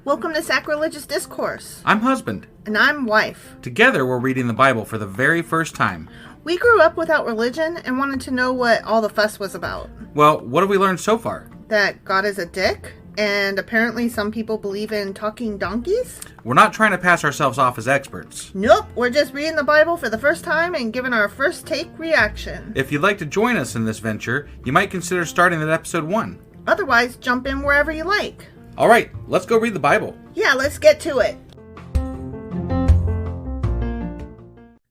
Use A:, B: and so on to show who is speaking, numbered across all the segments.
A: Welcome to Sacrilegious Discourse.
B: I'm husband.
A: And I'm wife.
B: Together, we're reading the Bible for the very first time.
A: We grew up without religion and wanted to know what all the fuss was about.
B: Well, what have we learned so far?
A: That God is a dick, and apparently some people believe in talking donkeys?
B: We're not trying to pass ourselves off as experts.
A: Nope, we're just reading the Bible for the first time and giving our first take reaction.
B: If you'd like to join us in this venture, you might consider starting at episode 1.
A: Otherwise, jump in wherever you like.
B: All right, let's go read the Bible.
A: Yeah, let's get to it.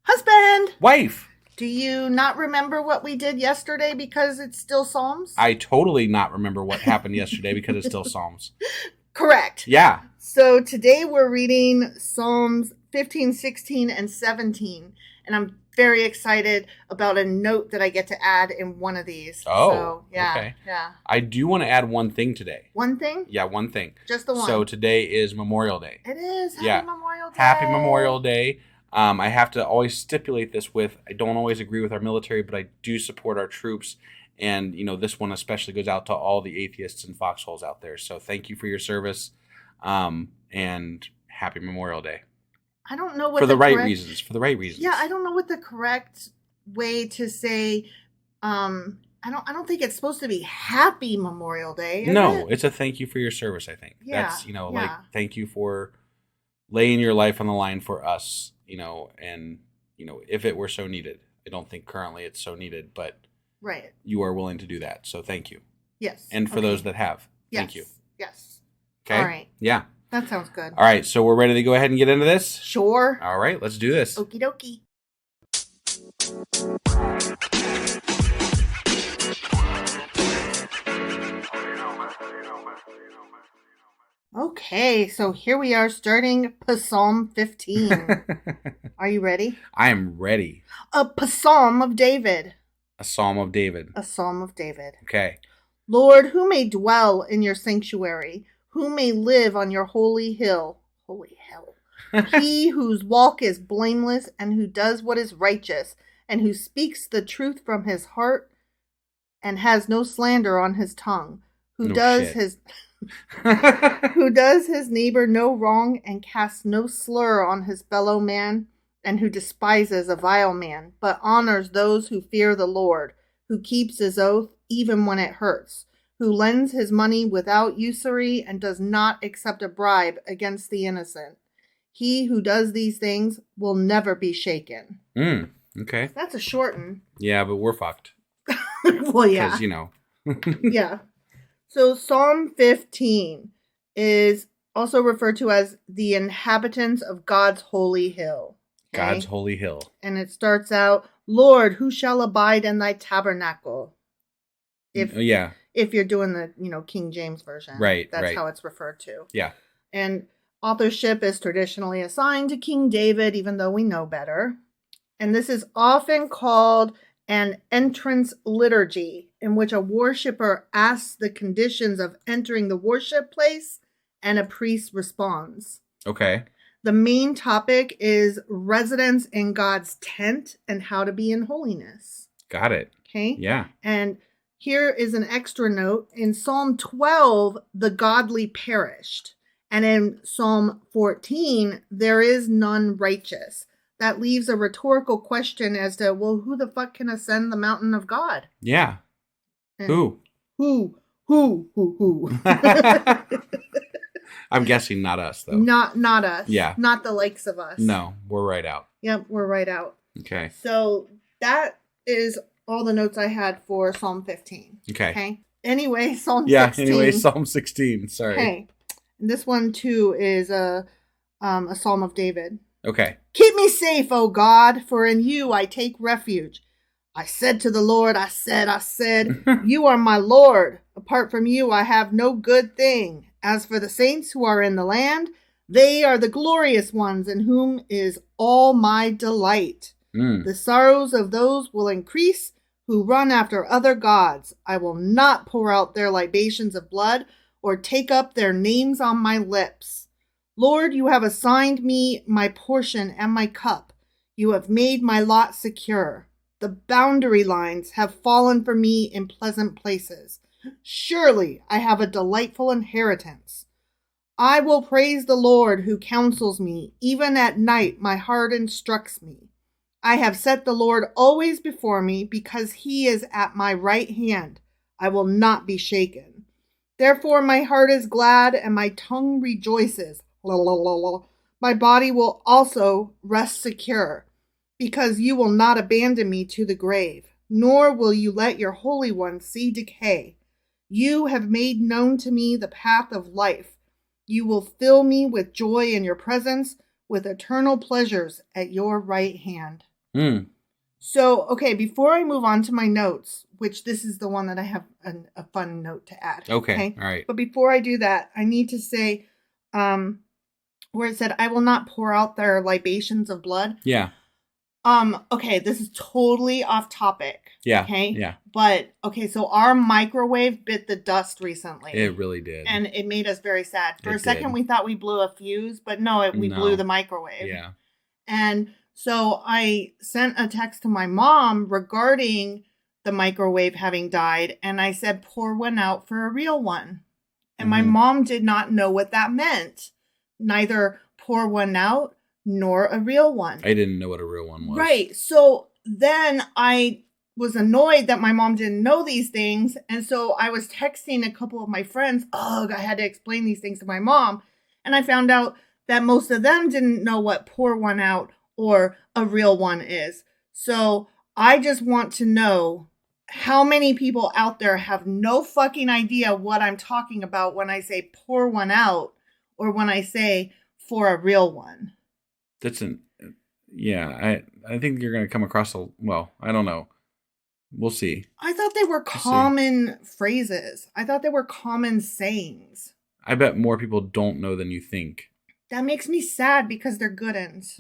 A: Husband!
B: Wife!
A: Do you not remember what we did yesterday because it's still Psalms?
B: I totally not remember what happened yesterday because it's still Psalms.
A: Correct.
B: Yeah.
A: So today we're reading Psalms 15, 16, and 17. And I'm very excited about a note that I get to add in one of these.
B: Oh,
A: so, yeah,
B: okay.
A: Yeah.
B: I do want to add one thing today.
A: One thing?
B: Yeah, one thing.
A: Just the one.
B: So today is Memorial Day.
A: It is. Happy Memorial Day.
B: Happy Memorial Day. I have to always stipulate this with, I don't always agree with our military, but I do support our troops. And, you know, this one especially goes out to all the atheists and foxholes out there. So thank you for your service. And happy Memorial Day.
A: I don't know what
B: For the right reasons.
A: Yeah, I don't know what the correct way to say, I don't think it's supposed to be Happy Memorial Day.
B: No, it's a thank you for your service, I think.
A: Yeah,
B: That's, like, thank you for laying your life on the line for us, and, if it were so needed. I don't think currently it's so needed, but
A: right.
B: You are willing to do that. So thank you.
A: Yes.
B: And for those that have, thank you.
A: Yes.
B: Okay.
A: All right.
B: Yeah.
A: That sounds good.
B: All right. So we're ready to go ahead and get into this?
A: Sure.
B: All right. Let's do this.
A: Okie dokie. Okay, so here we are starting Psalm 15. Are you ready?
B: I am ready.
A: A Psalm of David.
B: A Psalm of David.
A: A Psalm of David.
B: Okay.
A: Lord, who may dwell in your sanctuary? Who may live on your holy hill? Holy hell. He whose walk is blameless and who does what is righteous and who speaks the truth from his heart and has no slander on his tongue. Who does his neighbor no wrong and casts no slur on his fellow man, and who despises a vile man, but honors those who fear the Lord, who keeps his oath even when it hurts, who lends his money without usury and does not accept a bribe against the innocent. He who does these things will never be shaken.
B: Okay.
A: That's a short one.
B: Yeah, but we're fucked.
A: Well, yeah.
B: Because,
A: Yeah. So Psalm 15 is also referred to as the inhabitants of God's holy hill. Okay?
B: God's holy hill.
A: And it starts out, Lord, who shall abide in thy tabernacle? If you're doing the, King James version.
B: Right,
A: That's how it's referred to.
B: Yeah.
A: And authorship is traditionally assigned to King David, even though we know better. And this is often called an entrance liturgy, in which a worshiper asks the conditions of entering the worship place and a priest responds.
B: Okay.
A: The main topic is residence in God's tent and how to be in holiness.
B: Got it.
A: Okay.
B: Yeah.
A: And here is an extra note. In Psalm 12, the godly perished. And in Psalm 14, there is none righteous. That leaves a rhetorical question as to, well, who the fuck can ascend the mountain of God?
B: Yeah.
A: And
B: Who?
A: Who?
B: I'm guessing not us, though.
A: Not us.
B: Yeah.
A: Not the likes of us.
B: No, we're right out.
A: Yep, we're right out.
B: Okay.
A: So that is all the notes I had for Psalm 15.
B: Okay.
A: Anyway, Psalm 16.
B: Anyway, Psalm 16. Sorry.
A: Okay. And this one, too, is a Psalm of David.
B: Okay.
A: Keep me safe, O God, for in you I take refuge. I said to the Lord, I said, you are my Lord. Apart from you, I have no good thing. As for the saints who are in the land, they are the glorious ones in whom is all my delight. The sorrows of those will increase who run after other gods. I will not pour out their libations of blood or take up their names on my lips. Lord, you have assigned me my portion and my cup. You have made my lot secure. The boundary lines have fallen for me in pleasant places. Surely I have a delightful inheritance. I will praise the Lord who counsels me. Even at night my heart instructs me. I have set the Lord always before me, because he is at my right hand. I will not be shaken. Therefore my heart is glad and my tongue rejoices. La, la, la, la. My body will also rest secure, because you will not abandon me to the grave, nor will you let your Holy One see decay. You have made known to me the path of life. You will fill me with joy in your presence, with eternal pleasures at your right hand.
B: Mm.
A: So, okay, before I move on to my notes, which this is the one that I have a fun note to add.
B: Okay. All right.
A: But before I do that, I need to say, where it said, I will not pour out their libations of blood.
B: Yeah.
A: Okay, this is totally off topic.
B: Yeah.
A: Okay.
B: Yeah.
A: But, okay, so our microwave bit the dust recently.
B: It really did.
A: And it made us very sad. For
B: It
A: a second,
B: did.
A: we thought we blew a fuse, but no, we blew the microwave.
B: Yeah.
A: And so I sent a text to my mom regarding the microwave having died, and I said, pour one out for a real one. And my mom did not know what that meant. Neither pour one out nor a real one.
B: I didn't know what a real one was.
A: Right. So then I was annoyed that my mom didn't know these things. And so I was texting a couple of my friends. I had to explain these things to my mom. And I found out that most of them didn't know what pour one out or a real one is. So I just want to know how many people out there have no fucking idea what I'm talking about when I say pour one out or when I say for a real one.
B: I think you're going to come across I don't know. We'll see.
A: I thought they were common phrases. I thought they were common sayings.
B: I bet more people don't know than you think.
A: That makes me sad because they're good uns.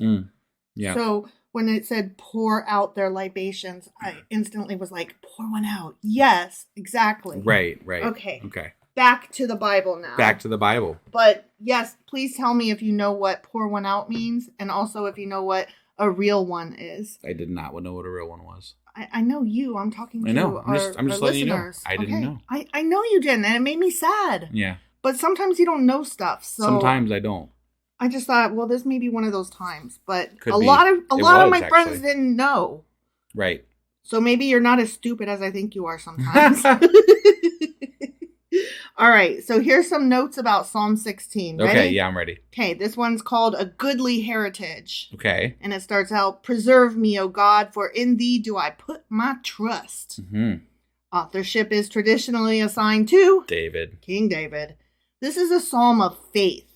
B: Yeah.
A: So when it said pour out their libations, I instantly was like, pour one out. Yes, exactly.
B: Right.
A: Okay.
B: Okay.
A: Back to the Bible now.
B: Back to the Bible.
A: But yes, please tell me if you know what pour one out means, and also if you know what a real one is.
B: I did not know what a real one was.
A: I know you. I'm talking to
B: I'm just
A: our
B: letting you know.
A: listeners.
B: I didn't know.
A: I know you didn't, and it made me sad.
B: Yeah.
A: But sometimes you don't know stuff. So
B: sometimes I don't.
A: I just thought, well, this may be one of those times. But
B: Could
A: a
B: be.
A: lot of my friends
B: actually.
A: didn't know.
B: Right.
A: So maybe you're not as stupid as I think you are sometimes. All right. So here's some notes about Psalm 16. Ready?
B: Okay. Yeah, I'm ready.
A: Okay. This one's called A Goodly Heritage.
B: Okay.
A: And it starts out, Preserve me, O God, for in thee do I put my trust.
B: Mm-hmm.
A: Authorship is traditionally assigned to King David. This is a psalm of faith.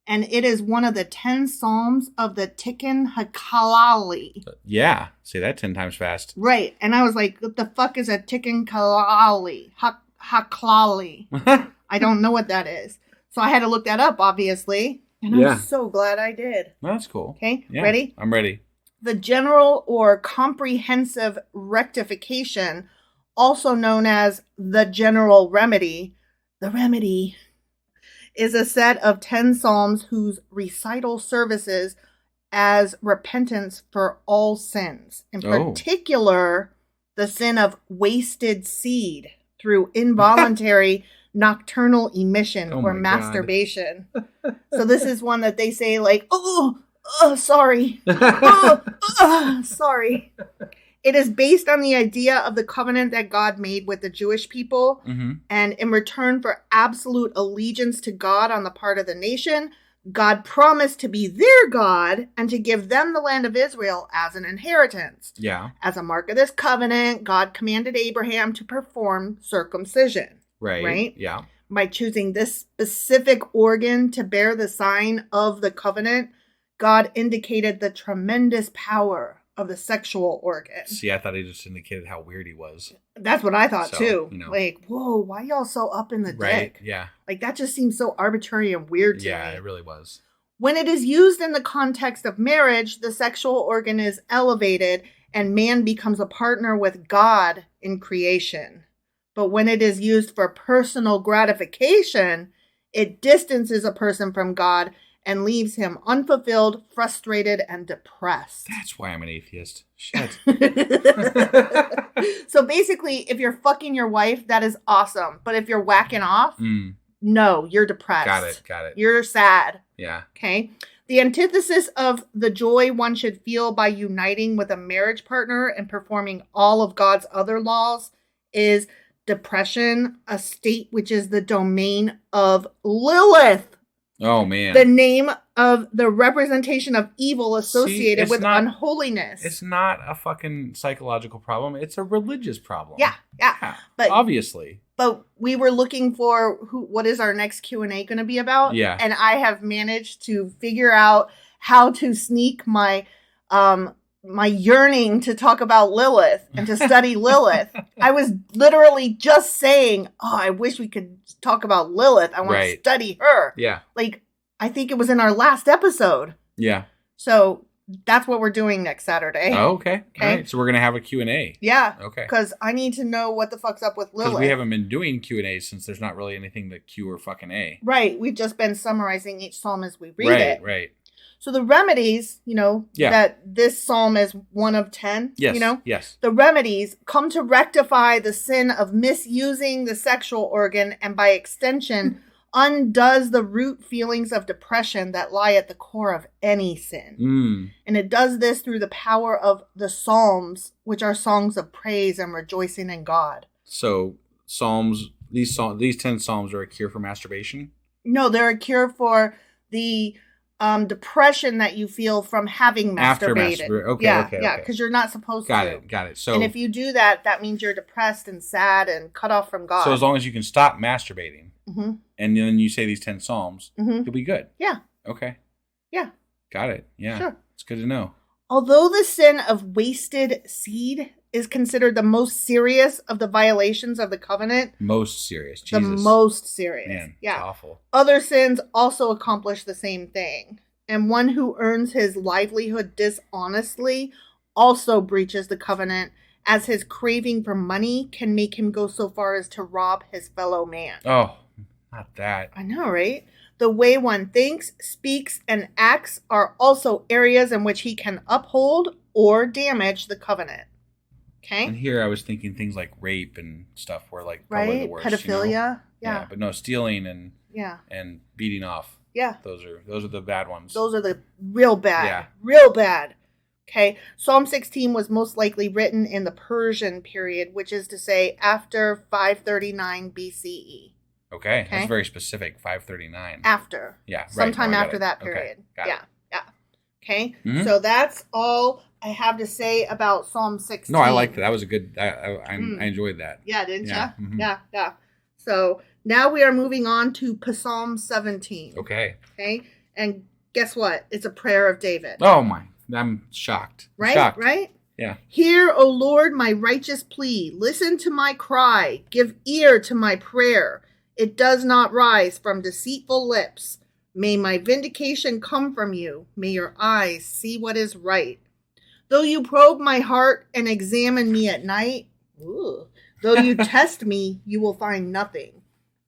A: And it is one of the 10 psalms of the Tikkun HaKalali.
B: Yeah. Say that 10 times fast.
A: Right. And I was like, what the fuck is a Tikkun Kalali? Haklali. I don't know what that is. So I had to look that up, obviously. And I'm so glad I did.
B: Well, that's cool.
A: Okay.
B: Yeah,
A: ready?
B: I'm ready.
A: The general or comprehensive rectification, also known as the general remedy, is a set of 10 psalms whose recital services as repentance for all sins. In particular, the sin of wasted seed through involuntary nocturnal emission or masturbation. So this is one that they say like, sorry. Sorry. It is based on the idea of the covenant that God made with the Jewish people.
B: Mm-hmm.
A: And in return for absolute allegiance to God on the part of the nation, God promised to be their God and to give them the land of Israel as an inheritance.
B: Yeah.
A: As a mark of this covenant, God commanded Abraham to perform circumcision. Right?
B: Yeah.
A: By choosing this specific organ to bear the sign of the covenant, God indicated the tremendous power of the sexual organ.
B: See, I thought he just indicated how weird he was.
A: That's what I thought too.
B: You know.
A: Like, whoa, why y'all so up in the dick?
B: Yeah.
A: Like, that just seems so arbitrary and weird to me.
B: Yeah, it really was.
A: When it is used in the context of marriage, the sexual organ is elevated and man becomes a partner with God in creation. But when it is used for personal gratification, it distances a person from God and leaves him unfulfilled, frustrated, and depressed.
B: That's why I'm an atheist. Shit.
A: So basically, if you're fucking your wife, that is awesome. But if you're whacking off, no, you're depressed.
B: Got it.
A: You're sad.
B: Yeah.
A: Okay. The antithesis of the joy one should feel by uniting with a marriage partner and performing all of God's other laws is depression, a state which is the domain of Lilith.
B: Oh, man.
A: The name of the representation of evil associated with unholiness.
B: It's not a fucking psychological problem. It's a religious problem.
A: Yeah. But
B: obviously.
A: But we were looking for what is our next Q&A going to be about?
B: Yeah.
A: And I have managed to figure out how to sneak my yearning to talk about Lilith and to study Lilith. I was literally just saying, I wish we could talk about Lilith. I want to study her.
B: Yeah.
A: Like, I think it was in our last episode.
B: Yeah.
A: So that's what we're doing next Saturday.
B: Oh, okay. All right. So we're going to have a Q&A.
A: Yeah.
B: Okay.
A: Because I need to know what the fuck's up with Lilith.
B: Because we haven't been doing Q&As since there's not really anything to Q or fucking A.
A: Right. We've just been summarizing each psalm as we read it.
B: Right.
A: So the remedies, that this psalm is 1 of 10,
B: yes, yes.
A: The remedies come to rectify the sin of misusing the sexual organ and by extension undoes the root feelings of depression that lie at the core of any sin. And it does this through the power of the psalms, which are songs of praise and rejoicing in God.
B: So these 10 psalms are a cure for masturbation?
A: No, they're a cure for the depression that you feel from having masturbated. Okay. Because you're not supposed to.
B: Got it. So,
A: and if you do that, that means you're depressed and sad and cut off from God.
B: So as long as you can stop masturbating, and then you say these 10 psalms, you'll be good.
A: Yeah.
B: Okay.
A: Yeah.
B: Got it. Yeah.
A: Sure.
B: It's good to know.
A: Although the sin of wasted seed is considered the most serious of the violations of the covenant.
B: Most serious. Jesus.
A: The most serious.
B: Man,
A: yeah.
B: It's awful.
A: Other sins also accomplish the same thing. And one who earns his livelihood dishonestly also breaches the covenant, as his craving for money can make him go so far as to rob his fellow man.
B: Oh, not that.
A: I know, right? The way one thinks, speaks, and acts are also areas in which he can uphold or damage the covenant. Okay?
B: And here I was thinking things like rape and stuff were like probably the worst.
A: Pedophilia.
B: Yeah. But no, stealing and beating off.
A: Yeah.
B: Those are the bad ones.
A: Those are the real bad.
B: Yeah.
A: Real bad. Okay. Psalm 16 was most likely written in the Persian period, which is to say after 539 BCE.
B: Okay. That's very specific. 539.
A: After.
B: Yeah.
A: Sometime after that period.
B: Okay.
A: Yeah. Okay. So that's all I have to say about Psalm 16.
B: No, I liked it. That was a good. I enjoyed that.
A: Yeah, didn't
B: yeah.
A: you? Mm-hmm. Yeah. So now we are moving on to Psalm 17.
B: Okay.
A: And guess what? It's a prayer of David.
B: Oh my! I'm shocked.
A: Right?
B: Yeah.
A: Hear, O Lord, my righteous plea. Listen to my cry. Give ear to my prayer. It does not rise from deceitful lips. May my vindication come from you. May your eyes see what is right. Though you probe my heart and examine me at night, though you test me, you will find nothing.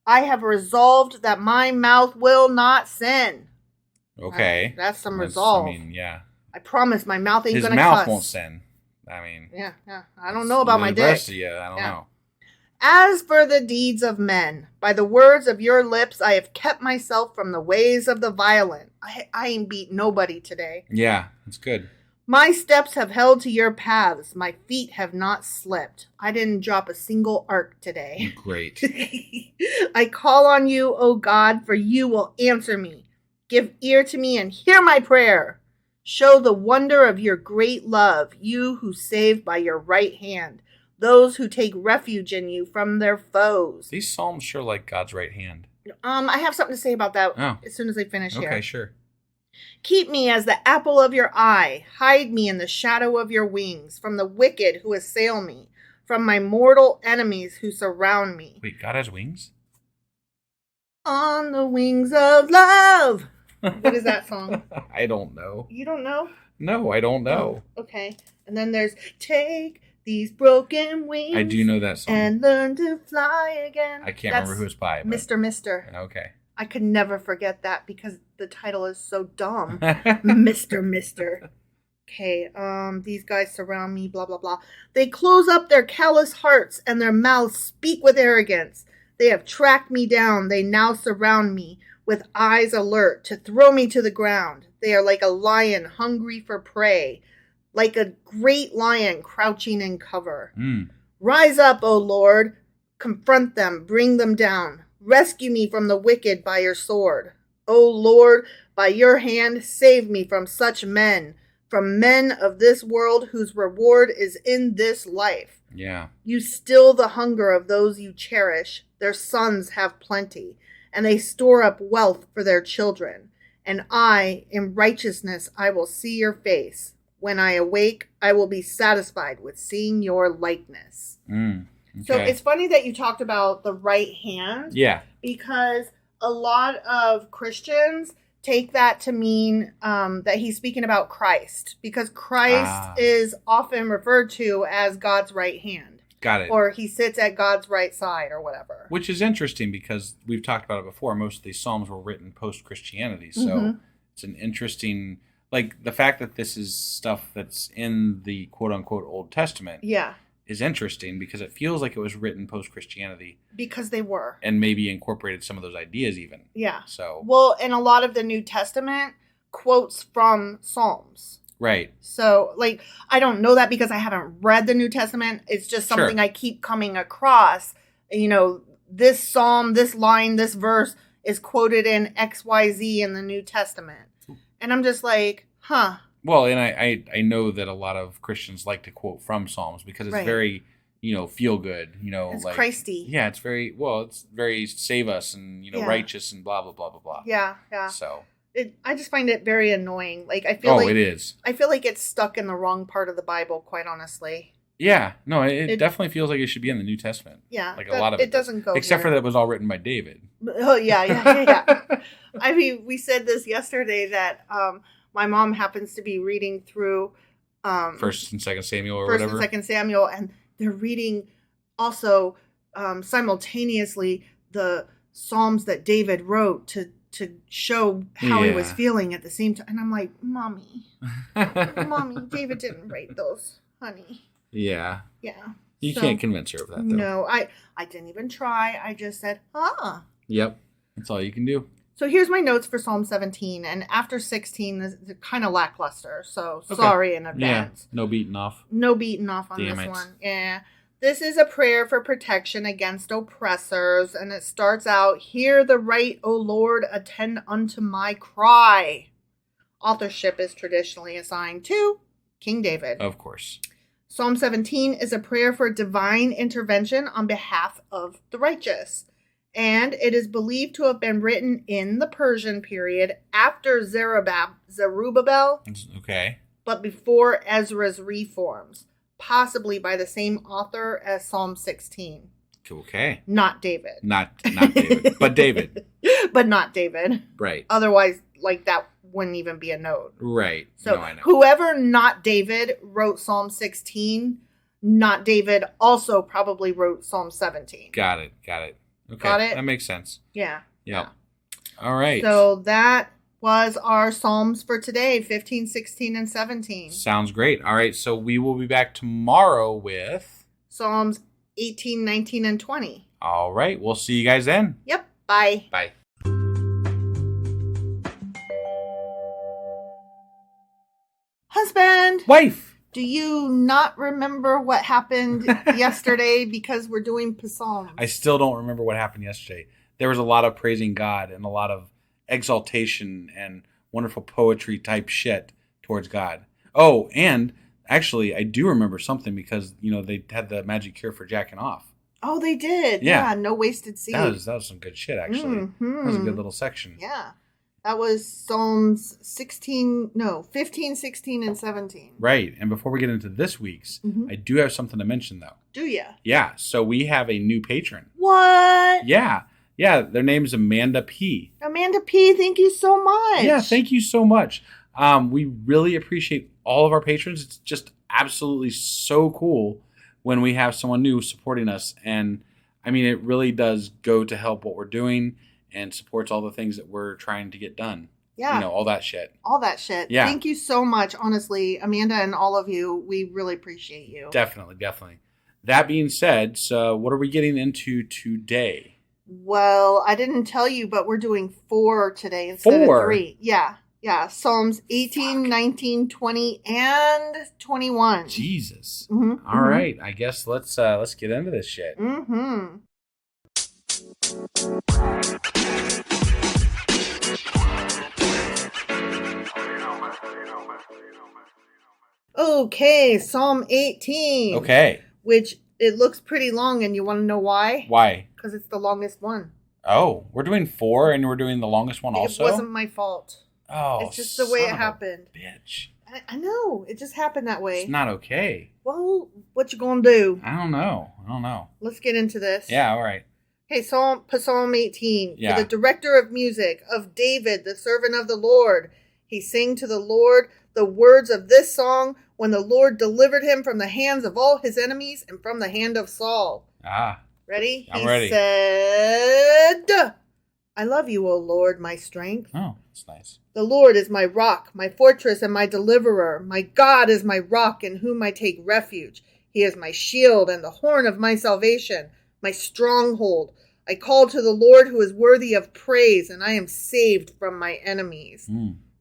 A: I have resolved that my mouth will not sin.
B: Okay.
A: That's some resolve. I promise my mouth ain't going to cuss.
B: His mouth won't sin.
A: Yeah. I don't know about my dick.
B: The rest of you, I don't know.
A: As for the deeds of men, by the words of your lips, I have kept myself from the ways of the violent. I ain't beat nobody today.
B: Yeah, that's good.
A: My steps have held to your paths. My feet have not slipped. I didn't drop a single arc today.
B: Great.
A: I call on you, O God, for you will answer me. Give ear to me and hear my prayer. Show the wonder of your great love, you who save by your right hand, those who take refuge in you from their foes.
B: These psalms sure like God's right hand.
A: I have something to say about that as soon as I finish here.
B: Okay, sure.
A: Keep me as the apple of your eye. Hide me in the shadow of your wings from the wicked who assail me, from my mortal enemies who surround me.
B: Wait, God has wings?
A: On the wings of love. What is that song?
B: I don't know.
A: You don't know?
B: No, I don't know.
A: Oh, okay. And then there's Take These Broken Wings.
B: I do know that song.
A: And learn to fly again.
B: I can't remember who it's by. But...
A: Mr.
B: Okay.
A: I could never forget that because the title is so dumb. Mr. Okay, these guys surround me, blah, blah, blah. They close up their callous hearts and their mouths speak with arrogance. They have tracked me down. They now surround me with eyes alert to throw me to the ground. They are like a lion hungry for prey, like a great lion crouching in cover. Rise up, O Lord. Confront them, bring them down. Rescue me from the wicked by your sword. O Lord, by your hand, save me from such men, from men of this world whose reward is in this life.
B: Yeah.
A: You still the hunger of those you cherish. Their sons have plenty, and they store up wealth for their children. And I, in righteousness, I will see your face. When I awake, I will be satisfied with seeing your likeness.
B: Okay.
A: So it's funny that you talked about the right hand.
B: Yeah.
A: Because a lot of Christians take that to mean that he's speaking about Christ. Because Christ is often referred to as God's right hand.
B: Got it.
A: Or he sits at God's right side or whatever.
B: Which is interesting because we've talked about it before. Most of these Psalms were written post-Christianity. So it's an interesting... Like, the fact that this is stuff that's in the quote-unquote Old Testament is interesting because it feels like it was written post-Christianity.
A: Because they were.
B: And maybe incorporated some of those ideas even.
A: Yeah.
B: So.
A: Well, and a lot of the New Testament quotes from Psalms.
B: Right.
A: So, like, I don't know that because I haven't read the New Testament. It's just something I keep coming across. You know, this psalm, this line, this verse is quoted in XYZ in the New Testament. And I'm just like, huh.
B: Well, and I know that a lot of Christians like to quote from Psalms because it's very, feel good,
A: It's
B: like
A: Christy.
B: Yeah, it's very save us and, righteous and blah, blah, blah, blah, blah.
A: Yeah, yeah.
B: So.
A: I just find it very annoying. Like, I feel
B: it is.
A: I feel like it's stuck in the wrong part of the Bible, quite honestly.
B: Yeah, no, it definitely feels like it should be in the New Testament.
A: Yeah.
B: Like a lot of it
A: doesn't go
B: except for that it was all written by David.
A: Oh, yeah. I mean, we said this yesterday that my mom happens to be reading through
B: First and Second Samuel or
A: First
B: whatever.
A: and Second Samuel, and they're reading also simultaneously the Psalms that David wrote to show how he was feeling at the same time. And I'm like, Mommy, David didn't write those, honey.
B: Yeah.
A: Yeah.
B: You can't convince her of that, though.
A: No, I didn't even try. I just said,
B: Yep. That's all you can do.
A: So here's my notes for Psalm 17. And after 16, this is kind of lackluster. So sorry in advance.
B: Yeah. No beating off.
A: No beating off on this one. Yeah. This is a prayer for protection against oppressors. And it starts out, hear the right, O Lord, attend unto my cry. Authorship is traditionally assigned to King David.
B: Of course.
A: Psalm 17 is a prayer for divine intervention on behalf of the righteous. And it is believed to have been written in the Persian period after Zerubbabel,
B: okay,
A: but before Ezra's reforms, possibly by the same author as Psalm 16.
B: Okay.
A: Not David.
B: Not David, but David.
A: But not David.
B: Right.
A: Otherwise, like, that wouldn't even be a note.
B: Right.
A: So
B: no, I know.
A: Whoever not David wrote Psalm 16, not David also probably wrote Psalm 17.
B: Got it. Okay.
A: Got it?
B: That makes sense.
A: Yeah.
B: Yep. All right.
A: So that was our Psalms for today, 15, 16, and 17.
B: Sounds great. All right. So we will be back tomorrow with
A: Psalms 18, 19, and 20.
B: All right. We'll see you guys then.
A: Yep. Bye.
B: Bye.
A: Husband.
B: Wife.
A: Do you not remember what happened yesterday because we're doing Psalms?
B: I still don't remember what happened yesterday. There was a lot of praising God and a lot of exaltation and wonderful poetry type shit towards God. Oh, and actually, I do remember something because, they had the magic cure for jacking off.
A: Oh, they did.
B: Yeah.
A: No wasted seed.
B: That was some good shit, actually.
A: Mm-hmm.
B: That was a good little section.
A: Yeah. That was Psalms 15, 16, and 17.
B: Right. And before we get into this week's, I do have something to mention, though.
A: Do you?
B: Yeah. So we have a new patron.
A: What?
B: Yeah. Yeah. Their name is Amanda P.
A: Amanda P., thank you so much.
B: Yeah. Thank you so much. We really appreciate all of our patrons. It's just absolutely so cool when we have someone new supporting us. And, I mean, it really does go to help what we're doing and supports all the things that we're trying to get done.
A: Yeah.
B: All that shit.
A: All that shit.
B: Yeah.
A: Thank you so much. Honestly, Amanda and all of you, we really appreciate you.
B: Definitely. That being said, so what are we getting into today?
A: Well, I didn't tell you, but we're doing 4 today instead of 3. Yeah. Psalms 18, 19, 20, and 21.
B: Jesus.
A: Mm-hmm.
B: All right. I guess let's get into this shit.
A: Mm-hmm. Okay, Psalm 18.
B: Okay.
A: Which it looks pretty long, and you want to know why?
B: Why?
A: Because it's the longest one.
B: Oh, we're doing 4 and we're doing the longest one also?
A: It wasn't my fault.
B: Oh,
A: it's just the way it happened.
B: Bitch.
A: I know. It just happened that way.
B: It's not okay.
A: Well, what you gonna do?
B: I don't know.
A: Let's get into this.
B: Yeah, all right.
A: Okay, Psalm 18.
B: Yeah.
A: For the director of music, of David, the servant of the Lord. He sang to the Lord the words of this song when the Lord delivered him from the hands of all his enemies and from the hand of Saul. Ready?
B: I'm ready.
A: He said, I love you, O Lord, my strength.
B: Oh, that's nice.
A: The Lord is my rock, my fortress, and my deliverer. My God is my rock in whom I take refuge. He is my shield and the horn of my salvation, my stronghold. I call to the Lord who is worthy of praise, and I am saved from my enemies.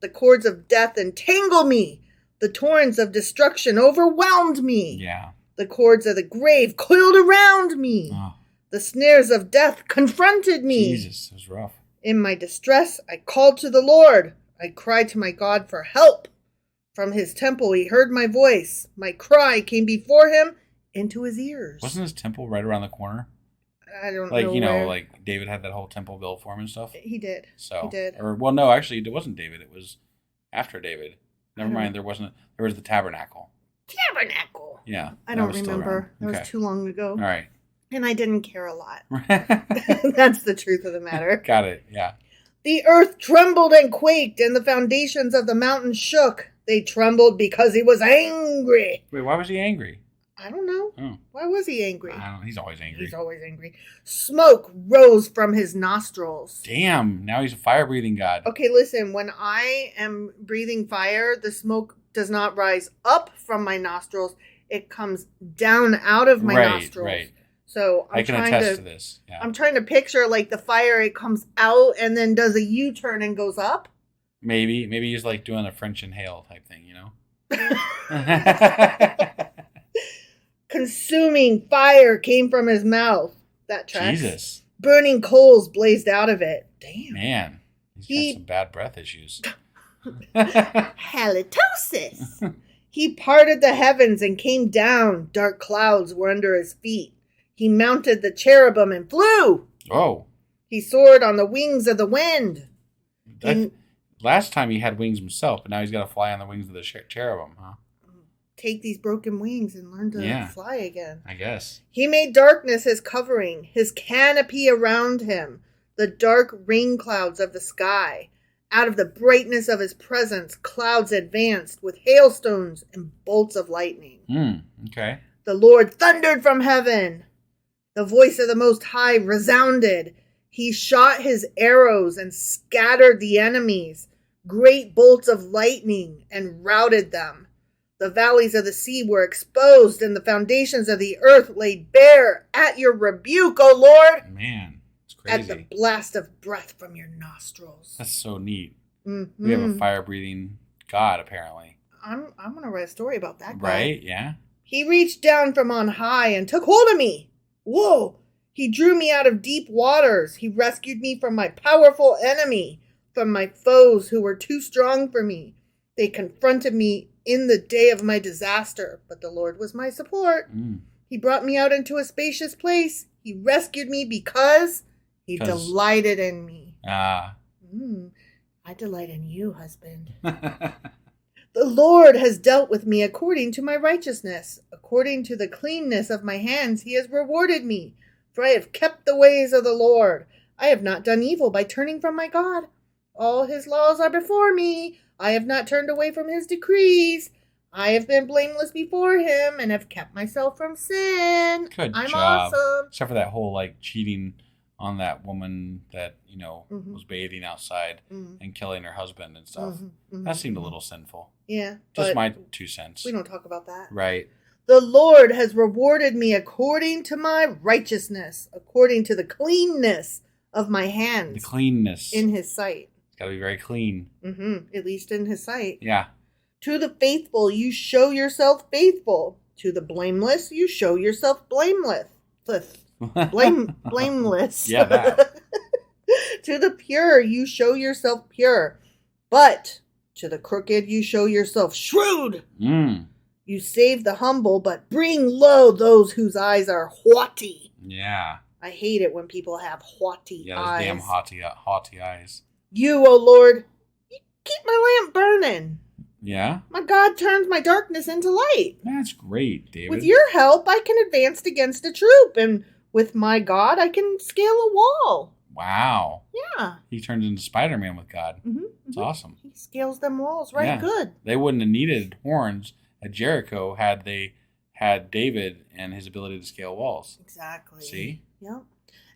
A: The cords of death entangle me. The torrents of destruction overwhelmed me.
B: Yeah.
A: The cords of the grave coiled around me.
B: Oh.
A: The snares of death confronted me.
B: Jesus, it was rough.
A: In my distress, I called to the Lord. I cried to my God for help. From his temple, he heard my voice. My cry came before him into his ears.
B: Wasn't his temple right around the corner?
A: I don't know.
B: Like David had that whole temple built for him and stuff.
A: He did.
B: So
A: he did.
B: No, actually, it wasn't David. It was after David. Never mind. There wasn't. There was the tabernacle.
A: Tabernacle.
B: Yeah.
A: I don't remember. That was too long ago.
B: All right.
A: And I didn't care a lot. That's the truth of the matter.
B: Got it. Yeah.
A: The earth trembled and quaked, and the foundations of the mountains shook. They trembled because he was angry.
B: Wait, why was he angry?
A: I don't know.
B: Oh.
A: Why was he angry?
B: I don't know. He's always angry.
A: He's always angry. Smoke rose from his nostrils.
B: Damn. Now he's a fire-breathing god.
A: Okay, listen. When I am breathing fire, the smoke does not rise up from my nostrils. It comes down out of my nostrils. Right. So
B: I can attest to this. Yeah.
A: I'm trying to picture like the fire. It comes out and then does a U-turn and goes up.
B: Maybe he's like doing a French inhale type thing, you know?
A: Consuming fire came from his mouth. That tracks.
B: Jesus.
A: Burning coals blazed out of it. Damn.
B: Man, he's got some bad breath issues.
A: Halitosis. He parted the heavens and came down. Dark clouds were under his feet. He mounted the cherubim and flew.
B: Oh.
A: He soared on the wings of the wind.
B: Last time he had wings himself, but now he's got to fly on the wings of the cherubim, huh?
A: Take these broken wings and learn to fly again.
B: I guess.
A: He made darkness his covering, his canopy around him, the dark rain clouds of the sky. Out of the brightness of his presence, clouds advanced with hailstones and bolts of lightning.
B: Okay.
A: The Lord thundered from heaven. The voice of the Most High resounded. He shot his arrows and scattered the enemies, great bolts of lightning, and routed them. The valleys of the sea were exposed, and the foundations of the earth laid bare at your rebuke, O Lord.
B: Man, it's crazy.
A: At the blast of breath from your nostrils.
B: That's so neat.
A: Mm-hmm.
B: We have a fire-breathing God, apparently.
A: I'm going to write a story about that guy.
B: Right, yeah.
A: He reached down from on high and took hold of me. Whoa! He drew me out of deep waters. He rescued me from my powerful enemy, from my foes who were too strong for me. They confronted me in the day of my disaster, but the Lord was my support. He brought me out into a spacious place. He rescued me because he delighted in me. I delight in you, husband. The Lord has dealt with me according to my righteousness. According to the cleanness of my hands, he has rewarded me. For I have kept the ways of the Lord. I have not done evil by turning from my God. All his laws are before me. I have not turned away from his decrees. I have been blameless before him and have kept myself from sin.
B: Good
A: I'm
B: job.
A: awesome.
B: Except for that whole cheating on that woman that, was bathing outside and killing her husband and stuff. That seemed a little sinful.
A: Yeah.
B: Just my 2 cents.
A: We don't talk about that.
B: Right.
A: The Lord has rewarded me according to my righteousness, according to the cleanness of my hands.
B: The cleanness.
A: In his sight.
B: It's got to be very clean.
A: At least in his sight.
B: Yeah.
A: To the faithful, you show yourself faithful. To the blameless, you show yourself blameless. Blameless.
B: Yeah, that.
A: To the pure, you show yourself pure. But to the crooked, you show yourself shrewd. You save the humble, but bring low those whose eyes are haughty.
B: Yeah.
A: I hate it when people have haughty eyes.
B: Yeah, those damn haughty eyes.
A: You, O Lord, you keep my lamp burning.
B: Yeah?
A: My God turns my darkness into light.
B: That's great, David.
A: With your help, I can advance against a troop, and with my God, I can scale a wall.
B: Wow.
A: Yeah.
B: He turns into Spider-Man with God. It's awesome.
A: He scales them walls right good.
B: They wouldn't have needed horns at Jericho had they had David and his ability to scale walls.
A: Exactly.
B: See?
A: Yep.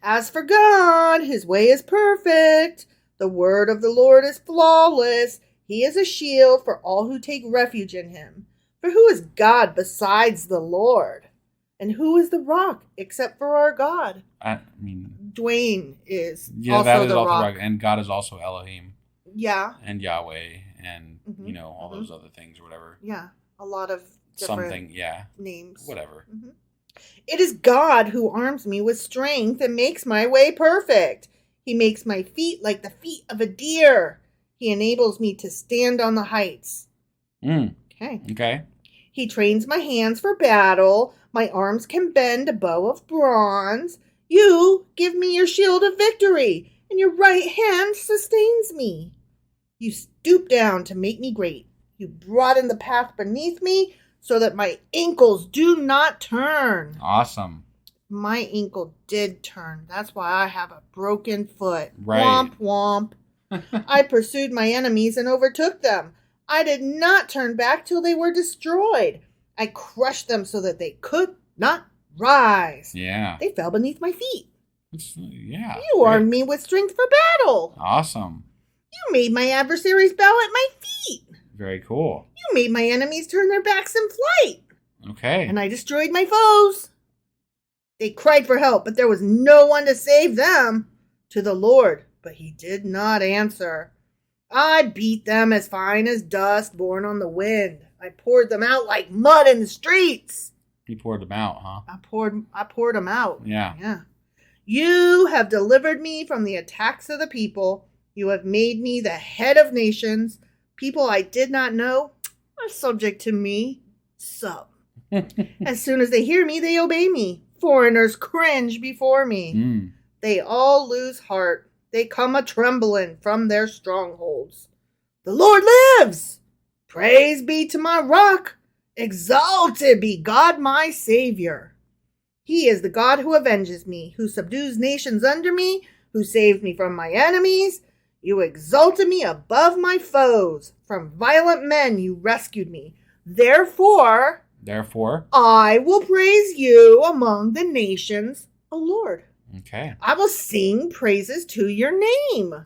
A: As for God, his way is perfect. The word of the Lord is flawless. He is a shield for all who take refuge in him. For who is God besides the Lord? And who is the rock except for our God?
B: I mean,
A: Dwayne is
B: that is
A: the
B: also
A: rock.
B: And God is also Elohim.
A: Yeah.
B: And Yahweh and, all those other things or whatever.
A: Yeah. A lot of different names.
B: Whatever.
A: It is God who arms me with strength and makes my way perfect. He makes my feet like the feet of a deer. He enables me to stand on the heights. Okay. He trains my hands for battle. My arms can bend a bow of bronze. You give me your shield of victory, and your right hand sustains me. You stoop down to make me great. You broaden the path beneath me so that my ankles do not turn.
B: Awesome.
A: My ankle did turn. That's why I have a broken foot.
B: Right.
A: Womp womp. I pursued my enemies and overtook them. I did not turn back till they were destroyed. I crushed them so that they could not rise.
B: Yeah.
A: They fell beneath my feet. You armed me with strength for battle.
B: Awesome.
A: You made my adversaries bow at my feet.
B: Very cool.
A: You made my enemies turn their backs in flight.
B: Okay.
A: And I destroyed my foes. They cried for help, but there was no one to save them. To the Lord, but he did not answer. I beat them as fine as dust borne on the wind. I poured them out like mud in the streets.
B: You poured them out, huh?
A: I poured them out.
B: Yeah.
A: You have delivered me from the attacks of the people. You have made me the head of nations. People I did not know are subject to me. As soon as they hear me, they obey me. Foreigners cringe before me. They all lose heart. They come a-trembling from their strongholds. The Lord lives! Praise be to my rock! Exalted be God my Savior! He is the God who avenges me, who subdues nations under me, who saves me from my enemies. You exalted me above my foes. From violent men you rescued me. Therefore, I will praise you among the nations, O Lord.
B: Okay.
A: I will sing praises to your name.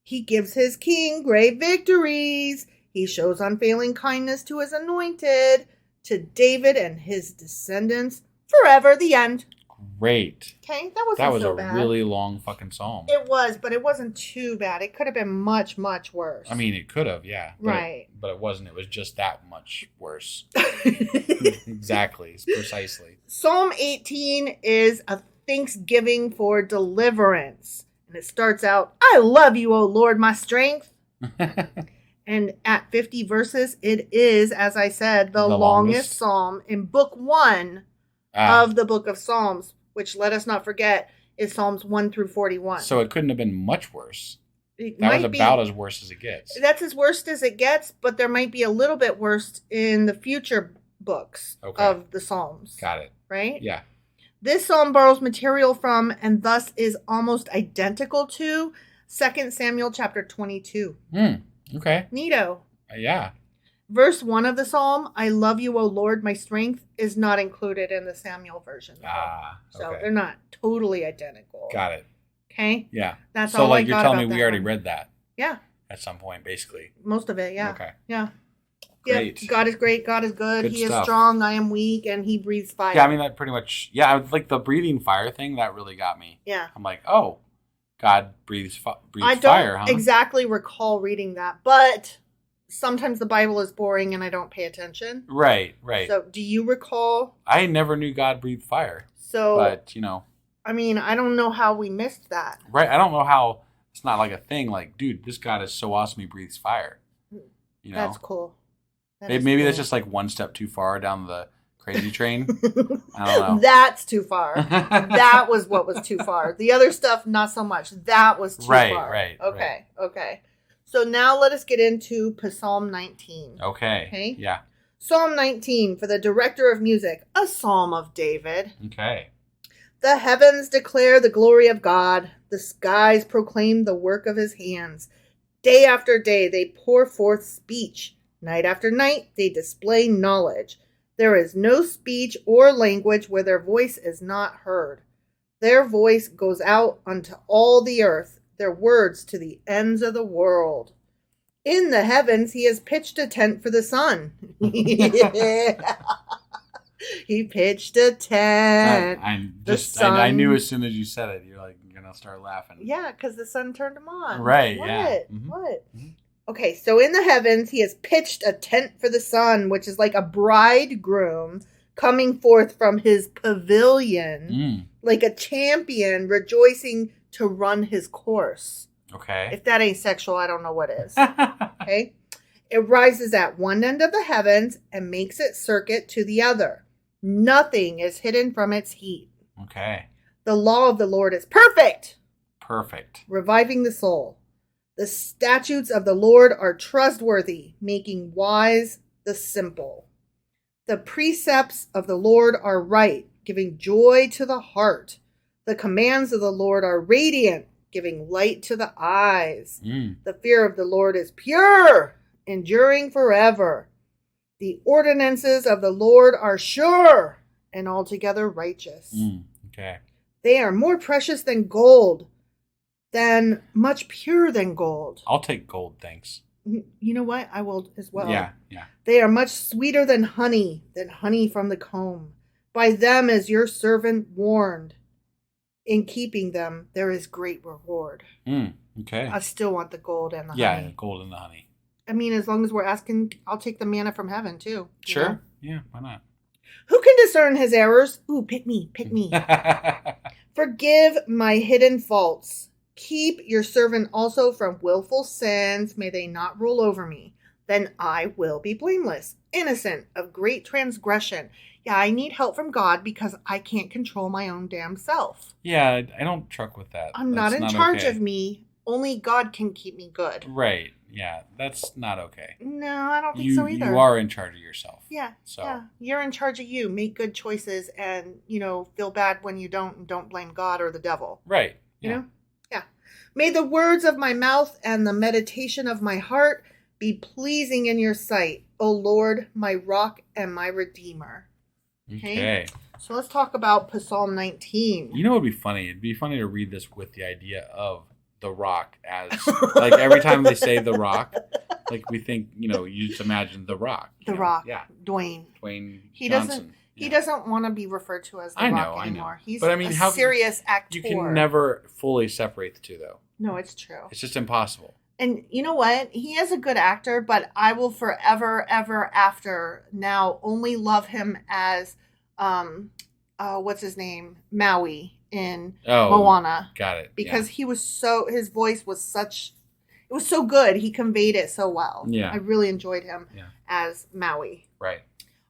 A: He gives his king great victories. He shows unfailing kindness to his anointed, to David and his descendants forever. The end.
B: Great.
A: Okay, that was
B: a
A: bad.
B: really long fucking psalm.
A: It was, but it wasn't too bad. It could have been much, much worse.
B: I mean, it could have, yeah.
A: Right.
B: But it wasn't. It was just that much worse. Exactly. Precisely.
A: Psalm 18 is a thanksgiving for deliverance. And it starts out, I love you, O Lord, my strength. And at 50 verses, it is, as I said, the longest psalm in book 1 of the book of Psalms, which, let us not forget, is Psalms 1 through 41.
B: So it couldn't have been much worse. That was about as worse as it gets.
A: That's as worst as it gets, but there might be a little bit worse in the future books of the Psalms.
B: Got it.
A: Right?
B: Yeah.
A: This psalm borrows material from, and thus is almost identical to, 2 Samuel chapter 22.
B: Okay.
A: Neato.
B: Yeah.
A: Verse 1 of the psalm, I love you, O Lord, my strength, is not included in the Samuel version. So they're not totally identical.
B: Got it.
A: Okay?
B: Yeah.
A: That's
B: so
A: all I got
B: you're telling
A: about
B: me we
A: that
B: already
A: one.
B: read that.
A: Yeah.
B: At some point, basically.
A: Most of it, yeah.
B: Okay.
A: Yeah.
B: Great.
A: Yep. God is great. God is good.
B: Good
A: He
B: stuff.
A: is strong. I am weak. And he breathes fire.
B: Yeah, I mean, that pretty much, like the breathing fire thing, that really got me.
A: Yeah.
B: I'm like, oh, God breathes
A: I
B: fire,
A: don't
B: huh?
A: exactly recall reading that, but sometimes the Bible is boring and I don't pay attention.
B: Right.
A: So do you recall?
B: I never knew God breathed fire.
A: So,
B: but,
A: I mean, I don't know how we missed that.
B: Right. I don't know how it's not like a thing. Like, dude, this God is so awesome. He breathes fire.
A: That's cool.
B: Maybe that's just like one step too far down the crazy train. I don't know.
A: That's too far. That was what was too far. The other stuff, not so much. That was too far.
B: Right.
A: Okay. So now let us get into Psalm 19.
B: Okay. Yeah.
A: Psalm 19 for the director of music, a psalm of David.
B: Okay.
A: The heavens declare the glory of God. The skies proclaim the work of his hands. Day after day they pour forth speech. Night after night they display knowledge. There is no speech or language where their voice is not heard. Their voice goes out unto all the earth, their words to the ends of the world. In the heavens he has pitched a tent for the sun. He pitched a tent.
B: I knew as soon as you said it, you're like gonna start laughing.
A: Yeah, because the sun turned him on.
B: Right.
A: What?
B: Yeah.
A: What? Okay, so in the heavens he has pitched a tent for the sun, which is like a bridegroom coming forth from his pavilion, like a champion rejoicing to run his course.
B: Okay.
A: If that ain't sexual, I don't know what is. Okay. It rises at one end of the heavens and makes its circuit to the other. Nothing is hidden from its heat.
B: Okay.
A: The law of the Lord is perfect.
B: Perfect.
A: Reviving the soul. The statutes of the Lord are trustworthy, making wise the simple. The precepts of the Lord are right, giving joy to the heart. The commands of the Lord are radiant, giving light to the eyes. The fear of the Lord is pure, enduring forever. The ordinances of the Lord are sure and altogether righteous.
B: Okay.
A: They are more precious than gold, than much purer than gold.
B: I'll take gold, thanks.
A: You know what? I will as well.
B: Yeah.
A: They are much sweeter than honey from the comb. By them is your servant warned. In keeping them, there is great reward.
B: Okay.
A: I still want the gold and the honey.
B: Yeah, gold and the honey.
A: I mean, as long as we're asking, I'll take the manna from heaven too.
B: Sure.
A: know?
B: Yeah, why not?
A: Who can discern his errors? Ooh, pick me. Forgive my hidden faults. Keep your servant also from willful sins. May they not rule over me. Then I will be blameless, innocent of great transgression. Yeah, I need help from God because I can't control my own damn self.
B: Yeah, I don't truck with that.
A: I'm not in charge of me. Only God can keep me good.
B: Right. Yeah, that's not okay.
A: No, I don't think so either.
B: You are in charge of yourself.
A: Yeah.
B: So
A: yeah. You're in charge of you. Make good choices and, feel bad when you don't, and don't blame God or the devil.
B: Right.
A: You know? Yeah. May the words of my mouth and the meditation of my heart be pleasing in your sight, O Lord, my rock and my redeemer.
B: Okay.
A: So let's talk about Psalm 19.
B: You know what would be funny? It'd be funny to read this with the idea of the rock as, like, every time they say the rock, like, we think, you just imagine the rock.
A: The Rock.
B: Yeah.
A: Dwayne
B: He
A: Johnson. He doesn't want to be referred to as the Rock anymore. He's a serious actor.
B: You can never fully separate the two, though.
A: No, it's true.
B: It's just impossible.
A: And you know what? He is a good actor, but I will forever, ever after now only love him as, what's his name? Maui in Moana.
B: Got it.
A: Because his voice was it was so good. He conveyed it so well.
B: Yeah.
A: I really enjoyed him as Maui.
B: Right.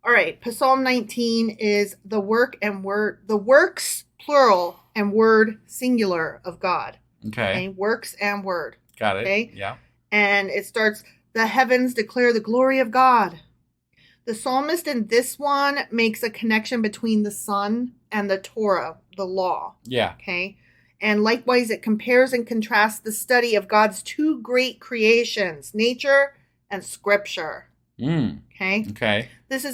A: All right. Psalm 19 is the works, plural, and word, singular of God. Okay. Works and word.
B: Got it.
A: Okay.
B: Yeah.
A: And it starts, the heavens declare the glory of God. The psalmist in this one makes a connection between the sun and the Torah, the law. Yeah. Okay. And likewise, it compares and contrasts the study of God's two great creations, nature and scripture. Okay. Okay. This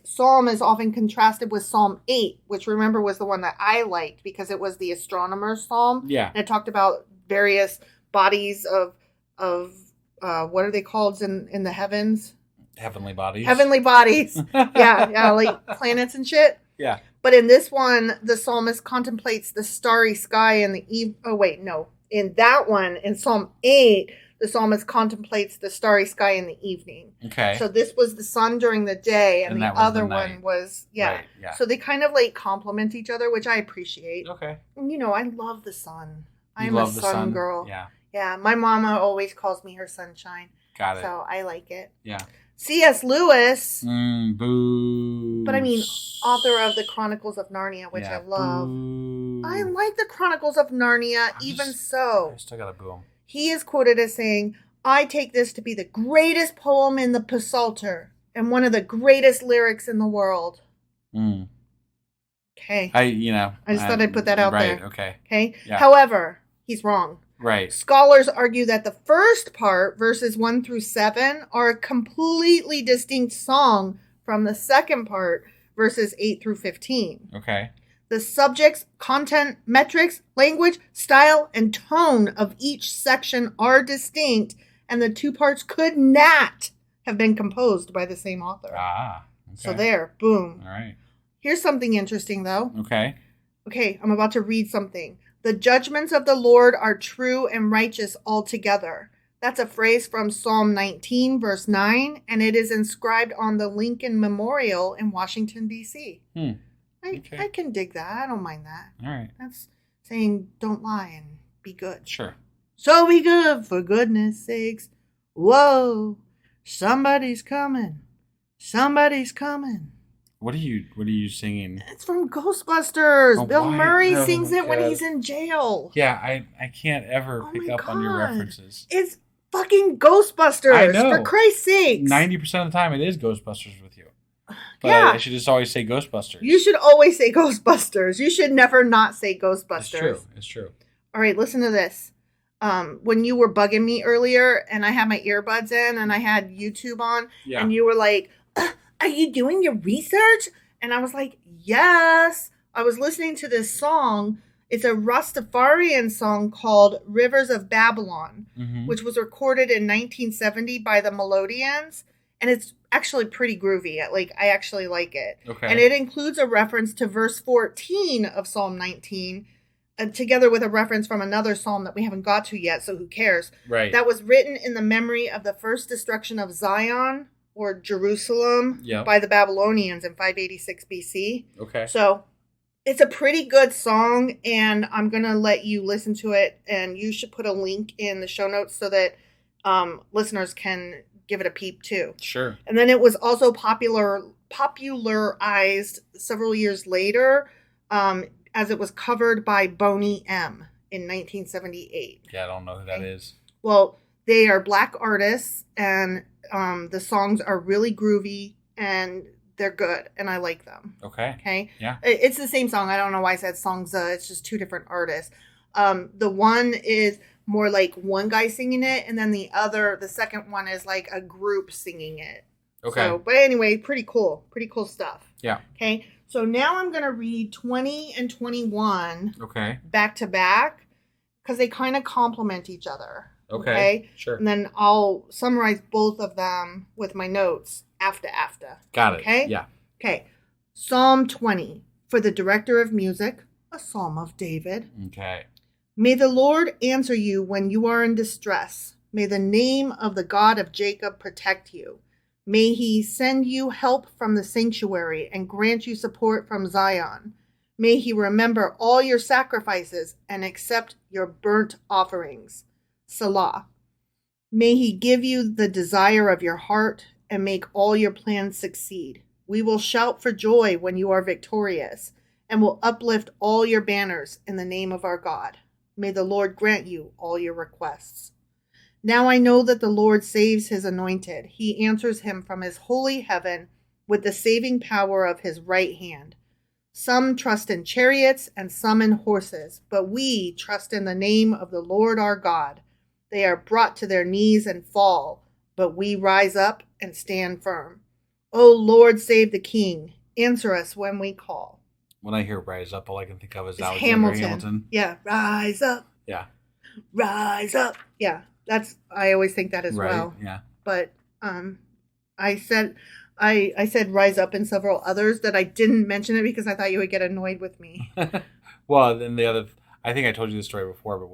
A: psalm is often contrasted with Psalm 8, which remember was the one that I liked because it was the astronomer's psalm. Yeah. And it talked about various bodies of what are they called in the heavens?
B: Heavenly bodies.
A: Heavenly bodies. Yeah, like planets and shit.
B: Yeah.
A: But in this one, the psalmist contemplates the starry sky and the eve. Oh, wait, no. In that one, in Psalm 8, the psalmist contemplates the starry sky in the evening.
B: Okay.
A: So this was the sun during the day, and the other one was,
B: Right, yeah.
A: So they kind of like complement each other, which I appreciate.
B: Okay.
A: And I love the sun. I'm
B: love
A: a
B: the
A: sun girl.
B: Yeah.
A: Yeah, my mama always calls me her sunshine.
B: Got it.
A: So I like it.
B: Yeah.
A: C.S. Lewis.
B: Boo.
A: But I mean, author of the Chronicles of Narnia, which I love.
B: Boo.
A: I like the Chronicles of Narnia, so.
B: I still gotta boo him.
A: He is quoted as saying, "I take this to be the greatest poem in the Psalter and one of the greatest lyrics in the world." Okay.
B: I
A: just thought I'd put that out there.
B: Right, okay.
A: Okay.
B: Yeah.
A: However, he's wrong.
B: Right.
A: Scholars argue that the first part, verses 1 through 7, are a completely distinct song from the second part, verses 8 through 15.
B: Okay.
A: The subjects, content, metrics, language, style, and tone of each section are distinct, and the two parts could not have been composed by the same author.
B: Ah. Okay.
A: So there, boom.
B: All right.
A: Here's something interesting, though.
B: Okay.
A: Okay, I'm about to read something. The judgments of the Lord are true and righteous altogether. That's a phrase from Psalm 19, verse 9, and it is inscribed on the Lincoln Memorial in Washington, D.C.
B: Okay.
A: I can dig that. I don't mind that.
B: All right.
A: That's saying don't lie and be good.
B: Sure.
A: So be good, for goodness sakes. Whoa, somebody's coming. Somebody's coming.
B: What are you singing?
A: It's from Ghostbusters.
B: Oh,
A: Bill Murray
B: oh,
A: sings it when
B: God.
A: he's in jail.
B: Yeah, I can't ever pick up on your references.
A: It's fucking Ghostbusters.
B: I know.
A: For Christ's sakes.
B: 90% of the time it is Ghostbusters with you. But
A: Yeah.
B: I should just always say Ghostbusters.
A: You should always say Ghostbusters. You should never not say Ghostbusters.
B: It's true.
A: All right, listen to this. When you were bugging me earlier and I had my earbuds in and I had YouTube on and you were like, are you doing your research? And I was like, yes. I was listening to this song. It's a Rastafarian song called Rivers of Babylon, which was recorded in 1970 by the Melodians. And it's actually pretty groovy. I actually like it.
B: Okay.
A: And it includes a reference to verse 14 of Psalm 19, together with a reference from another psalm that we haven't got to yet, so who cares?
B: Right.
A: That was written in the memory of the first destruction of Zion, or Jerusalem, by the Babylonians in 586 BC.
B: Okay.
A: So it's a pretty good song, and I'm going to let you listen to it, and you should put a link in the show notes so that listeners can give it a peep too.
B: Sure.
A: And then it was also popularized several years later as it was covered by Boney M. in 1978.
B: Yeah, I don't know who that is.
A: Well, they are black artists, and the songs are really groovy, and they're good, and I like them. Okay?
B: Yeah.
A: It's the same song. I don't know why I said songs. It's just two different artists. The one is more like one guy singing it, and then the second one is like a group singing it.
B: Okay.
A: So, but anyway, pretty cool. Pretty cool stuff.
B: Yeah.
A: Okay. So now I'm going to read 20 and 21 back to back because they kind of complement each other. Okay.
B: Sure.
A: And then I'll summarize both of them with my notes after.
B: Got it.
A: Okay.
B: Yeah.
A: Okay. Psalm 20 for the director of music, a psalm of David.
B: Okay.
A: May the Lord answer you when you are in distress. May the name of the God of Jacob protect you. May he send you help from the sanctuary and grant you support from Zion. May he remember all your sacrifices and accept your burnt offerings. Salah. May he give you the desire of your heart and make all your plans succeed. We will shout for joy when you are victorious and will uplift all your banners in the name of our God. May the Lord grant you all your requests. Now I know that the Lord saves his anointed. He answers him from his holy heaven with the saving power of his right hand. Some trust in chariots and some in horses, but we trust in the name of the Lord our God. They are brought to their knees and fall, but we rise up and stand firm. O Lord, save the King. Answer us when we call.
B: When I hear rise up, all I can think of is
A: Alexander
B: Hamilton.
A: Yeah, rise up.
B: Yeah.
A: Rise up. Yeah, I always think that as
B: right.
A: well.
B: Yeah.
A: But I said rise up and several others that I didn't mention it because I thought you would get annoyed with me.
B: Well, then the other, I think I told you this story before, but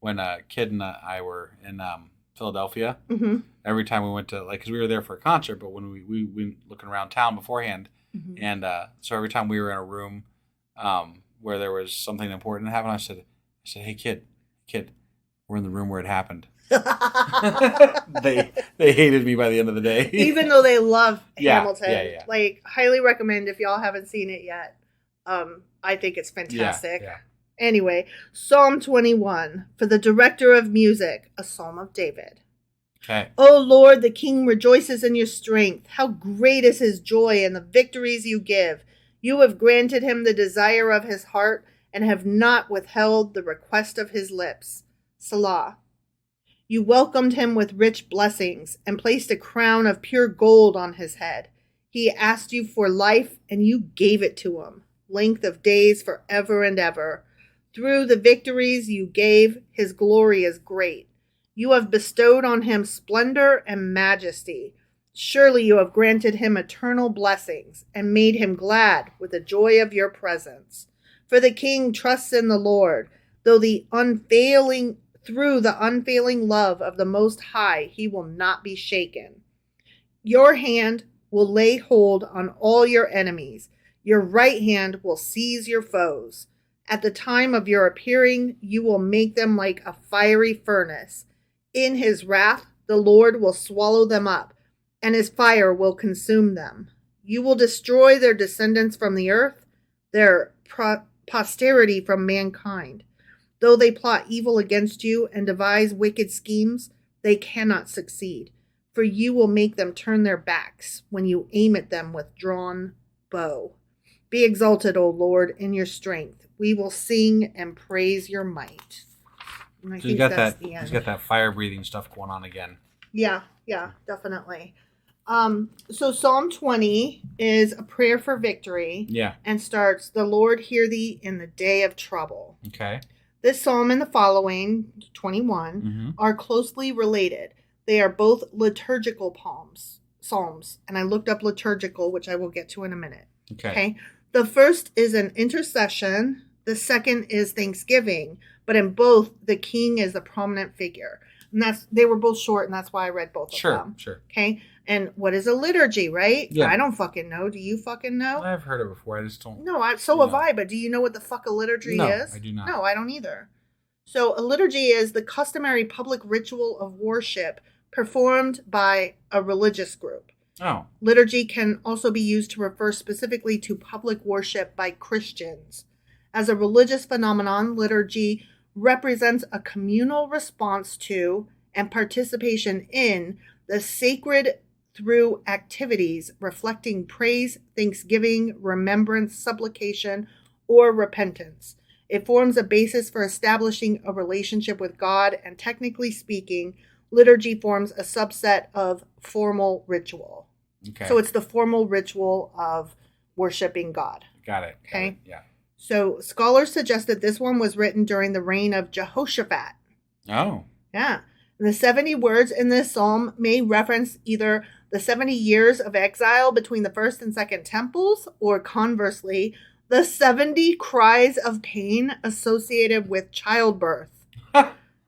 B: when Kid and I were in Philadelphia,
A: Mm-hmm.
B: every time we went to, like, because we were there for a concert, but when we went looking around town beforehand,
A: Mm-hmm.
B: and so every time we were in a room where there was something important happening, I said, hey, kid, we're in the room where it happened. They hated me by the end of the day.
A: Even though they love
B: Yeah,
A: Hamilton.
B: yeah.
A: Like, highly recommend if y'all haven't seen it yet. I think it's fantastic.
B: Yeah.
A: Anyway, Psalm 21, for the director of music, a psalm of David.
B: Okay.
A: O Lord, the king rejoices in your strength. How great is his joy in the victories you give. You have granted him the desire of his heart and have not withheld the request of his lips. Selah. You welcomed him with rich blessings and placed a crown of pure gold on his head. He asked you for life and you gave it to him, length of days forever and ever. Through the victories you gave, his glory is great. You have bestowed on him splendor and majesty. Surely you have granted him eternal blessings and made him glad with the joy of your presence. For the king trusts in the Lord, through the unfailing love of the Most High, he will not be shaken. Your hand will lay hold on all your enemies. Your right hand will seize your foes. At the time of your appearing, you will make them like a fiery furnace. In his wrath, the Lord will swallow them up, and his fire will consume them. You will destroy their descendants from the earth, their posterity from mankind. Though they plot evil against you and devise wicked schemes, they cannot succeed, for you will make them turn their backs when you aim at them with drawn bow. Be exalted, O Lord, in your strength. We will sing and praise your might. And I
B: So
A: think that's the end.
B: he's got that fire breathing stuff going on again.
A: Yeah, definitely. So Psalm 20 is a prayer for victory.
B: Yeah.
A: And starts, the Lord hear thee in the day of trouble.
B: Okay.
A: This psalm and the following, 21, are closely related. They are both liturgical psalms. And I looked up liturgical, which I will get to in a minute. Okay. The first is an intercession. The second is thanksgiving. But in both, the king is the prominent figure. And they were both short, and that's why I read both of them. Sure. Okay. And what is a liturgy, right?
B: Yeah.
A: I don't fucking know. Do you fucking know?
B: I've heard it before. I just don't.
A: No, have I. But do you know what the fuck a liturgy is?
B: No, I do not.
A: No, I don't either. So a liturgy is the customary public ritual of worship performed by a religious group.
B: Oh.
A: Liturgy can also be used to refer specifically to public worship by Christians. As a religious phenomenon, liturgy represents a communal response to and participation in the sacred through activities reflecting praise, thanksgiving, remembrance, supplication, or repentance. It forms a basis for establishing a relationship with God, and technically speaking, liturgy forms a subset of formal ritual.
B: Okay.
A: So it's the formal ritual of worshiping God.
B: Got it.
A: Okay.
B: Yeah.
A: So scholars suggest that this one was written during the reign of Jehoshaphat.
B: Oh.
A: Yeah. And the 70 words in this psalm may reference either the 70 years of exile between the first and second temples, or conversely, the 70 cries of pain associated with childbirth.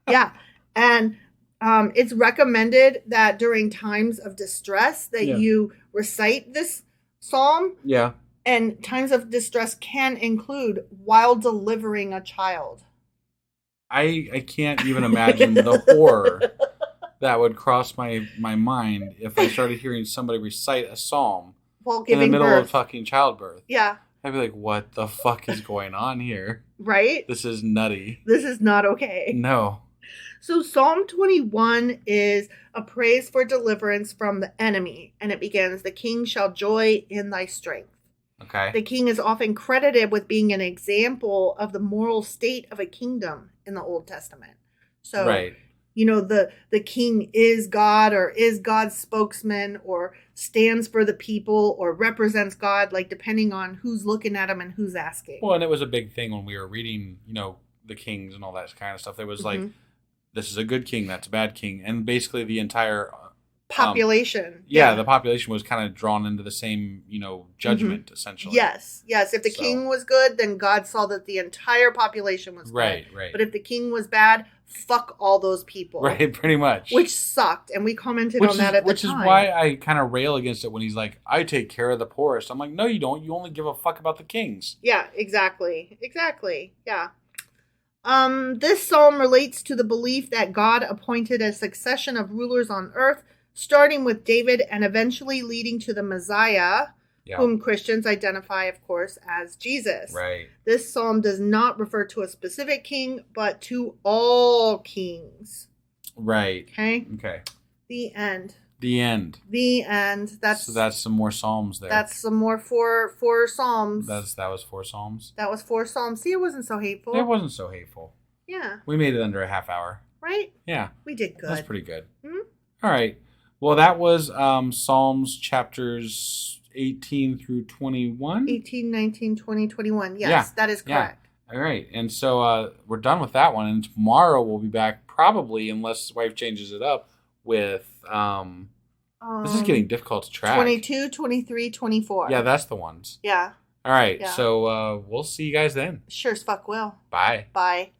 A: Yeah. And it's recommended that during times of distress that you recite this psalm.
B: Yeah.
A: And times of distress can include while delivering a child.
B: I can't even imagine the horror that would cross my mind if I started hearing somebody recite a psalm
A: while
B: in the
A: giving
B: middle
A: birth.
B: of fucking childbirth.
A: Yeah.
B: I'd be like, what the fuck is going on here?
A: Right?
B: This is nutty.
A: This is not okay.
B: No.
A: So Psalm 21 is a praise for deliverance from the enemy. And it begins, the king shall joy in thy strength.
B: Okay.
A: The king is often credited with being an example of the moral state of a kingdom in the Old Testament. So,
B: right.
A: You know, the king is God, or is God's spokesman, or stands for the people, or represents God, like depending on who's looking at him and who's asking.
B: Well, and it was a big thing when we were reading, the kings and all that kind of stuff. There was like, this is a good king, that's a bad king. And basically the entire
A: population.
B: The population was kind of drawn into the same, judgment, essentially.
A: Yes. If the king was good, then God saw that the entire population was good.
B: Right.
A: But if the king was bad, fuck all those people.
B: Right, pretty much.
A: Which sucked, and we commented on that at the time.
B: Which is why I kind of rail against it when he's like, I take care of the poorest. I'm like, no, you don't. You only give a fuck about the kings.
A: Yeah, exactly. Yeah. This psalm relates to the belief that God appointed a succession of rulers on earth, starting with David and eventually leading to the Messiah, whom Christians identify, of course, as Jesus.
B: Right.
A: This psalm does not refer to a specific king, but to all kings.
B: Right.
A: Okay. The end.
B: So that's some more psalms there.
A: That's some more four psalms.
B: That was 4 psalms.
A: That was 4 psalms. See, it wasn't so hateful.
B: It wasn't so hateful.
A: Yeah.
B: We made it under a half hour.
A: Right?
B: Yeah.
A: We did good.
B: That's pretty good.
A: Mm-hmm.
B: All right. Well, that was Psalms chapters 18 through 21.
A: 18, 19, 20, 21. Yes, that is correct.
B: Yeah. All right. And so we're done with that one. And tomorrow we'll be back probably, unless wife changes it up, with... this is getting difficult to track.
A: 22, 23, 24.
B: Yeah, that's the ones.
A: Yeah.
B: All right. Yeah. So we'll see you guys then.
A: Sure as fuck will.
B: Bye.
A: Bye.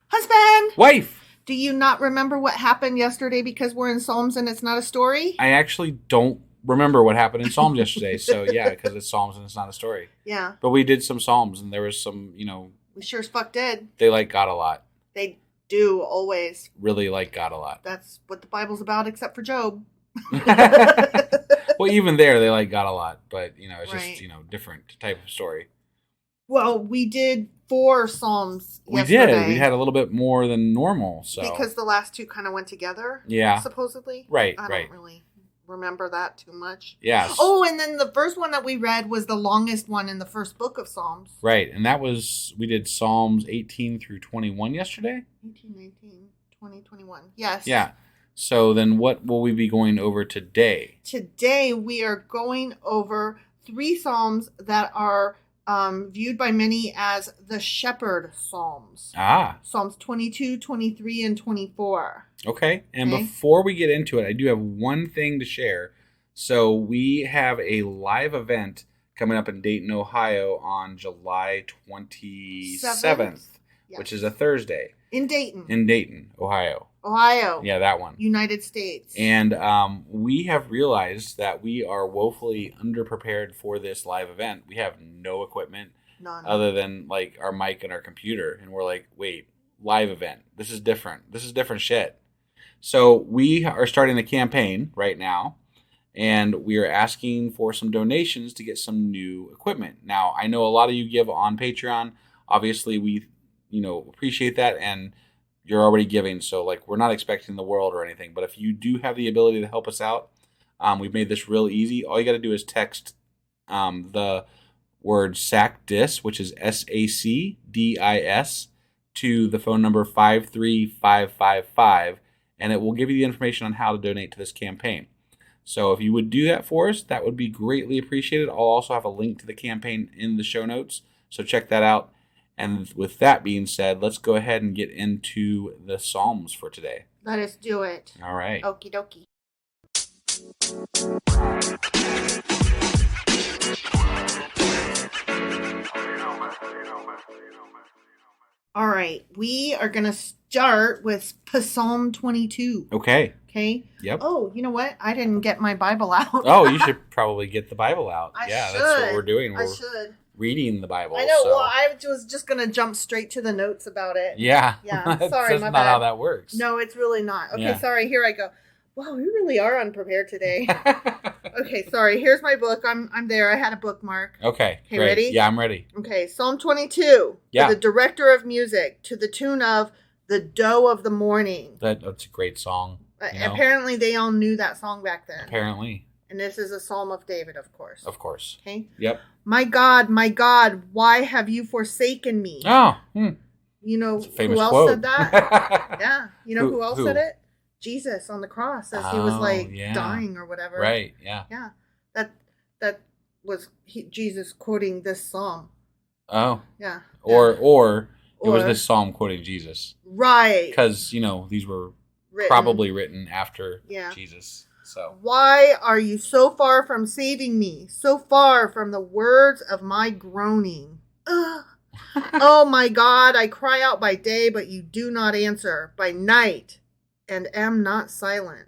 A: Husband!
B: Wife!
A: Do you not remember what happened yesterday because we're in Psalms and it's not a story?
B: I actually don't remember what happened in Psalms yesterday. So, yeah, because it's Psalms and it's not a story.
A: Yeah.
B: But we did some Psalms and there was some,
A: We sure as fuck did.
B: They like God a lot.
A: They do, always.
B: Really like God a lot.
A: That's what the Bible's about, except for Job.
B: Well, even there, they like God a lot. But, it's just, different type of story.
A: Well, we did 4 Psalms
B: yesterday. We did. We had a little bit more than normal. So
A: because the last 2 kind of went together.
B: Yeah.
A: Supposedly.
B: Right.
A: I don't really remember that too much.
B: Yes.
A: Oh, and then the first one that we read was the longest one in the first book of Psalms.
B: Right. And we did Psalms 18 through 21 yesterday.
A: 18, 19, 20, 21. Yes.
B: Yeah. So then what will we be going over today?
A: Today we are going over 3 Psalms that are viewed by many as the shepherd psalms. Psalms 22, 23, and 24.
B: Okay. And before we get into it, I do have one thing to share. So we have a live event coming up in Dayton, Ohio on July 27th, which is a Thursday.
A: In
B: Dayton, Ohio. Yeah, that one.
A: United States.
B: And we have realized that we are woefully underprepared for this live event. We have no equipment.
A: None.
B: Other than like our mic and our computer. And we're like, wait, live event. This is different. This is different shit. So we are starting a campaign right now. And we are asking for some donations to get some new equipment. Now, I know a lot of you give on Patreon. Obviously, we appreciate that. And you're already giving, so like we're not expecting the world or anything. But if you do have the ability to help us out, we've made this real easy. All you got to do is text the word SACDIS, which is SACDIS, to the phone number 53555, and it will give you the information on how to donate to this campaign. So if you would do that for us, that would be greatly appreciated. I'll also have a link to the campaign in the show notes, so check that out. And with that being said, let's go ahead and get into the Psalms for today.
A: Let us do it.
B: All right.
A: Okie dokie. All right. We are going to start with Psalm 22.
B: Okay.
A: Yep. Oh, you know what? I didn't get my Bible out.
B: Oh, you should probably get the Bible out.
A: I should.
B: That's what we're doing.
A: I should.
B: Reading the Bible.
A: I know. So. Well, I was just going to jump straight to the notes about it.
B: Yeah.
A: Sorry,
B: That's not how that works.
A: No, it's really not. Okay, Sorry. Here I go. Wow, we really are unprepared today. Okay, sorry. Here's my book. I'm there. I had a bookmark.
B: Okay, great.
A: Ready?
B: Yeah, I'm ready.
A: Okay, Psalm 22.
B: Yeah.
A: The director of music, to the tune of The Doe of the Morning.
B: That's a great song.
A: Apparently, they all knew that song back then.
B: Apparently.
A: And this is a Psalm of David, of course.
B: Of course.
A: Okay?
B: Yep.
A: My God, why have you forsaken me?
B: Oh.
A: You know
B: who
A: else
B: quote.
A: said that? Yeah. You know who else
B: who?
A: said it? Jesus on the cross as he was dying or whatever.
B: Right, yeah.
A: Yeah. That was Jesus quoting this psalm.
B: Oh.
A: Yeah.
B: Or It was this psalm quoting Jesus.
A: Right.
B: Because, these were probably written after Jesus. So
A: why are you so far from saving me, so far from the words of my groaning? Oh my God, I cry out by day, but you do not answer, by night, and am not silent.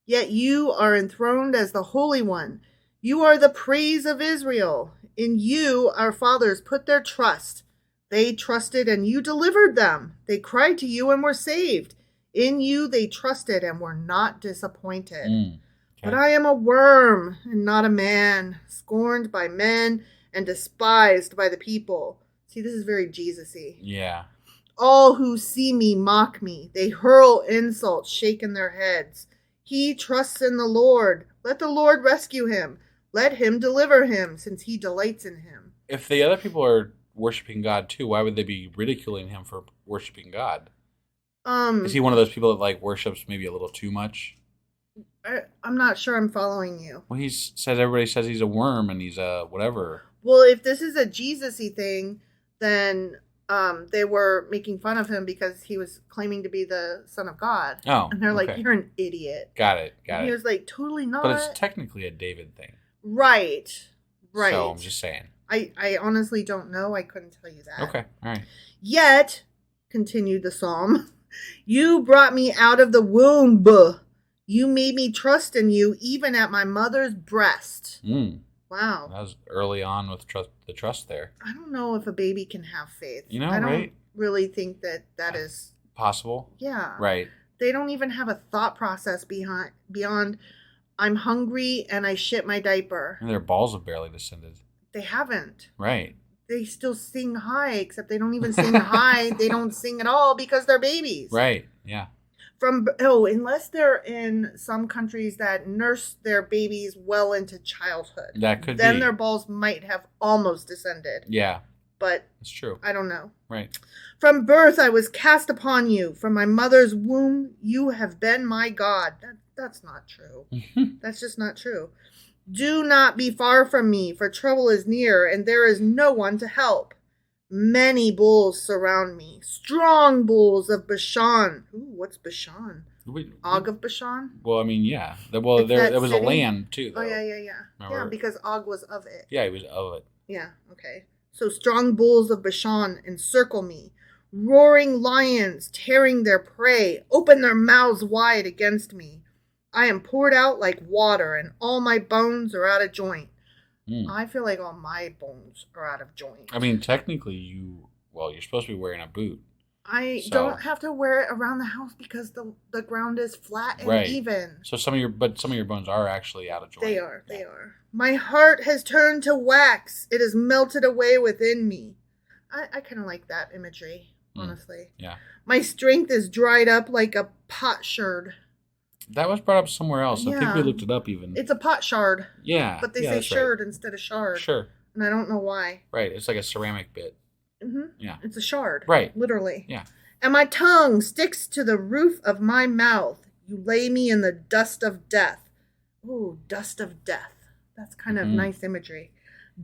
A: Yet you are enthroned as the Holy One. You are the praise of Israel. In you our fathers put their trust. They trusted and you delivered them. They cried to you and were saved. In you they trusted and were not disappointed. Okay. But I am a worm and not a man, scorned by men and despised by the people. See, this is very Jesus-y.
B: Yeah.
A: All who see me mock me. They hurl insults, shaking their heads. He trusts in the Lord. Let the Lord rescue him. Let him deliver him, since he delights in him.
B: If the other people are worshiping God too, why would they be ridiculing him for worshiping God? Is he one of those people that worships maybe a little too much?
A: I'm not sure I'm following you.
B: Well, everybody says he's a worm and he's a whatever.
A: Well, if this is a Jesus-y thing, then they were making fun of him because he was claiming to be the Son of God.
B: Oh,
A: and they're like, "You're an idiot."
B: Got it.
A: He was like, "Totally not."
B: But it's technically a David thing.
A: Right.
B: So I'm just saying.
A: I honestly don't know. I couldn't tell you that.
B: Okay. All right.
A: Yet, continued the psalm, you brought me out of the womb. You made me trust in you even at my mother's breast. Wow.
B: That was early on with the trust there.
A: I don't know if a baby can have faith.
B: I don't
A: really think that is
B: possible.
A: Yeah.
B: Right.
A: They don't even have a thought process beyond I'm hungry and I shit my diaper.
B: And their balls have barely descended.
A: They haven't.
B: Right.
A: They still sing high, except they don't even sing high. They don't sing at all because they're babies.
B: Right. Yeah.
A: Unless they're in some countries that nurse their babies well into childhood.
B: That could
A: then their balls might have almost descended.
B: Yeah.
A: But
B: it's true.
A: I don't know.
B: Right.
A: From birth I was cast upon you. From my mother's womb you have been my God. That's not true. That's just not true. Do not be far from me, for trouble is near, and there is no one to help. Many bulls surround me, strong bulls of Bashan. Ooh, what's Bashan? Og of Bashan?
B: Well, I mean, yeah. Well, there was a land, too, though.
A: Oh, yeah. Remember? Yeah, because Og was of it.
B: Yeah, he was of it.
A: Yeah, okay. So strong bulls of Bashan encircle me. Roaring lions, tearing their prey, open their mouths wide against me. I am poured out like water, and all my bones are out of joint. I feel like all my bones are out of joint.
B: I mean, technically, you're supposed to be wearing a boot.
A: I don't have to wear it around the house because the ground is flat and even.
B: So some of your bones are actually out of joint.
A: They are. My heart has turned to wax. It has melted away within me. I kind of like that imagery, honestly.
B: Yeah.
A: My strength is dried up like a potsherd.
B: That was brought up somewhere else. I think we looked it up even.
A: It's a pot shard.
B: Yeah.
A: But they say sherd instead of shard.
B: Sure.
A: And I don't know why.
B: Right. It's like a ceramic bit.
A: Mm-hmm.
B: Yeah.
A: It's a shard.
B: Right.
A: Literally.
B: Yeah.
A: And my tongue sticks to the roof of my mouth. You lay me in the dust of death. Ooh, dust of death. That's kind of nice imagery.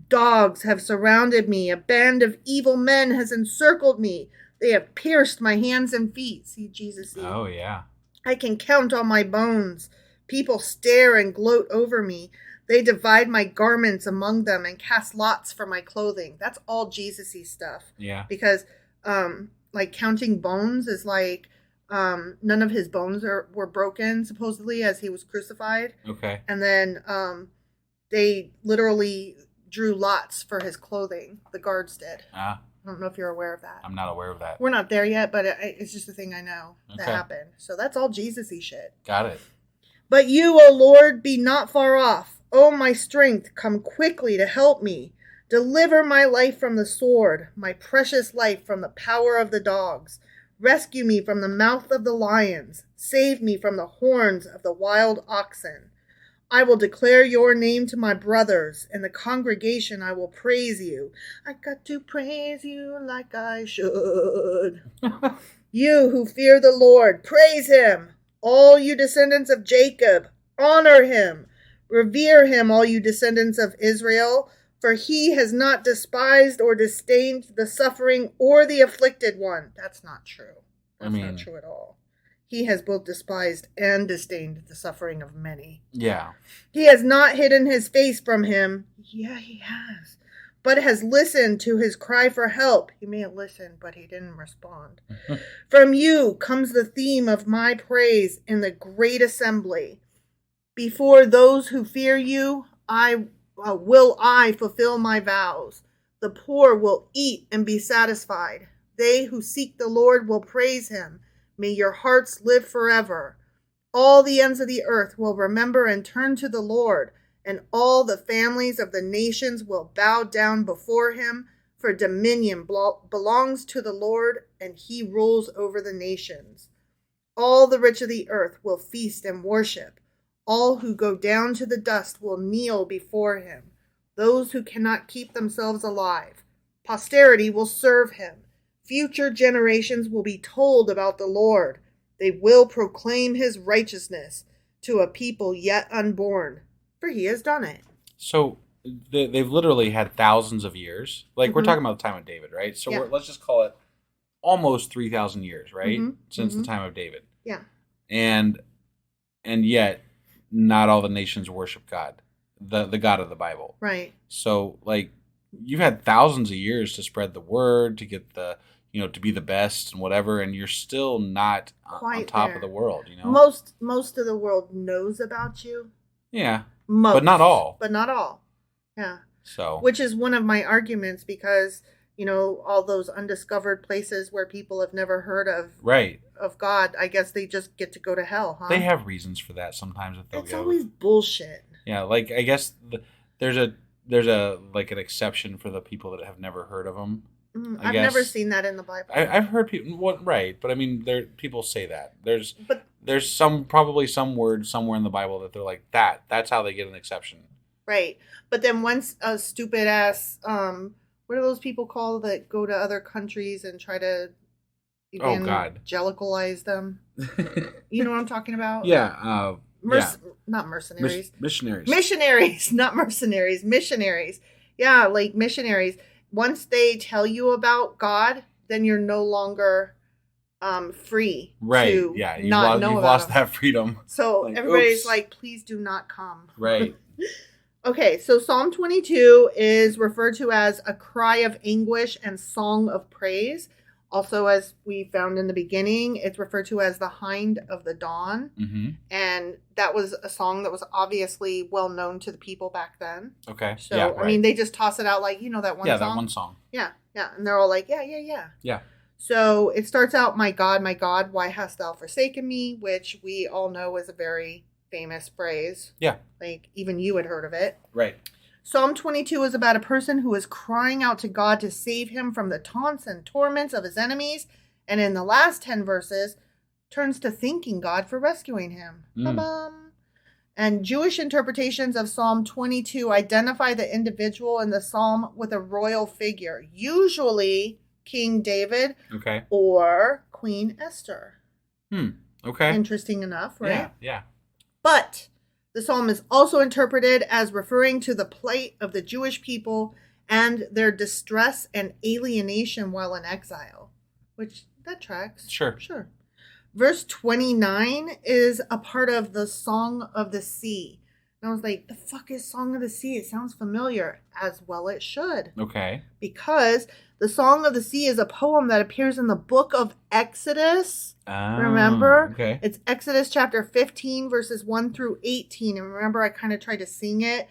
A: Dogs have surrounded me. A band of evil men has encircled me. They have pierced my hands and feet. See, Jesus.
B: Oh, yeah.
A: I can count all my bones. People stare and gloat over me. They divide my garments among them and cast lots for my clothing. That's all Jesus-y stuff.
B: Yeah.
A: Because, counting bones is none of his bones were broken, supposedly, as he was crucified.
B: Okay.
A: And then they literally drew lots for his clothing. The guards did. I don't know if you're aware of that.
B: I'm not aware of that.
A: We're not there yet, but it's just a thing I know that happened. So that's all Jesus-y shit.
B: Got it.
A: But you, O Lord, be not far off. O my strength, come quickly to help me. Deliver my life from the sword, my precious life from the power of the dogs. Rescue me from the mouth of the lions. Save me from the horns of the wild oxen. I will declare your name to my brothers. In the congregation I will praise you. I got to praise you like I should. You who fear the Lord, praise him. All you descendants of Jacob, honor him. Revere him, all you descendants of Israel. For he has not despised or disdained the suffering or the afflicted one. That's not true. That's not true at all. He has both despised and disdained the suffering of many.
B: Yeah.
A: He has not hidden his face from him. Yeah, he has. But has listened to his cry for help. He may have listened, but he didn't respond. From you comes the theme of my praise in the great assembly. Before those who fear you, will I fulfill my vows. The poor will eat and be satisfied. They who seek the Lord will praise him. May your hearts live forever. All the ends of the earth will remember and turn to the Lord, and all the families of the nations will bow down before him, for dominion belongs to the Lord, and he rules over the nations. All the rich of the earth will feast and worship. All who go down to the dust will kneel before him. Those who cannot keep themselves alive. Posterity will serve him. Future generations will be told about the Lord. They will proclaim his righteousness to a people yet unborn, for he has done it.
B: So they've literally had thousands of years. Like, we're talking about the time of David, right? So let's just call it almost 3,000 years, right? Since the time of David.
A: Yeah.
B: And yet, not all the nations worship God, the God of the Bible.
A: Right.
B: So, like, you've had thousands of years to spread the word, to get the, to be the best and whatever, and you're still not on top of the world,
A: Most of the world knows about you.
B: Yeah.
A: Most.
B: But not all.
A: But not all. Yeah.
B: So.
A: Which is one of my arguments, because, all those undiscovered places where people have never heard of.
B: Right.
A: Of God, I guess they just get to go to hell, huh?
B: They have reasons for that sometimes.
A: It's always bullshit.
B: Yeah, like, I guess there's an exception for the people that have never heard of them.
A: I've never seen that in the Bible.
B: I've heard people, right? But I mean, people say that there's probably some word somewhere in the Bible that they're like that's how they get an exception.
A: Right, but then once a stupid ass, what are those people called that go to other countries and try to evangelicalize them? You know what I'm talking about?
B: Yeah.
A: Not mercenaries.
B: Missionaries.
A: Missionaries, not mercenaries. Missionaries. Yeah, like missionaries. Once they tell you about God, then you're no longer free.
B: Right.
A: To
B: yeah. You've lost that freedom.
A: So everybody's like, please do not come.
B: Right.
A: Okay, so Psalm 22 is referred to as a cry of anguish and song of praise. Also, as we found in the beginning, it's referred to as the Hind of the Dawn. Mm-hmm. And that was a song that was obviously well known to the people back then.
B: Okay.
A: So, yeah, right. I mean, they just toss it out like, that one song?
B: Yeah, that one song.
A: Yeah. And they're all like, yeah.
B: Yeah.
A: So it starts out, my God, why hast thou forsaken me? Which we all know is a very famous phrase.
B: Yeah.
A: Like, even you had heard of it.
B: Right.
A: Psalm 22 is about a person who is crying out to God to save him from the taunts and torments of his enemies. And in the last 10 verses, turns to thanking God for rescuing him. Ba-bum. And Jewish interpretations of Psalm 22 identify the individual in the psalm with a royal figure, usually King David or Queen Esther.
B: Okay.
A: Interesting enough, right?
B: Yeah.
A: But the psalm is also interpreted as referring to the plight of the Jewish people and their distress and alienation while in exile, which that tracks.
B: Sure.
A: Verse 29 is a part of the Song of the Sea. And I was like, the fuck is Song of the Sea? It sounds familiar. As well it should.
B: Okay.
A: Because the Song of the Sea is a poem that appears in the book of Exodus. Remember?
B: Okay.
A: It's Exodus chapter 15, verses 1 through 18. And remember, I kind of tried to sing it.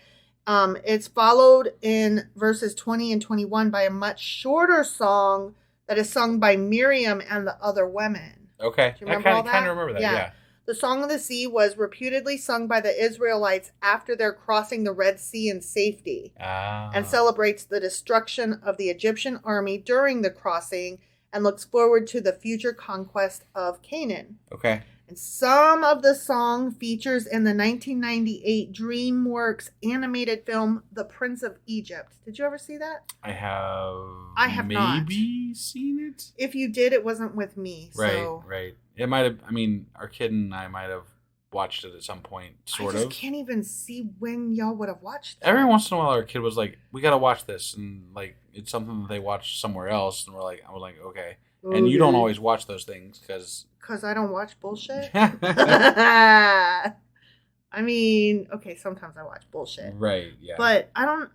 A: It's followed in verses 20 and 21 by a much shorter song that is sung by Miriam and the other women.
B: Okay.
A: Do you remember all that?
B: I kind of remember that, yeah.
A: The Song of the Sea was reputedly sung by the Israelites after their crossing the Red Sea in safety, and celebrates the destruction of the Egyptian army during the crossing and looks forward to the future conquest of Canaan.
B: Okay.
A: And some of the song features in the 1998 DreamWorks animated film, The Prince of Egypt. Did you ever see that?
B: I have maybe seen it.
A: If you did, it wasn't with me.
B: Right. It might have, our kid and I might have watched it at some point,
A: I just can't even see when y'all would have watched that.
B: Every once in a while, our kid was like, "We got to watch this," and like it's something that they watch somewhere else, and I was like, okay. And you don't always watch those things because
A: I don't watch bullshit. I mean, okay, sometimes I watch bullshit.
B: Right, yeah.
A: But I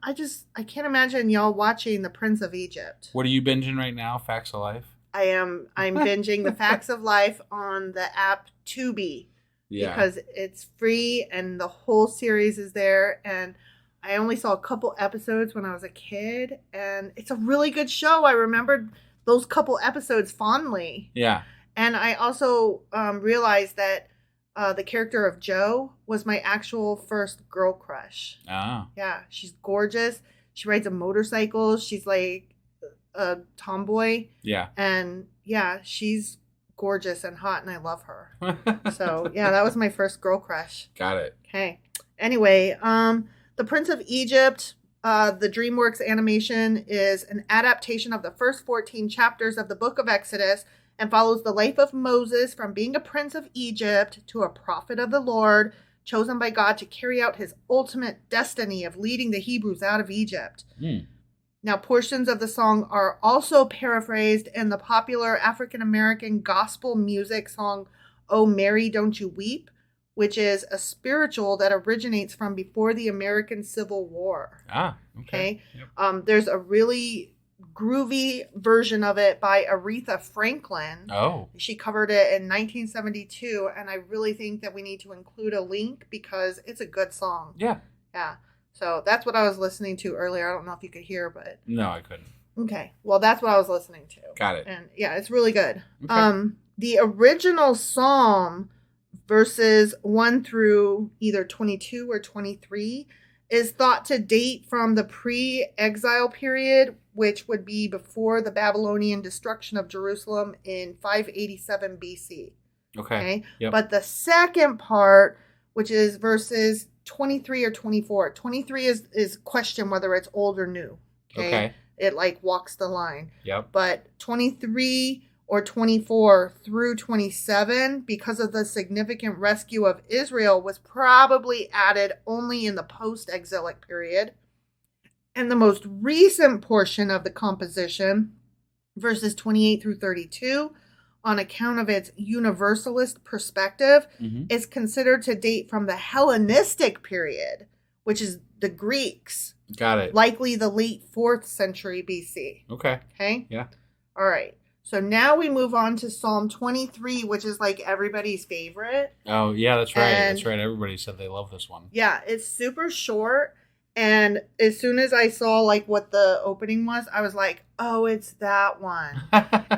A: can't imagine y'all watching The Prince of Egypt.
B: What are you binging right now? Facts of Life?
A: I'm binging The Facts of Life on the app Tubi. Yeah. Because it's free and the whole series is there. And I only saw a couple episodes when I was a kid. And it's a really good show. I remembered those couple episodes fondly. Yeah. And I also realized that the character of Jo was my actual first girl crush. Oh. Yeah. She's gorgeous. She rides a motorcycle. She's like a tomboy. Yeah. And yeah, she's gorgeous and hot and I love her. So yeah, that was my first girl crush.
B: Got it.
A: Okay. Anyway, The Prince of Egypt, the DreamWorks animation is an adaptation of the first 14 chapters of the book of Exodus and follows the life of Moses from being a prince of Egypt to a prophet of the Lord, chosen by God to carry out his ultimate destiny of leading the Hebrews out of Egypt. Now, portions of the song are also paraphrased in the popular African-American gospel music song, Oh Mary, Don't You Weep, which is a spiritual that originates from before the American Civil War. Ah, okay. Yep. There's a really groovy version of it by Aretha Franklin. Oh. She covered it in 1972, and I really think that we need to include a link because it's a good song. Yeah. Yeah. So that's what I was listening to earlier. I don't know if you could hear, but...
B: No, I couldn't.
A: Okay. Well, that's what I was listening to.
B: Got it.
A: And yeah, it's really good. Okay. The original psalm, verses 1 through either 22 or 23, is thought to date from the pre-exile period, which would be before the Babylonian destruction of Jerusalem in 587 BC. Okay. Yep. But the second part, which is verses 23 or 24. 23 is question whether it's old or new. Okay. It like walks the line. Yep. But 23 or 24 through 27, because of the significant rescue of Israel, was probably added only in the post-exilic period. And the most recent portion of the composition, verses 28 through 32, on account of its universalist perspective, is considered to date from the Hellenistic period, which is the Greeks.
B: Got it.
A: Likely the late 4th century BC. Okay. Okay? Yeah. All right. So now we move on to Psalm 23, which is like everybody's favorite.
B: Oh, yeah, that's right. That's right. Everybody said they love this one.
A: Yeah, it's super short. And as soon as I saw like what the opening was, I was like, oh, it's that one.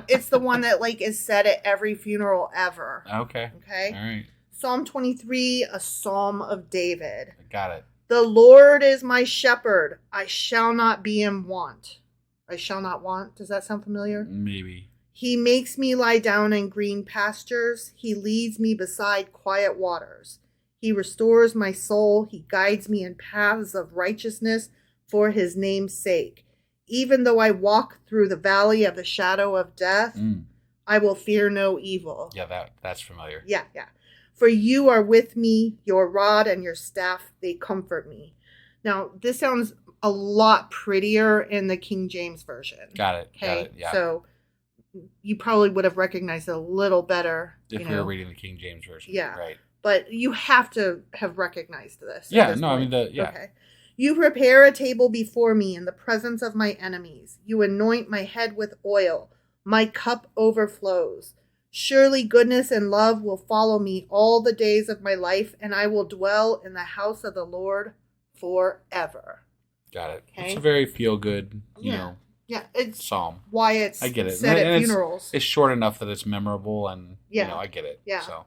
A: It's the one that like is said at every funeral ever. Okay. Okay. All right. Psalm 23, a psalm of David.
B: Got it.
A: The Lord is my shepherd. I shall not be in want. I shall not want. Does that sound familiar?
B: Maybe.
A: He makes me lie down in green pastures. He leads me beside quiet waters. He restores my soul. He guides me in paths of righteousness for his name's sake. Even though I walk through the valley of the shadow of death, I will fear no evil.
B: Yeah, that's familiar.
A: Yeah, yeah. For you are with me, your rod and your staff, they comfort me. Now, this sounds a lot prettier in the King James Version.
B: Got it. Okay, got it. Yeah.
A: So you probably would have recognized it a little better.
B: If we were reading the King James Version.
A: Yeah.
B: Right.
A: But you have to have recognized this.
B: Yeah, no, point. I mean, yeah.
A: Okay. You prepare a table before me in the presence of my enemies. You anoint my head with oil. My cup overflows. Surely goodness and love will follow me all the days of my life, and I will dwell in the house of the Lord forever.
B: Got it. Okay? It's a very feel-good, you know,
A: it's
B: psalm.
A: Why it's
B: I get it.
A: said at funerals.
B: It's short enough that it's memorable, and you know, I get it.
A: Yeah.
B: So.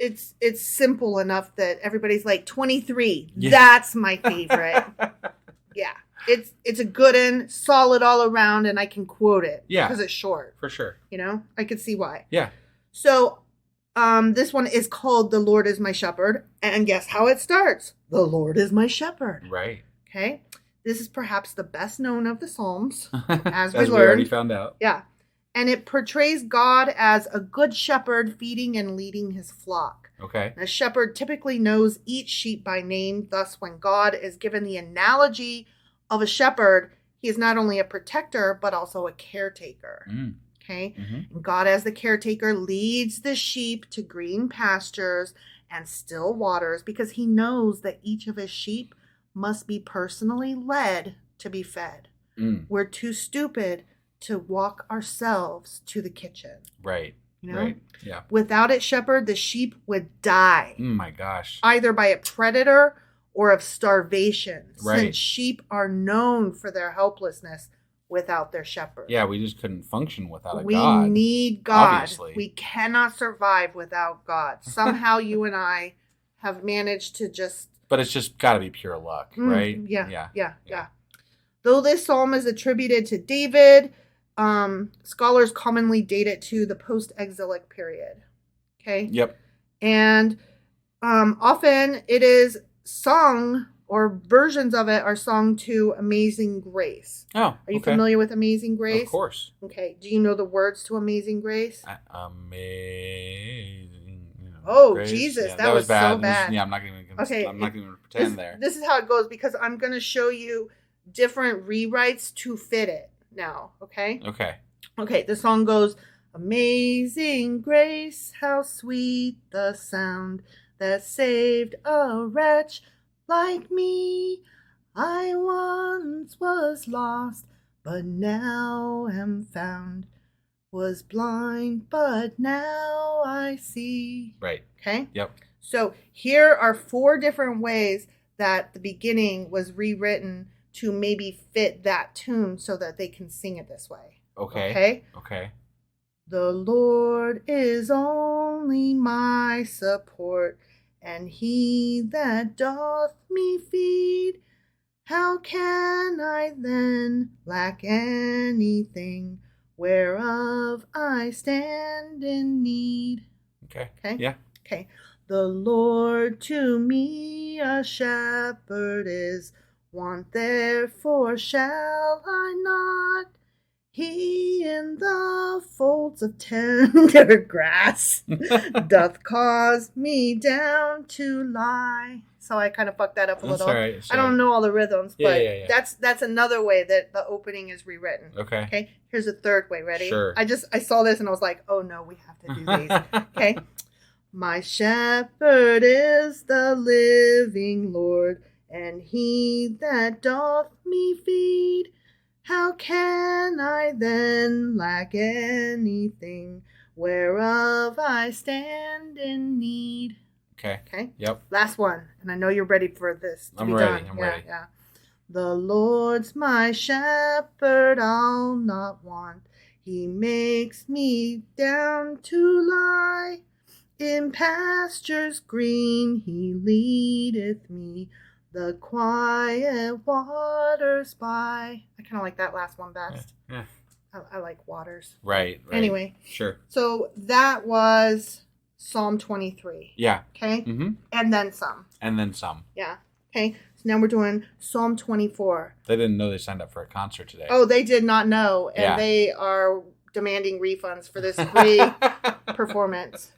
A: It's simple enough that everybody's like 23. Yeah. That's my favorite. Yeah. It's a good one, solid all around, and I can quote it.
B: Yeah.
A: Because it's short.
B: For sure.
A: You know? I could see why.
B: Yeah.
A: So this one is called The Lord is My Shepherd. And guess how it starts? The Lord is my shepherd.
B: Right.
A: Okay. This is perhaps the best known of the Psalms, as we
B: learned. We already found out.
A: Yeah. And it portrays God as a good shepherd feeding and leading his flock.
B: Okay.
A: A shepherd typically knows each sheep by name. Thus, when God is given the analogy of a shepherd, he is not only a protector, but also a caretaker. Okay. And God, as the caretaker, leads the sheep to green pastures and still waters because he knows that each of his sheep must be personally led to be fed. We're too stupid to walk ourselves to the kitchen.
B: Right.
A: You know?
B: Right. Yeah.
A: Without its shepherd, the sheep would die.
B: My gosh.
A: Either by a predator or of starvation.
B: Right.
A: Since sheep are known for their helplessness without their shepherd.
B: Yeah, we just couldn't function without a
A: we
B: God.
A: We need God.
B: Obviously.
A: We cannot survive without God. Somehow you and I have managed to just...
B: But it's just got to be pure luck, right?
A: Yeah. Though this psalm is attributed to David, scholars commonly date it to the post-exilic period. Okay?
B: Yep.
A: And often it is sung, or versions of it are sung to Amazing Grace.
B: Oh,
A: Are you familiar with Amazing Grace?
B: Of course.
A: Okay. Do you know the words to Amazing Grace?
B: Amazing.
A: Oh,
B: Grace.
A: Jesus,
B: Yeah,
A: that was
B: bad.
A: so bad.
B: I'm not going to pretend there.
A: This is how it goes because I'm going to show you different rewrites to fit it now, okay? Okay, the song goes, Amazing Grace, how sweet the sound that saved a wretch like me. I once was lost, but now am found. Was blind, but now I see.
B: Right.
A: Okay?
B: Yep.
A: So here are 4 different ways that the beginning was rewritten to maybe fit that tune so that they can sing it this way.
B: Okay.
A: The Lord is only my support, and he that doth me feed. How can I then lack anything whereof I stand in need?
B: Okay.
A: Yeah. Okay. The Lord to me a shepherd is, want therefore shall I not. He in the folds of tender grass doth cause me down to lie. So I kind of fucked that up a little.
B: All right.
A: I don't know all the rhythms, but
B: yeah.
A: that's another way that the opening is rewritten.
B: Okay.
A: Here's a third way. Ready?
B: Sure.
A: I saw this and I was like, oh no, we have to do these. Okay. My shepherd is the living Lord, and he that doth me feed. How can I then lack anything whereof I stand in need? Okay.
B: Yep.
A: Last one, and I know you're ready for this to be
B: ready.
A: done.
B: I'm ready.
A: Yeah. The Lord's my shepherd, I'll not want. He makes me down to lie. In pastures green he leadeth me, the quiet waters by. I kind of like that last one best.
B: Yeah.
A: I like waters.
B: Right.
A: Anyway.
B: Sure.
A: So that was Psalm 23.
B: Yeah.
A: Okay?
B: Mm-hmm.
A: And then some. Yeah. Okay. So now we're doing Psalm 24.
B: They didn't know they signed up for a concert today.
A: Oh, they did not know. And they are demanding refunds for this free performance.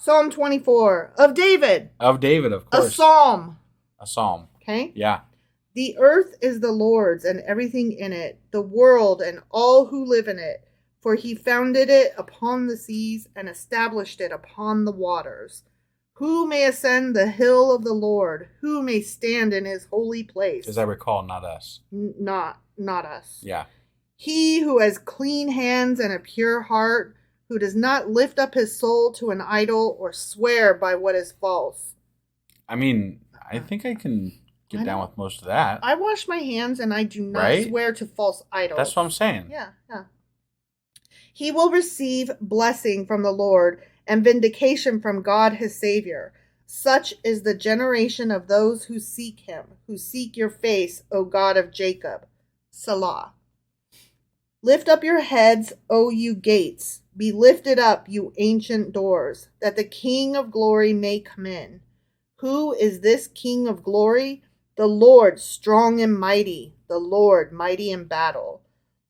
A: Psalm 24 of David.
B: Of David, of course.
A: A psalm. Okay?
B: Yeah.
A: The earth is the Lord's and everything in it, the world and all who live in it. For he founded it upon the seas and established it upon the waters. Who may ascend the hill of the Lord? Who may stand in his holy place?
B: As I recall, not us.
A: Not us.
B: Yeah.
A: He who has clean hands and a pure heart, who does not lift up his soul to an idol or swear by what is false.
B: I mean, I think I can get down with most of that.
A: I wash my hands and I do not swear to false idols.
B: That's what I'm saying.
A: Yeah. He will receive blessing from the Lord and vindication from God his Savior. Such is the generation of those who seek him, who seek your face, O God of Jacob. Selah. Lift up your heads, O you gates. Be lifted up, you ancient doors, that the King of glory may come in. Who is this King of glory? The Lord strong and mighty, the Lord mighty in battle.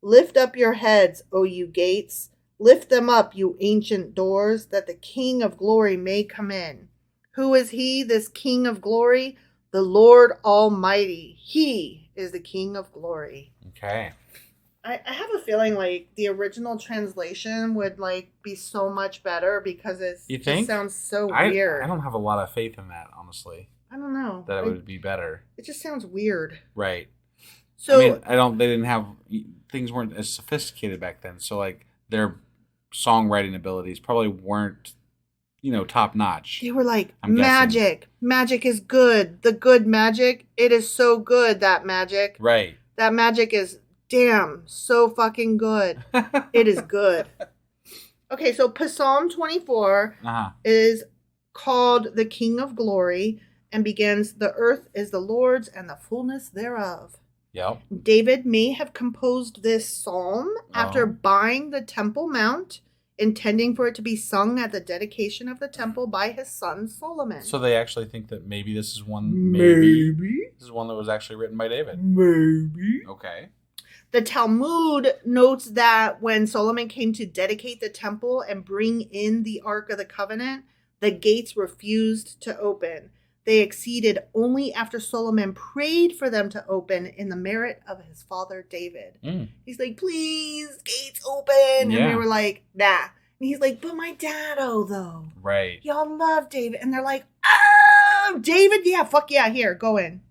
A: Lift up your heads, O you gates. Lift them up, you ancient doors, that the King of glory may come in. Who is he, this King of glory? The Lord Almighty. He is the King of glory.
B: Okay.
A: I have a feeling like the original translation would like be so much better because it sounds so weird.
B: I don't have a lot of faith in that, honestly.
A: I don't know.
B: That it would be better.
A: It just sounds weird.
B: Right.
A: So
B: they didn't have, things weren't as sophisticated back then. So like their songwriting abilities probably weren't, top notch.
A: They were like, magic. Guessing. Magic is good. The good magic. It is so good, that magic.
B: Right.
A: That magic is damn so fucking good. It is good. Okay, so Psalm 24 is called the King of Glory and begins, the earth is the Lord's and the fullness thereof.
B: Yep.
A: David may have composed this psalm after buying the Temple Mount, intending for it to be sung at the dedication of the temple by his son Solomon.
B: So they actually think that maybe this is one. Maybe this is one that was actually written by David.
A: Maybe.
B: Okay.
A: The Talmud notes that when Solomon came to dedicate the temple and bring in the Ark of the Covenant, the gates refused to open. They acceded only after Solomon prayed for them to open in the merit of his father David. He's like, please, gates open. Yeah. And they were like, nah. And he's like, but my daddo, though.
B: Right.
A: Y'all love David. And they're like, oh, David? Yeah, fuck yeah, here, go in.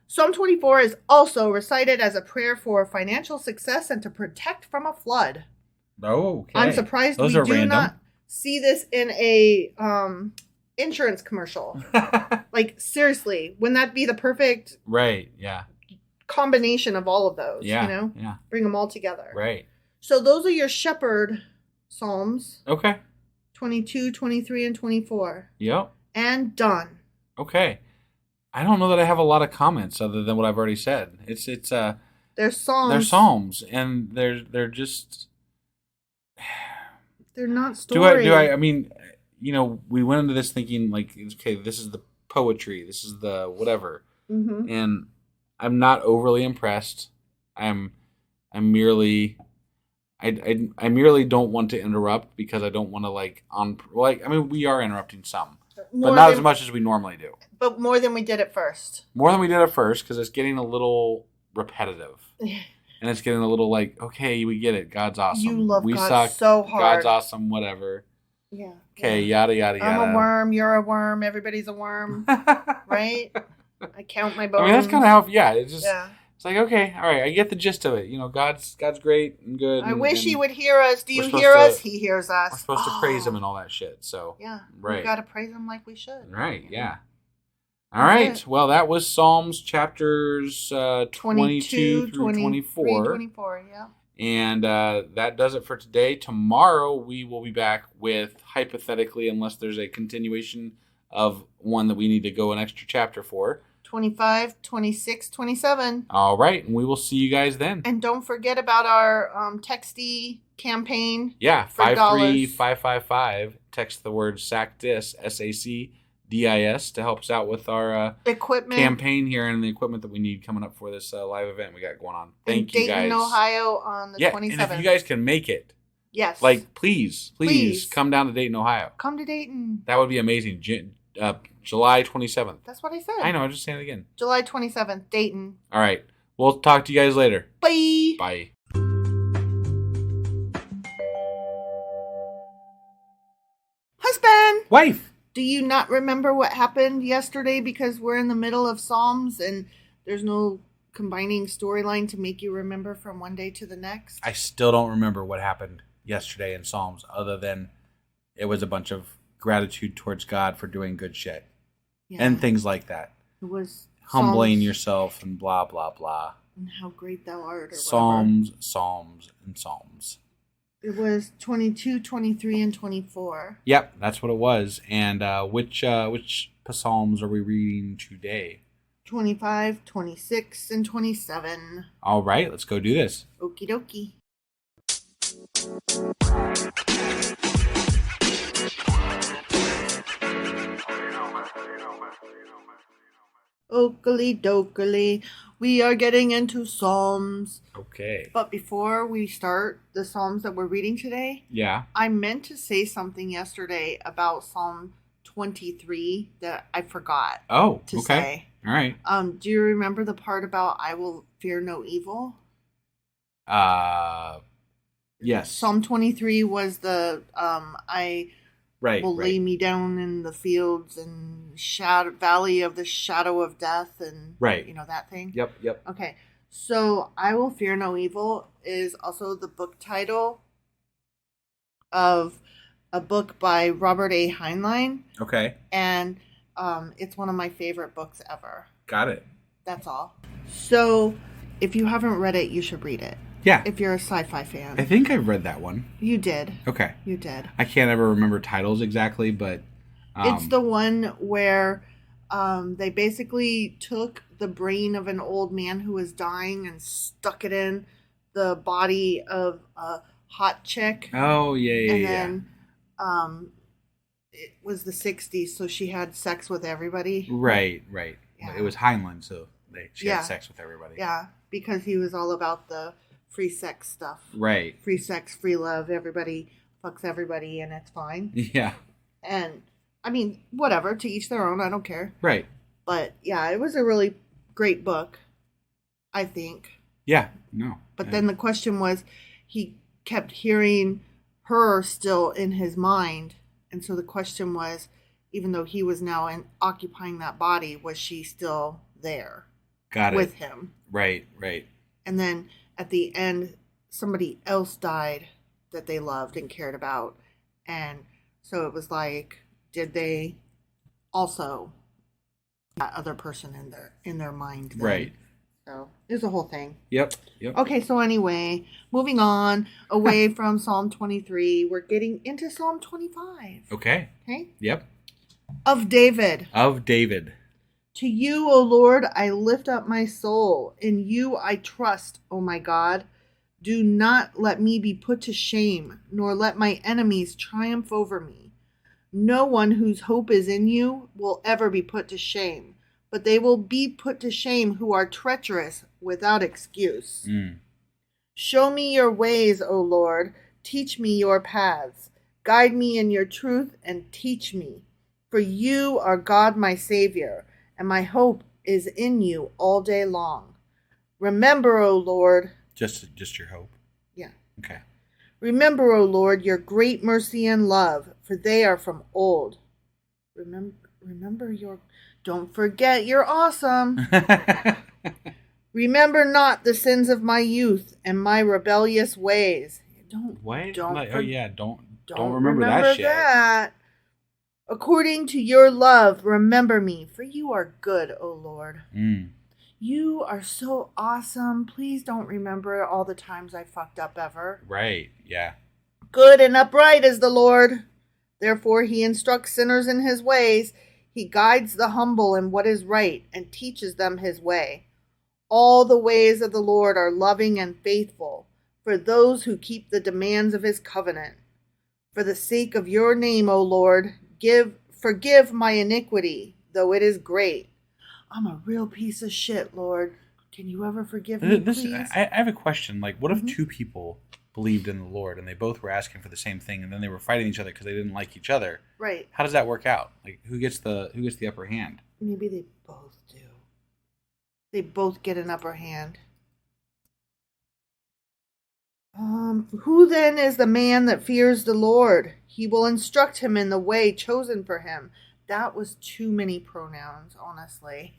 A: Psalm 24 is also recited as a prayer for financial success and to protect from a flood.
B: Oh, okay.
A: I'm surprised we do not see this in a insurance commercial. Like, seriously, wouldn't that be the perfect combination of all of those?
B: Yeah.
A: Bring them all together.
B: Right.
A: So those are your shepherd psalms.
B: Okay.
A: 22, 23, and 24.
B: Yep.
A: And done.
B: Okay. I don't know that I have a lot of comments other than what I've already said. It's
A: they're psalms.
B: They're psalms, and they're just
A: they're not stories.
B: I mean, we went into this thinking like, okay, this is the poetry, this is the whatever, and I'm not overly impressed. I merely don't want to interrupt because I don't want to we are interrupting some. But not as much as we normally do.
A: But more than we did at first.
B: More than we did at first, because it's getting a little repetitive. And it's getting a little like, okay, we get it. God's awesome.
A: You love God so hard.
B: God's awesome, whatever.
A: Yeah.
B: Okay, yada, yada, yada.
A: I'm a worm, you're a worm, everybody's a worm. Right? I count my bones.
B: I mean, that's kind of how, it's just... Yeah. It's like, okay, all right, I get the gist of it. God's great and good.
A: I wish he would hear us. Do you hear us? He hears us.
B: We're supposed to praise him and all that shit. So right,
A: we got to praise him like we should.
B: Right, yeah. All right. Well, that was Psalms chapters 22 through 24.
A: 24, yeah.
B: And that does it for today. Tomorrow we will be back with, hypothetically, unless there's a continuation of one that we need to go an extra chapter for, 25, 26, 27. All right. And we will see you guys then. And don't forget about our Texty campaign. Yeah. 53555. Text the word SACDIS, SACDIS, to help us out with our equipment campaign here and the equipment that we need coming up for this live event we got going on. Thank you guys. Dayton, Ohio on the 27th. And if you guys can make it. Yes. Please come down to Dayton, Ohio. Come to Dayton. That would be amazing. July 27th. That's what I said. I know. I'm just saying it again. July 27th, Dayton. All right. We'll talk to you guys later. Bye. Bye. Husband. Wife. Do you not remember what happened yesterday because we're in the middle of Psalms and there's no combining storyline to make you remember from one day to the next? I still don't remember what happened yesterday in Psalms other than it was a bunch of gratitude towards God for doing good shit. Yeah. And things like that. It was humbling yourself and blah, blah, blah. And how great thou art. Or Psalms, whatever. Psalms, and Psalms. It was 22, 23, and 24. Yep, that's what it was. And which Psalms are we reading today? 25, 26, and 27. All right, let's go do this. Okie dokie. Oakley dokley,
A: We are getting into Psalms.
B: Okay.
A: But before we start the Psalms that we're reading today,
B: Yeah.
A: I meant to say something yesterday about Psalm 23 that I forgot to say.
B: All right.
A: Do you remember the part about I will fear no evil?
B: Yes.
A: Psalm 23 was the I will lay me down in the fields and valley of the shadow of death, and you know that thing.
B: Yep.
A: Okay, so I will fear no evil is also the book title of a book by Robert A. Heinlein.
B: Okay.
A: And it's one of my favorite books ever.
B: Got it.
A: That's all. So if you haven't read it, you should read it.
B: Yeah.
A: If you're a sci-fi fan.
B: I think I've read that one.
A: You did.
B: Okay.
A: You did.
B: I can't ever remember titles exactly, but...
A: it's the one where they basically took the brain of an old man who was dying and stuck it in the body of a hot chick.
B: Oh, yeah.
A: And then it was the 60s, so she had sex with everybody.
B: Right.
A: Yeah.
B: It was Heinlein, so she had sex with everybody.
A: Yeah, because he was all about the free sex stuff.
B: Right.
A: Free sex, free love, everybody fucks everybody and it's fine.
B: Yeah.
A: And, I mean, whatever, to each their own, I don't care.
B: Right.
A: But, yeah, it was a really great book, I think.
B: Yeah, no.
A: But then the question was, he kept hearing her still in his mind. And so the question was, even though he was now occupying that body, was she still there?
B: Got it.
A: With him.
B: Right.
A: And then at the end, somebody else died that they loved and cared about. And so it was like, did they also that other person in their mind then?
B: Right.
A: So it was a whole thing.
B: Yep.
A: Okay, so anyway, moving on away from Psalm 23, we're getting into Psalm 25.
B: Okay. Yep.
A: Of David. To you, O Lord, I lift up my soul. In you I trust, O my God. Do not let me be put to shame, nor let my enemies triumph over me. No one whose hope is in you will ever be put to shame, but they will be put to shame who are treacherous without excuse. Show me your ways, O Lord. Teach me your paths. Guide me in your truth and teach me. For you are God my Savior, and my hope is in you all day long. Remember, O Lord.
B: Just your hope?
A: Yeah.
B: Okay.
A: Remember, O Lord, your great mercy and love, for they are from old. Remember your... Don't forget, you're awesome. Remember not the sins of my youth and my rebellious ways. Don't remember that shit. According to your love, remember me, for you are good, O Lord. You are so awesome. Please don't remember all the times I fucked up ever.
B: Right, yeah.
A: Good and upright is the Lord. Therefore he instructs sinners in his ways. He guides the humble in what is right and teaches them his way. All the ways of the Lord are loving and faithful for those who keep the demands of his covenant. For the sake of your name, O Lord, forgive my iniquity, though it is great. I'm a real piece of shit, Lord. Can you ever forgive me, please?
B: I have a question. Like, what if two people believed in the Lord and they both were asking for the same thing, and then they were fighting each other because they didn't like each other?
A: Right.
B: How does that work out? Like, who gets the upper hand?
A: Maybe they both do. They both get an upper hand. Who then is the man that fears the Lord? He will instruct him in the way chosen for him. That was too many pronouns, honestly.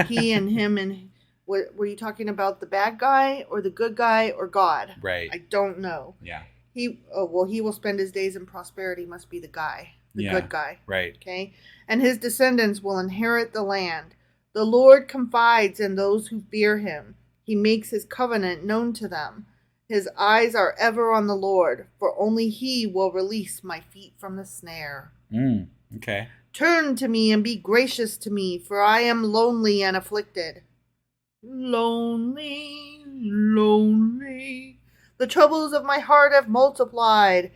A: He and him and... Were you talking about the bad guy or the good guy or God?
B: Right.
A: I don't know.
B: Yeah.
A: He will spend his days in prosperity must be the guy. The good guy.
B: Right.
A: Okay? And his descendants will inherit the land. The Lord confides in those who fear him. He makes his covenant known to them. His eyes are ever on the Lord, for only he will release my feet from the snare.
B: Okay.
A: Turn to me and be gracious to me, for I am lonely and afflicted. Lonely, lonely. The troubles of my heart have multiplied.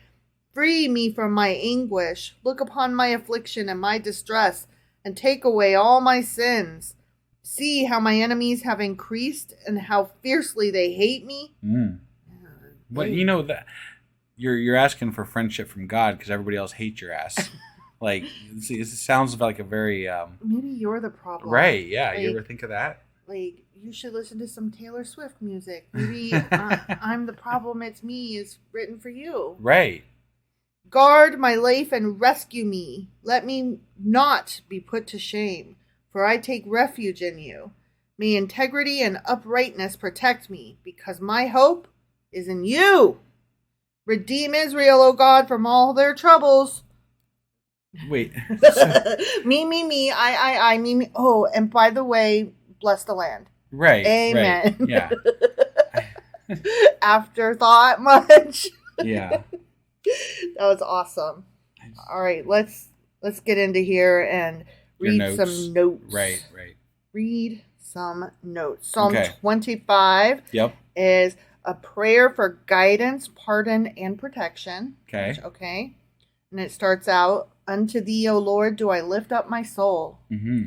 A: Free me from my anguish. Look upon my affliction and my distress, and take away all my sins. See how my enemies have increased and how fiercely they hate me.
B: But you know that you're asking for friendship from God because everybody else hates your ass. Like, see, it sounds like a very
A: maybe you're the problem,
B: right? Yeah, you ever think of that?
A: Like, you should listen to some Taylor Swift music. Maybe I'm the problem. It's me is written for you,
B: right?
A: Guard my life and rescue me. Let me not be put to shame, for I take refuge in you. May integrity and uprightness protect me, because my hope is in you. Redeem Israel, O God, from all their troubles.
B: Wait.
A: Me, I, me. Oh, and by the way, bless the land.
B: Right.
A: Amen.
B: Right. Yeah.
A: Afterthought much.
B: Yeah.
A: That was awesome. All right, let's get into here and read some notes.
B: Right.
A: Read some notes. Psalm 25
B: Yep.
A: is a prayer for guidance, pardon, and protection.
B: Okay.
A: And it starts out, unto thee, O Lord, do I lift up my soul.
B: Mm-hmm.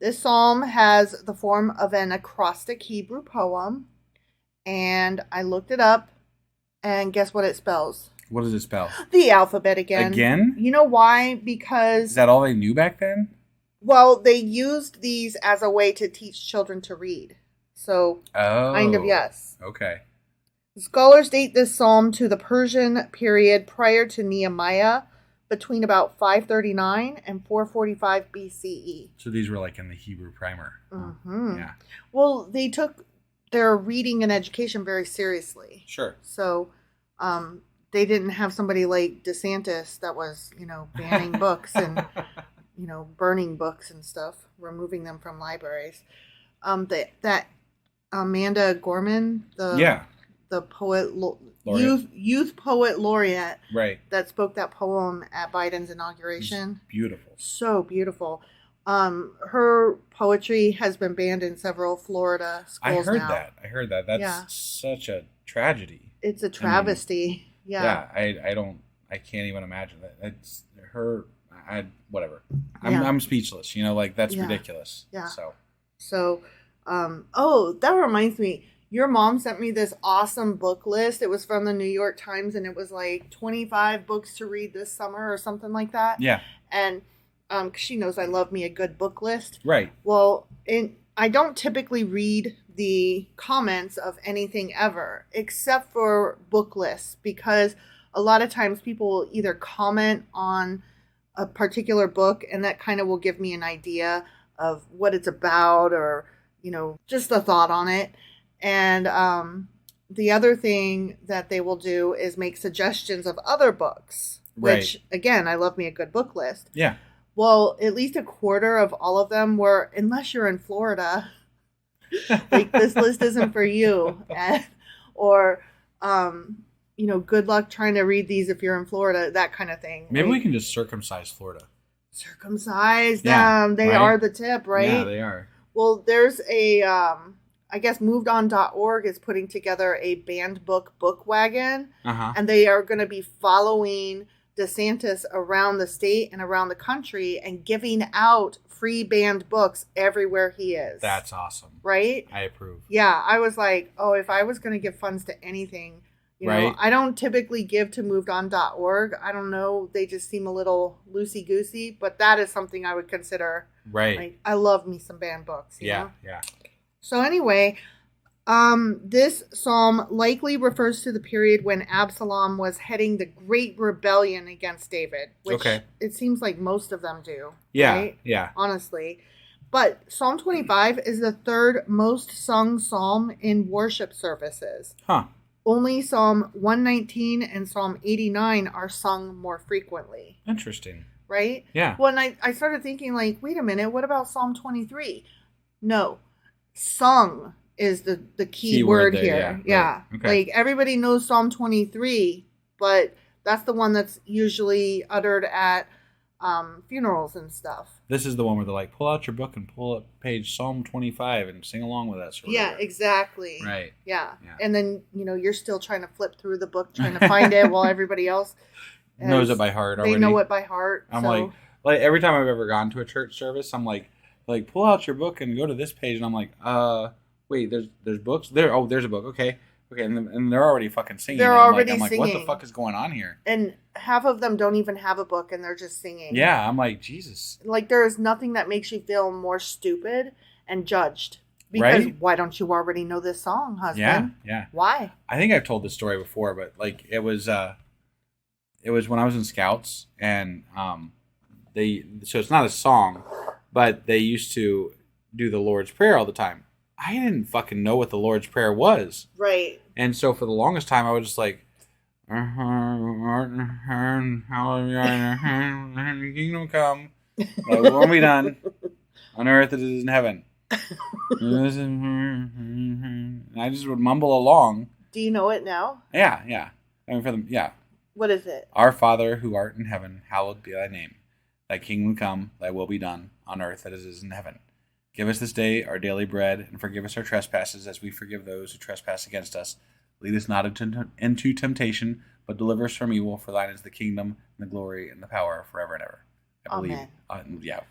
A: This psalm has the form of an acrostic Hebrew poem. And I looked it up, and guess what it spells?
B: What does it spell?
A: The alphabet again.
B: Again?
A: You know why? Because...
B: Is that all they knew back then?
A: Well, they used these as a way to teach children to read. So, kind of yes.
B: Okay.
A: Scholars date this psalm to the Persian period prior to Nehemiah, between about 539 and 445 BCE.
B: So these were like in the Hebrew primer.
A: Mm-hmm.
B: Yeah.
A: Well, they took their reading and education very seriously.
B: Sure.
A: So, they didn't have somebody like DeSantis that was, banning books and, burning books and stuff, removing them from libraries. That Amanda Gorman, the poet, youth poet laureate,
B: right,
A: that spoke that poem at Biden's inauguration.
B: It's beautiful.
A: So beautiful. Her poetry has been banned in several Florida schools now.
B: I heard that. That's such a tragedy.
A: It's a travesty.
B: Yeah, I can't even imagine that. It's her. Whatever. I'm speechless. That's ridiculous.
A: Yeah.
B: So,
A: that reminds me. Your mom sent me this awesome book list. It was from the New York Times, and it was like 25 books to read this summer or something like that.
B: Yeah.
A: And 'cause she knows I love me a good book list.
B: Right.
A: Well, I don't typically read the comments of anything ever, except for book lists, because a lot of times people will either comment on a particular book, and that kind of will give me an idea of what it's about, or, just a thought on it. And the other thing that they will do is make suggestions of other books, which, again, I love me a good book list.
B: Yeah.
A: Well, at least a quarter of all of them were, unless you're in Florida, like, this list isn't for you. Or, good luck trying to read these if you're in Florida, that kind of thing.
B: Maybe we can just circumcise Florida.
A: Circumcise them. They are the tip, right?
B: Yeah, they are.
A: Well, there's a, I guess movedon.org is putting together a banned book wagon. And they are going to be following DeSantis around the state and around the country and giving out free banned books everywhere he is.
B: That's awesome.
A: Right?
B: I approve.
A: Yeah, I was like, if I was going to give funds to anything, I don't typically give to movedon.org. I don't know. They just seem a little loosey-goosey, but that is something I would consider.
B: Right.
A: Like, I love me some banned books. You know?
B: Yeah.
A: So anyway, this psalm likely refers to the period when Absalom was heading the great rebellion against David, which it seems like most of them do.
B: Yeah,
A: right?
B: yeah.
A: Honestly. But Psalm 25 is the third most sung psalm in worship services.
B: Huh.
A: Only Psalm 119 and Psalm 89 are sung more frequently.
B: Interesting.
A: Right?
B: Yeah.
A: Well, and I started thinking, like, wait a minute, what about Psalm 23? No. Sung is the key word
B: there,
A: here.
B: Yeah. Right. Okay.
A: Like, everybody knows Psalm 23, but that's the one that's usually uttered at funerals and stuff.
B: This is the one where they're like, pull out your book and pull up page Psalm 25 and sing along with us.
A: Yeah, exactly.
B: Right.
A: Yeah. And then, you're still trying to flip through the book, trying to find it while everybody else
B: knows it by heart already.
A: They know it by heart.
B: I'm like every time I've ever gone to a church service, I'm like, like, pull out your book and go to this page. And I'm like, wait, there's books? There's a book. Okay. Okay, and they're already fucking singing.
A: They're
B: I'm
A: already
B: like,
A: singing.
B: what the fuck is going on here?
A: And half of them don't even have a book, and they're just singing.
B: Yeah, I'm like, Jesus.
A: Like, there is nothing that makes you feel more stupid and judged. Because why don't you already know this song, husband?
B: Yeah.
A: Why?
B: I think I've told this story before, but like it was when I was in Scouts, and so it's not a song, but they used to do the Lord's Prayer all the time. I didn't fucking know what the Lord's Prayer was.
A: Right.
B: And so for the longest time, I was just like, kingdom come, thy will be done on earth as it is in heaven. And I just would mumble along.
A: Do you know it now?
B: Yeah. I mean,
A: What is it?
B: Our Father who art in heaven, hallowed be thy name. Thy kingdom come, thy will be done, on earth as it is in heaven. Give us this day our daily bread, and forgive us our trespasses, as we forgive those who trespass against us. Lead us not into temptation, but deliver us from evil. For thine is the kingdom, and the glory, and the power, forever and ever. I believe.
A: Amen.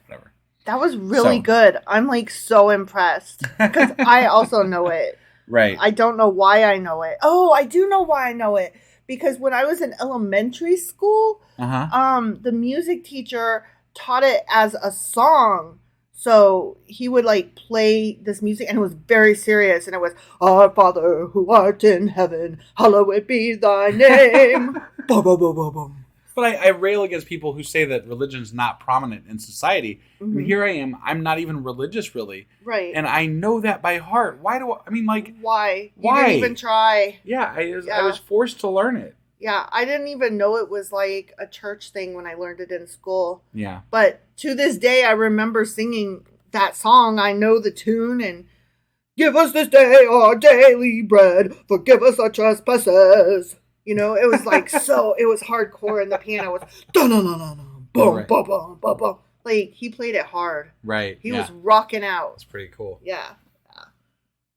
B: Whatever.
A: That was really good. I'm like so impressed because I also know it.
B: Right.
A: I don't know why I know it. Oh, I do know why I know it. Because when I was in elementary school, the music teacher taught it as a song. So he would like play this music, and it was very serious. And it was, Our Father who art in heaven, hallowed be thy name. Boom, boom, boom, boom, boom.
B: But I rail against people who say that religion's not prominent in society. Mm-hmm. I mean, here I am. I'm not even religious, really.
A: Right.
B: And I know that by heart. Why do I mean, like...
A: Why? You didn't even try.
B: Yeah, I was forced to learn it.
A: Yeah, I didn't even know it was like a church thing when I learned it in school.
B: Yeah.
A: But to this day, I remember singing that song. I know the tune, and give us this day our daily bread. Forgive us our trespasses. You know, it was like so, it was hardcore, and the piano was boom, boom, boom, boom, boom. Like, he played it hard.
B: Right.
A: He was rocking out.
B: It's pretty cool.
A: Yeah.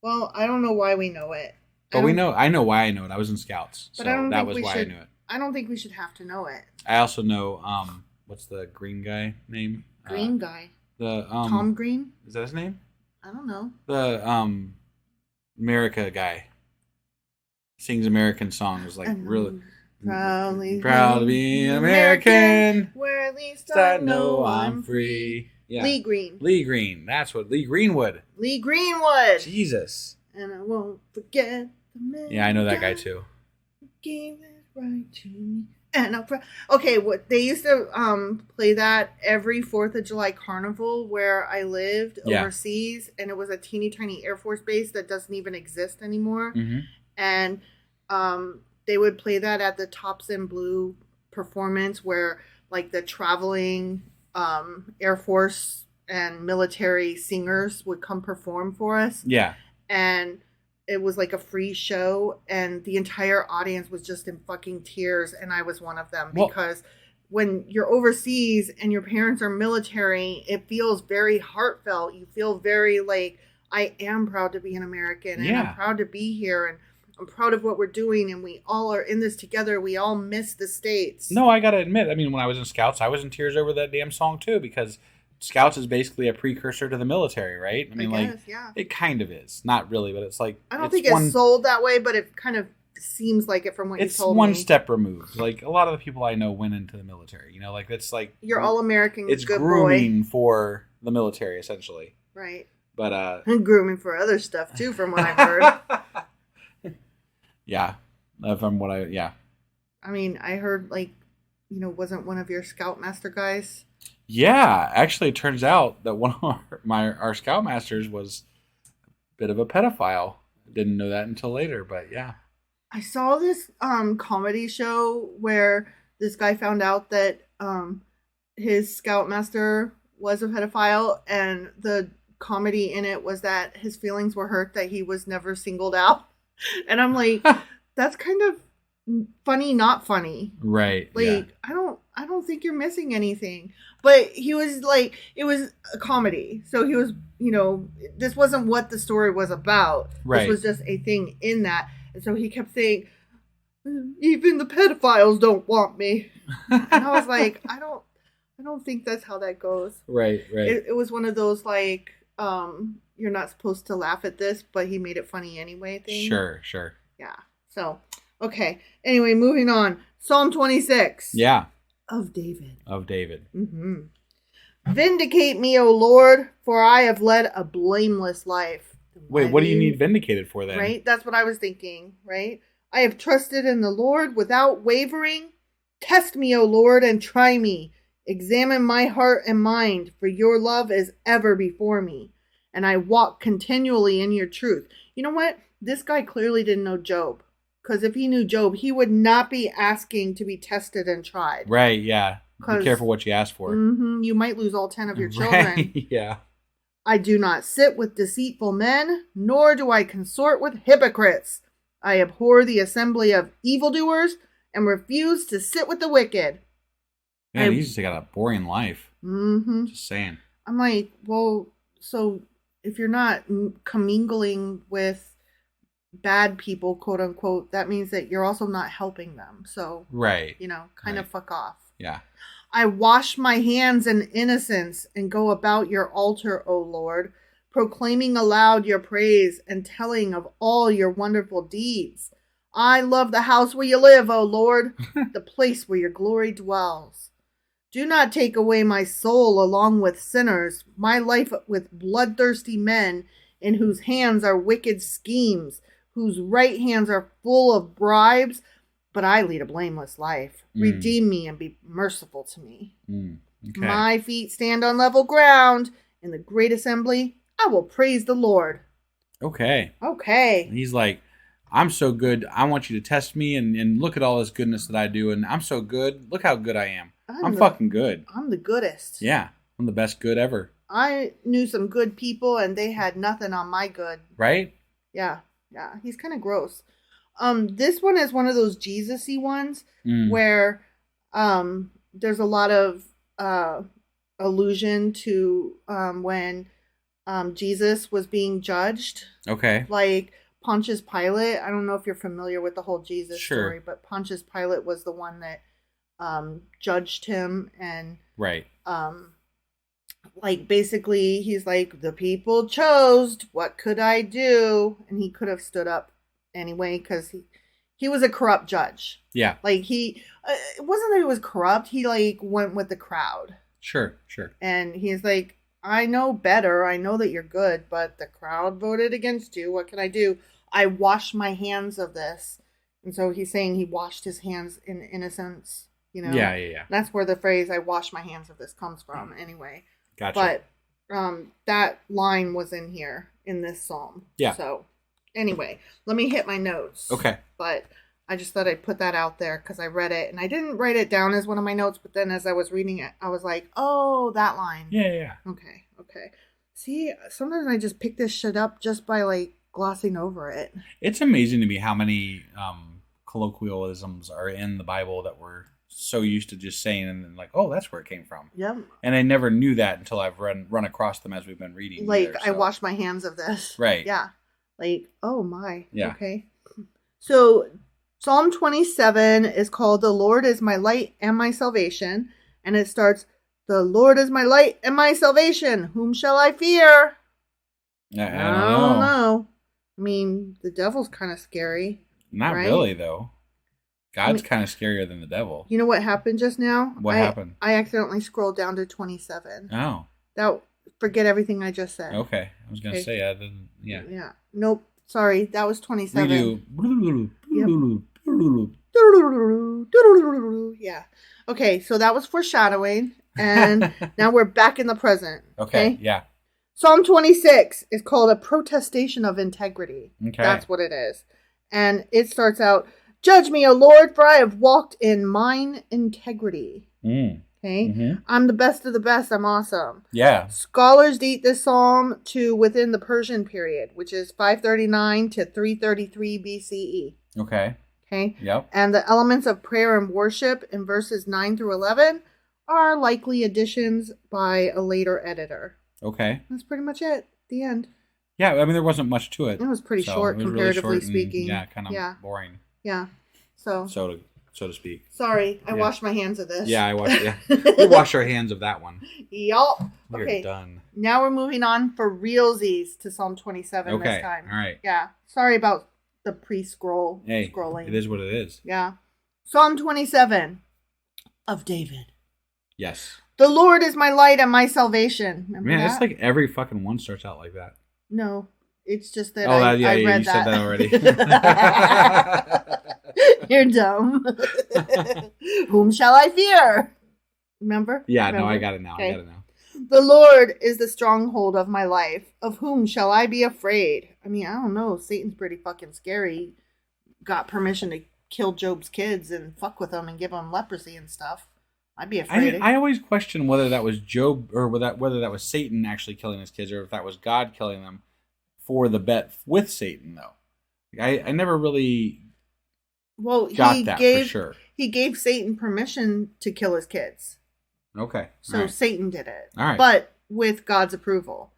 A: Well, I don't know why we know it.
B: But I know why I know it. I was in Scouts. So that was why I knew it.
A: I don't think we should have to know it.
B: I also know, what's the green guy name?
A: Green guy.
B: The
A: Tom Green?
B: Is that his name?
A: I don't know.
B: The America guy. Sings American songs, like really proud to be American.
A: Where at least I know I'm free.
B: Yeah.
A: Lee Green.
B: That's what Lee Greenwood. Jesus.
A: And I won't forget the man.
B: Yeah, I know that guy too.
A: Gave it right to me. And okay, what they used to play that every 4th of July carnival where I lived overseas, and it was a teeny tiny Air Force base that doesn't even exist anymore.
B: Mm-hmm.
A: And they would play that at the Tops in Blue performance where like the traveling Air Force and military singers would come perform for us.
B: Yeah.
A: And it was like a free show, and the entire audience was just in fucking tears, and I was one of them because when you're overseas and your parents are military, it feels very heartfelt. You feel very like, I am proud to be an American, and I'm proud to be here, and I'm proud of what we're doing, and we all are in this together. We all miss the States.
B: No, I gotta admit, I mean, when I was in Scouts, I was in tears over that damn song too, because Scouts is basically a precursor to the military, right? I mean, it kind of is. Not really, but it's like...
A: I don't think it's sold that way, but it kind of seems like it from what you told me.
B: It's one step removed. Like, a lot of the people I know went into the military. You know, like, it's like...
A: You're all-American,
B: it's
A: good
B: grooming
A: boy.
B: For the military, essentially.
A: Right.
B: But,
A: and grooming for other stuff, too, from what I've heard.
B: Yeah. From what I
A: mean, I heard, like, you know, wasn't one of your Scoutmaster guys...
B: Yeah, actually, it turns out that one of our Scoutmasters was a bit of a pedophile. Didn't know that until later, but yeah.
A: I saw this comedy show where this guy found out that his Scoutmaster was a pedophile, and the comedy in it was that his feelings were hurt that he was never singled out. And I'm like, that's kind of funny, not funny.
B: Right.
A: Like, yeah. I don't think you're missing anything. But he was like, it was a comedy. So he was, you know, this wasn't what the story was about.
B: Right.
A: This was just a thing in that. And so he kept saying, even the pedophiles don't want me. And I was like, I I don't think that's how that goes.
B: Right.
A: It was one of those like, you're not supposed to laugh at this, but he made it funny anyway thing.
B: Sure.
A: Yeah. So, okay. Anyway, moving on. Psalm 26.
B: Yeah.
A: Of David. Mm-hmm. Vindicate me, O Lord, for I have led a blameless life.
B: Wait, what do you need vindicated for then?
A: Right? That's what I was thinking, right? I have trusted in the Lord without wavering. Test me, O Lord, and try me. Examine my heart and mind, for your love is ever before me, and I walk continually in your truth. You know what? This guy clearly didn't know Job, because if he knew Job, he would not be asking to be tested and tried.
B: Right, yeah. Be careful what you ask for.
A: Mm-hmm, you might lose all 10 of your children.
B: Right, yeah.
A: I do not sit with deceitful men, nor do I consort with hypocrites. I abhor the assembly of evildoers and refuse to sit with the wicked.
B: Man, he's just got a boring life.
A: Mm-hmm.
B: Just saying.
A: I'm like, well, so if you're not commingling with bad people, quote unquote, that means that you're also not helping them. So,
B: right.
A: Kind of fuck off.
B: Yeah.
A: I wash my hands in innocence and go about your altar, O Lord, proclaiming aloud your praise and telling of all your wonderful deeds. I love the house where you live, O Lord, the place where your glory dwells. Do not take away my soul along with sinners, my life with bloodthirsty men, in whose hands are wicked schemes, whose right hands are full of bribes, but I lead a blameless life. Redeem me and be merciful to me.
B: Okay.
A: My feet stand on level ground. In the great assembly, I will praise the Lord.
B: Okay. He's like, I'm so good. I want you to test me and look at all this goodness that I do. And I'm so good. Look how good I am. I'm fucking good.
A: I'm the goodest.
B: Yeah. I'm the best good ever.
A: I knew some good people and they had nothing on my good.
B: Right?
A: Yeah. He's kind of gross. This one is one of those Jesus-y ones where there's a lot of allusion to when Jesus was being judged.
B: Okay.
A: Like Pontius Pilate. I don't know if you're familiar with the whole Jesus story, but Pontius Pilate was the one that judged him and
B: right.
A: Like basically he's like, the people chose, what could I do? And he could have stood up anyway because he was a corrupt judge. Yeah. Like it wasn't that he was corrupt. He like went with the crowd. Sure. And he's like, I know better. I know that you're good, but the crowd voted against you. What can I do? I wash my hands of this. And so he's saying he washed his hands in innocence, Yeah. That's where the phrase, I wash my hands of this comes from anyway. Gotcha. But that line was in here in this psalm. Yeah. So anyway, let me hit my notes. Okay. But I just thought I'd put that out there because I read it and I didn't write it down as one of my notes, but then as I was reading it, I was like, oh, that line. Yeah. Okay. See, sometimes I just pick this shit up just by like glossing over it. It's amazing to me how many colloquialisms are in the Bible that we're so used to just saying and then like, oh, that's where it came from. Yep. And I never knew that until I've run across them as we've been reading. Like, I wash my hands of this. Right. Yeah. Like, oh my. Yeah. Okay. So Psalm 27 is called The Lord is my light and my salvation. And it starts, the Lord is my light and my salvation. Whom shall I fear? I don't know. I mean, the devil's kind of scary. Not right? Really, though. God's kind of scarier than the devil. You know what happened just now? What happened? I accidentally scrolled down to 27. Oh. Forget everything I just said. Okay. I was going to say, I didn't, yeah. Yeah. Nope. Sorry. That was 27. Yep. Yeah. Okay. So that was foreshadowing. And now we're back in the present. Okay. Yeah. Psalm 26 is called a protestation of integrity. Okay. That's what it is. And it starts out, judge me, O Lord, for I have walked in mine integrity. Okay. Mm-hmm. I'm the best of the best. I'm awesome. Yeah. Scholars date this psalm to within the Persian period, which is 539 to 333 BCE. Okay. Yep. And the elements of prayer and worship in verses 9 through 11 are likely additions by a later editor. Okay. That's pretty much it. The end. Yeah, I mean, there wasn't much to it. It was pretty short, comparatively really short speaking. Yeah, kind of boring. Yeah. So to
B: so to speak.
A: Sorry, I washed my hands of this.
B: Yeah, I washed. Yeah, we washed our hands of that one.
A: Yup.
B: We're done.
A: Now we're moving on for realsies to Psalm 27 this time.
B: All right.
A: Yeah. Sorry about the scrolling.
B: It is what it is.
A: Yeah. Psalm 27 of David.
B: Yes.
A: The Lord is my light and my salvation. Remember that?
B: It's like every fucking one starts out like that.
A: No, it's just that
B: I
A: read
B: you said that already.
A: You're dumb. Whom shall I fear? Remember?
B: Yeah,
A: Remember?
B: no, I got it now.
A: Okay.
B: I got it now.
A: The Lord is the stronghold of my life. Of whom shall I be afraid? I mean, I don't know. Satan's pretty fucking scary. Got permission to kill Job's kids and fuck with them and give them leprosy and stuff. I'd be afraid.
B: I always question whether that was Job or whether that was Satan actually killing his kids or if that was God killing them for the bet with Satan, though. I never really got that for sure.
A: He gave Satan permission to kill his kids.
B: Okay.
A: So Satan did it.
B: All right.
A: But with God's approval.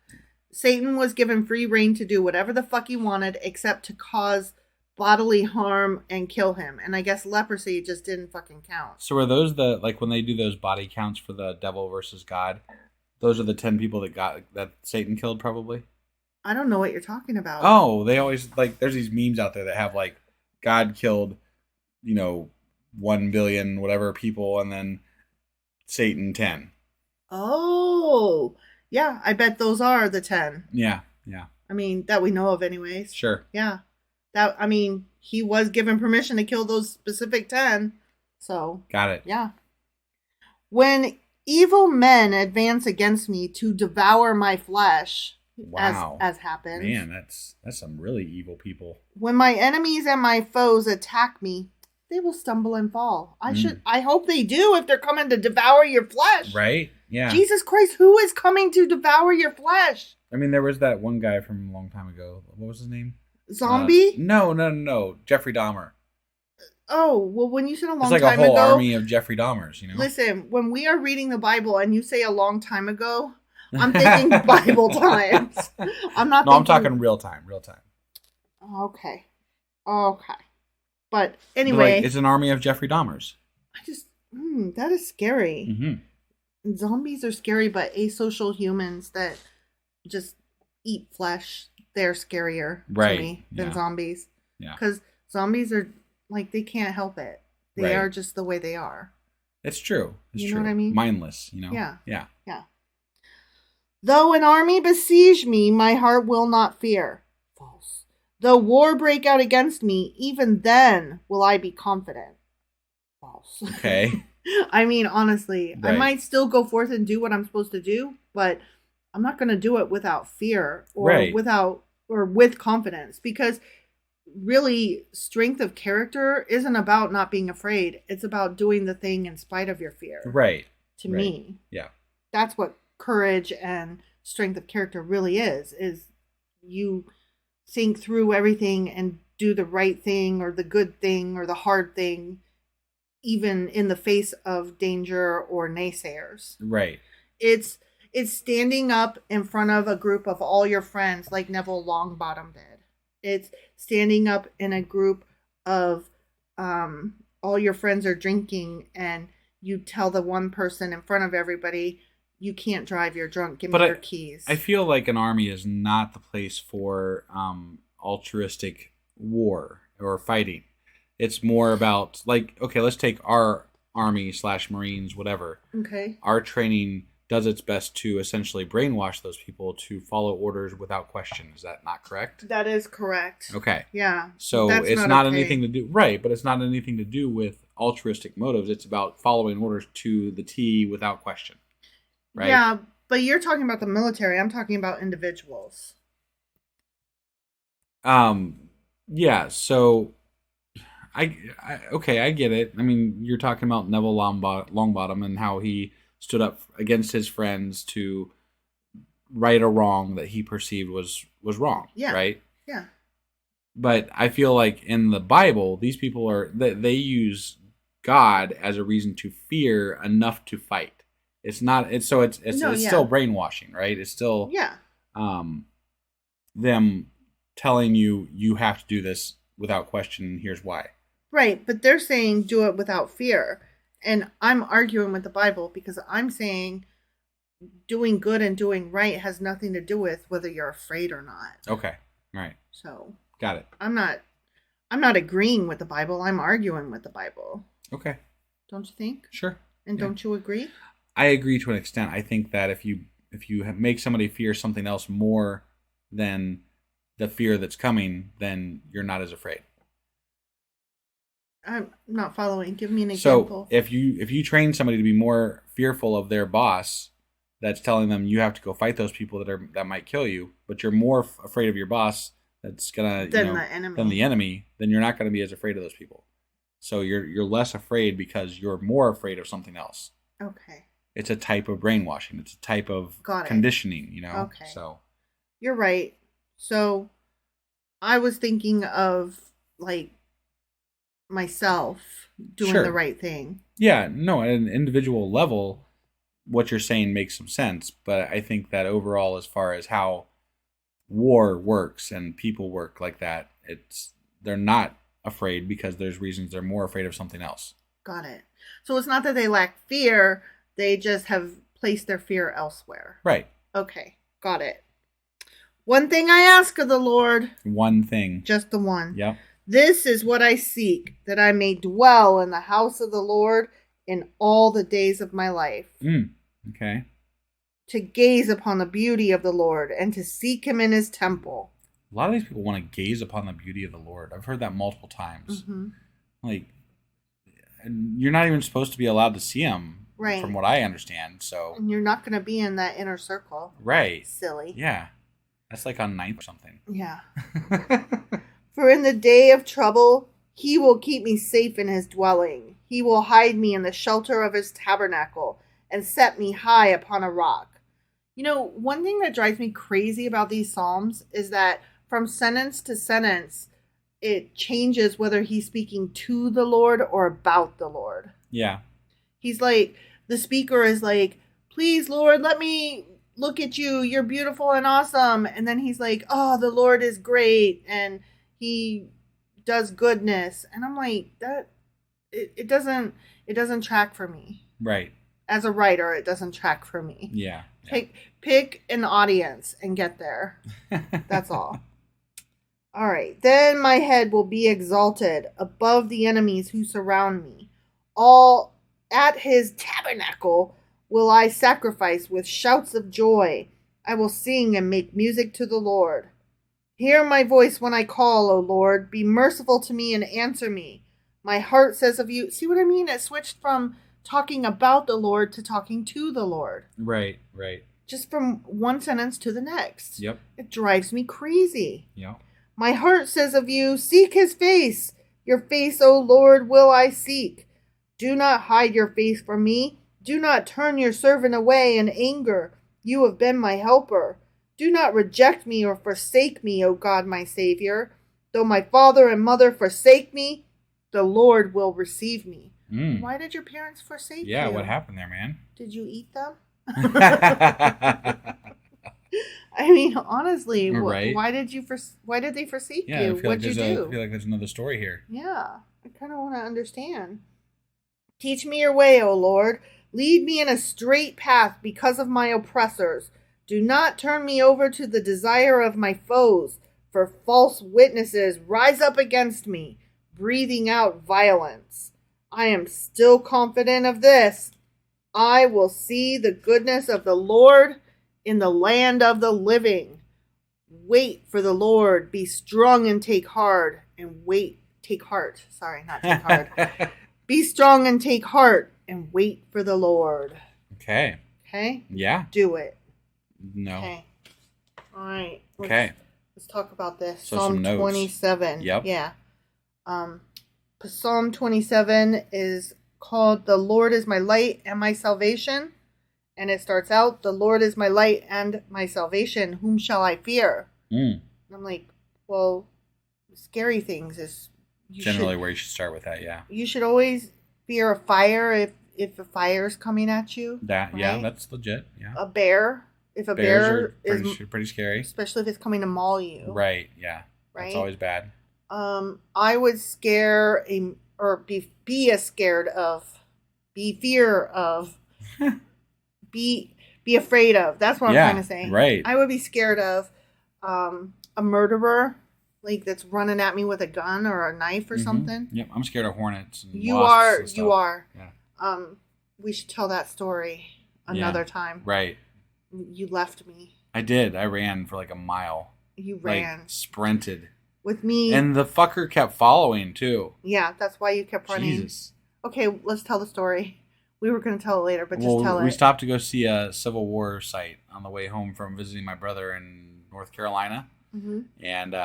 A: Satan was given free reign to do whatever the fuck he wanted except to cause bodily harm and kill him. And I guess leprosy just didn't fucking count.
B: So are those when they do those body counts for the devil versus God, those are the 10 people that Satan killed probably?
A: I don't know what you're talking about.
B: Oh, they always there's these memes out there that have God killed, 1 billion whatever people and then Satan 10.
A: Oh, yeah. I bet those are the 10.
B: Yeah.
A: I mean, that we know of anyways.
B: Sure.
A: Yeah. He was given permission to kill those specific 10. So.
B: Got it.
A: Yeah. When evil men advance against me to devour my flesh,
B: wow.
A: as happens.
B: Man, that's some really evil people.
A: When my enemies and my foes attack me, they will stumble and fall. I hope they do if they're coming to devour your flesh.
B: Right? Yeah.
A: Jesus Christ, who is coming to devour your flesh?
B: I mean, there was that one guy from a long time ago. What was his name?
A: Zombie?
B: No. Jeffrey Dahmer.
A: Oh, well, when you said a long time ago...
B: It's like a whole army of Jeffrey Dahmers,
A: Listen, when we are reading the Bible and you say a long time ago, I'm thinking Bible times. I'm not
B: I'm talking real time.
A: Okay. But anyway...
B: it's an army of Jeffrey Dahmers.
A: that is scary.
B: Mm-hmm.
A: Zombies are scary, but asocial humans that just eat flesh, they're scarier to me than zombies.
B: Yeah.
A: Because zombies are, they can't help it. They are just the way they are.
B: It's true.
A: You know what I mean?
B: Mindless,
A: Yeah.
B: Yeah.
A: Though an army besiege me, my heart will not fear. False. Though war break out against me, even then will I be confident. False.
B: Okay.
A: I mean, honestly, I might still go forth and do what I'm supposed to do, but I'm not going to do it without fear or with confidence, because really strength of character isn't about not being afraid. It's about doing the thing in spite of your fear.
B: Right.
A: To me.
B: Yeah.
A: That's what courage and strength of character really is you think through everything and do the right thing or the good thing or the hard thing, even in the face of danger or naysayers.
B: Right.
A: It's standing up in front of a group of all your friends like Neville Longbottom did. It's standing up in a group of all your friends are drinking and you tell the one person in front of everybody, you can't drive, you're drunk, give me your keys.
B: I feel like an army is not the place for altruistic war or fighting. It's more about, let's take our army / Marines, whatever.
A: Okay.
B: Our training does its best to essentially brainwash those people to follow orders without question. Is that not correct?
A: That is correct.
B: Okay.
A: Yeah.
B: So it's not anything to do, but it's not anything to do with altruistic motives. It's about following orders to the T without question. Right?
A: Yeah, but you're talking about the military. I'm talking about individuals.
B: Yeah, so I get it. I mean, you're talking about Neville Longbottom and how he stood up against his friends to right a wrong that he perceived was wrong.
A: Yeah.
B: Right?
A: Yeah.
B: But I feel like in the Bible, these people they use God as a reason to fear enough to fight. It's not. It's still brainwashing, right? It's still them telling you have to do this without question. And here's why.
A: Right, but they're saying do it without fear. And I'm arguing with the Bible because I'm saying doing good and doing right has nothing to do with whether you're afraid or not.
B: Okay. Right.
A: So
B: got it.
A: I'm not agreeing with the Bible. I'm arguing with the Bible.
B: Okay.
A: Don't you think?
B: Sure.
A: And don't you agree?
B: I agree to an extent. I think that if you make somebody fear something else more than the fear that's coming, then you're not as afraid.
A: I'm not following. Give me an example.
B: So if you train somebody to be more fearful of their boss, that's telling them you have to go fight those people that might kill you, but you're more afraid of your boss that's gonna
A: than
B: the enemy, then you're not gonna be as afraid of those people. So you're less afraid because you're more afraid of something else.
A: Okay.
B: It's a type of brainwashing. It's a type of conditioning,
A: Okay.
B: So
A: you're right. So I was thinking of like myself doing the right thing.
B: Yeah, no, at an individual level, what you're saying makes some sense, but I think that overall, as far as how war works and people work like that, they're not afraid because there's reasons they're more afraid of something else.
A: Got it. So it's not that they lack fear, they just have placed their fear elsewhere.
B: Right.
A: Okay, got it. One thing I ask of the Lord.
B: One thing.
A: Just the one.
B: Yep.
A: This is what I seek, that I may dwell in the house of the Lord in all the days of my life.
B: Okay.
A: To gaze upon the beauty of the Lord and to seek him in his temple.
B: A lot of these people want to gaze upon the beauty of the Lord. I've heard that multiple times.
A: Mm-hmm.
B: Like, you're not even supposed to be allowed to see him,
A: right?
B: From what I understand. So,
A: and you're not going to be in that inner circle,
B: right?
A: Silly.
B: Yeah, that's like on 9th or something.
A: Yeah. For in the day of trouble, he will keep me safe in his dwelling. He will hide me in the shelter of his tabernacle and set me high upon a rock. You know, one thing that drives me crazy about these Psalms is that from sentence to sentence, it changes whether he's speaking to the Lord or about the Lord.
B: Yeah.
A: He's like, the speaker is like, please, Lord, let me look at you. You're beautiful and awesome. And then he's like, oh, the Lord is great. And he does goodness. And I'm like, it doesn't track for me.
B: Right.
A: As a writer, it doesn't track for me.
B: Yeah.
A: Pick an audience and get there. That's all. All right. Then my head will be exalted above the enemies who surround me. All at his tabernacle will I sacrifice with shouts of joy. I will sing and make music to the Lord. Hear my voice when I call, O Lord. Be merciful to me and answer me. My heart says of you. See what I mean? It switched from talking about the Lord to talking to the Lord.
B: Right, right.
A: Just from one sentence to the next.
B: Yep.
A: It drives me crazy.
B: Yep.
A: My heart says of you, seek his face. Your face, O Lord, will I seek. Do not hide your face from me. Do not turn your servant away in anger. You have been my helper. Do not reject me or forsake me, O God, my Savior. Though my father and mother forsake me, the Lord will receive me. Why did your parents forsake you?
B: Yeah, what happened there, man?
A: Did you eat them? I mean, honestly,
B: right?
A: Why did they forsake you?
B: What'd
A: you do?
B: I feel like there's another story here.
A: Yeah, I kind of want to understand. Teach me your way, O Lord. Lead me in a straight path because of my oppressors. Do not turn me over to the desire of my foes, for false witnesses rise up against me, breathing out violence. I am still confident of this. I will see the goodness of the Lord in the land of the living. Wait for the Lord. Be strong and take heart. Take heart. Sorry, not take heart. Be strong and take heart and wait for the Lord.
B: Okay.
A: Okay?
B: Yeah.
A: Do it.
B: No.
A: Okay. All right. Let's talk about this.
B: So
A: Psalm 27.
B: Yep.
A: Yeah. Psalm 27 is called The Lord is my light and my salvation. And it starts out, the Lord is my light and my salvation. Whom shall I fear? And I'm like, well, scary things is...
B: where you should start with that, yeah.
A: You should always fear a fire if a fire is coming at you.
B: That, right? Yeah, that's legit, yeah.
A: A bear. If a
B: Bears
A: bear
B: is pretty scary.
A: Especially if it's coming to maul you.
B: Right, yeah.
A: Right?
B: That's always bad.
A: I would scare or be as scared of, be fear of, be afraid of. That's what I'm trying to say.
B: Right.
A: I would be scared of a murderer, like that's running at me with a gun or a knife or something.
B: Yep, I'm scared of hornets. And
A: You
B: wasps
A: are.
B: and stuff.
A: You are.
B: Yeah.
A: We should tell that story another time.
B: Right.
A: You left me.
B: I did. I ran for like a mile.
A: You ran.
B: Like, sprinted.
A: With me.
B: And the fucker kept following, too.
A: Yeah, that's why you kept running.
B: Jesus.
A: Okay, let's tell the story. We were going to tell it later, but just tell it.
B: We stopped to go see a Civil War site on the way home from visiting my brother in North Carolina. Mm-hmm. And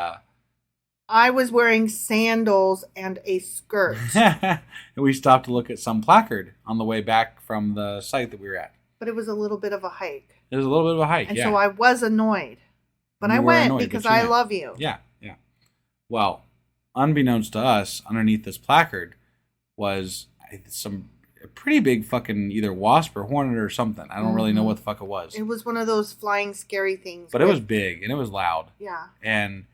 A: I was wearing sandals and a skirt.
B: and we stopped to look at some placard on the way back from the site that we were at.
A: But it was a little bit of a hike.
B: It was a little bit of a hike,
A: and so I was annoyed. But I went because I love you.
B: Yeah, yeah. Well, unbeknownst to us, underneath this placard was a pretty big fucking either wasp or hornet or something. I don't really know what the fuck it was.
A: It was one of those flying scary things.
B: But it was big and it was loud.
A: Yeah.
B: And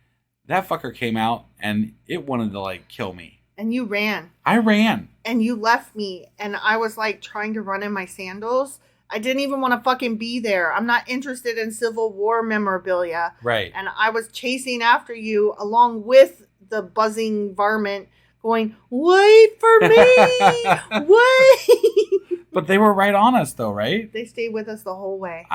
B: that fucker came out and it wanted to like kill me.
A: And you ran.
B: I ran.
A: And you left me. And I was like trying to run in my sandals. I didn't even want to fucking be there. I'm not interested in Civil War memorabilia.
B: Right.
A: And I was chasing after you along with the buzzing varmint going, wait for me! Wait!
B: But they were right on us though, right?
A: They stayed with us the whole way.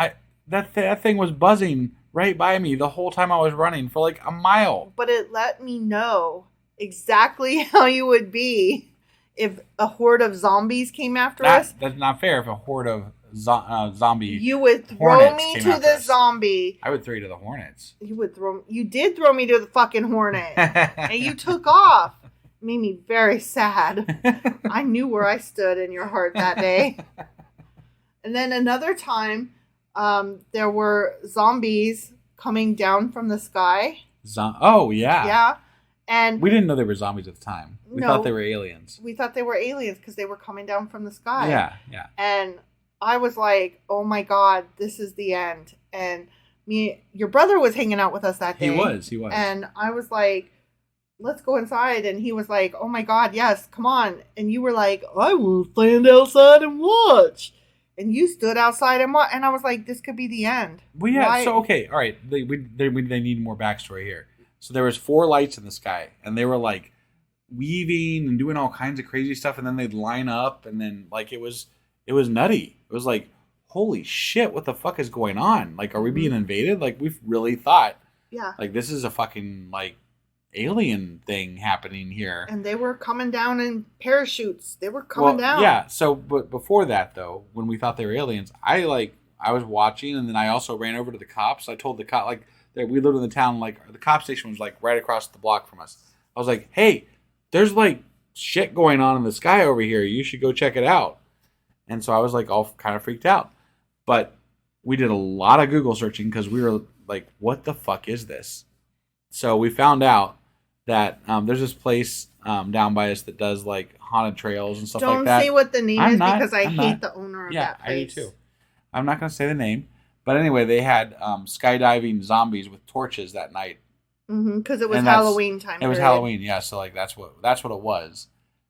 B: That thing was buzzing right by me the whole time I was running for like a mile.
A: But it let me know exactly how you would be if a horde of zombies came after us.
B: That's not fair. If a horde of zombie
A: you would throw me to the zombie.
B: I would throw you to the hornets.
A: You did throw me to the fucking hornet. And you took off. It made me very sad. I knew where I stood in your heart that day. And then another time, there were zombies coming down from the sky.
B: Oh, yeah.
A: Yeah. And
B: we didn't know they were zombies at the time. We thought they were aliens.
A: We thought they were aliens because they were coming down from the sky.
B: Yeah, yeah.
A: And I was like, oh my God, this is the end. And your brother was hanging out with us that day.
B: He was.
A: And I was like, let's go inside. And he was like, oh my God, yes, come on. And you were like, I will stand outside and watch. And you stood outside and watched. And I was like, this could be the end.
B: Well, yeah. So, okay. All right. They need more backstory here. So there was 4 lights in the sky. And they were like weaving and doing all kinds of crazy stuff. And then they'd line up. And then like it was nutty. It was like, holy shit, what the fuck is going on? Like, are we being invaded? Like, we've really thought, like, this is a fucking, like, alien thing happening here.
A: And they were coming down in parachutes. They were coming down.
B: Yeah, so, but before that, though, when we thought they were aliens, I was watching, and then I also ran over to the cops. I told the cop, like, that we lived in the town, like, the cop station was, like, right across the block from us. I was like, hey, there's, like, shit going on in the sky over here. You should go check it out. And so I was like all kind of freaked out. But we did a lot of Google searching because we were like, what the fuck is this? So we found out that there's this place down by us that does like haunted trails and stuff like that.
A: Don't say what the name is because I hate the owner of that place.
B: Yeah, I do too. I'm not going to say the name. But anyway, they had skydiving zombies with torches that night.
A: Because it was Halloween time.
B: It was Halloween, yeah. So like that's what it was.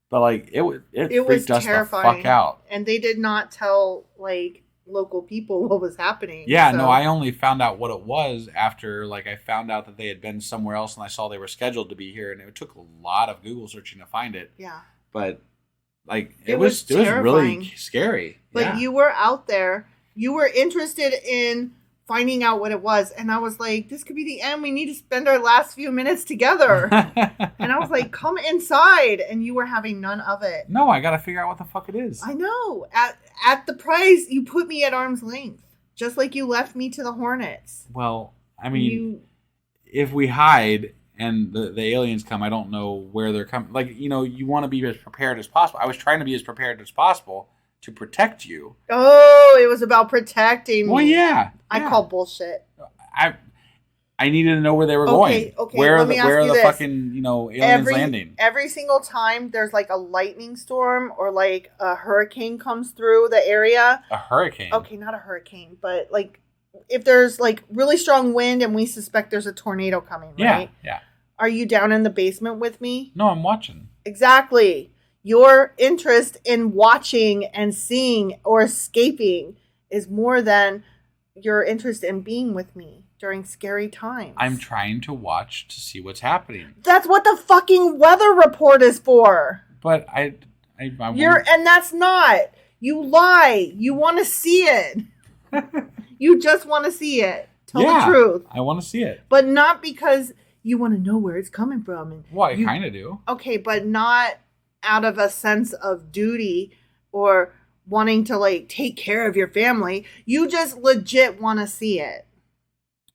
B: But like it freaked us terrifying. The fuck out.
A: And they did not tell like local people what was happening.
B: Yeah, so. No, I only found out what it was after like I found out that they had been somewhere else and I saw they were scheduled to be here, and it took a lot of Google searching to find it.
A: Yeah.
B: But like it was really scary.
A: But you were out there. You were interested in finding out what it was, and I was like, this could be the end. We need to spend our last few minutes together. And I was like, come inside, and you were having none of it.
B: No, I gotta figure out what the fuck it is.
A: I know. At the price, you put me at arm's length, just like you left me to the Hornets.
B: Well, I mean, if we hide and the aliens come, I don't know where they're coming. Like, you know, you want to be as prepared as possible. I was trying to be as prepared as possible to protect you.
A: Oh, it was about protecting me.
B: Well, yeah.
A: I call bullshit.
B: I needed to know where they were going.
A: Okay.
B: Where are the fucking, you know, aliens landing?
A: Every single time there's like a lightning storm or like a hurricane comes through the area.
B: A hurricane?
A: Okay, not a hurricane, but like if there's like really strong wind and we suspect there's a tornado coming, right?
B: Yeah.
A: Are you down in the basement with me?
B: No, I'm watching.
A: Exactly. your interest in watching and seeing or escaping is more than your interest in being with me during scary times.
B: I'm trying to watch to see what's happening.
A: That's what the fucking weather report is for.
B: But and
A: that's not. You lie. You want to see it. You just want to see it. Tell the truth.
B: I want to see it.
A: But not because you want to know where it's coming from. And
B: well, I kind of do.
A: Okay, but not out of a sense of duty or wanting to, like, take care of your family. You just legit want to see it.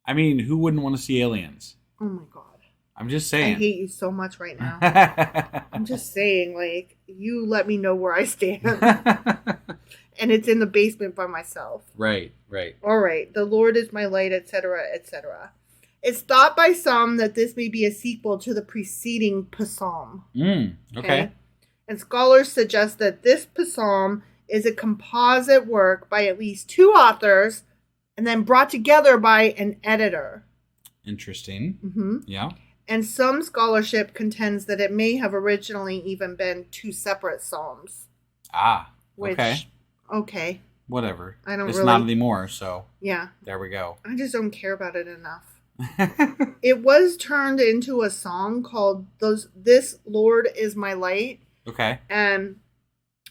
B: I mean, who wouldn't want to see aliens?
A: Oh, my God.
B: I'm just saying.
A: I hate you so much right now. I'm just saying, like, you let me know where I stand. And it's in the basement by myself.
B: Right.
A: All right. The Lord is my light, etc., etc. It's thought by some that this may be a sequel to the preceding psalm.
B: Okay.
A: And scholars suggest that this psalm is a composite work by at least two authors and then brought together by an editor.
B: Interesting.
A: Mm-hmm.
B: Yeah.
A: And some scholarship contends that it may have originally even been two separate psalms. Okay.
B: Whatever.
A: It's
B: not anymore, so.
A: Yeah.
B: There we go.
A: I just don't care about it enough. It was turned into a song called This Lord is My Light.
B: Okay.
A: And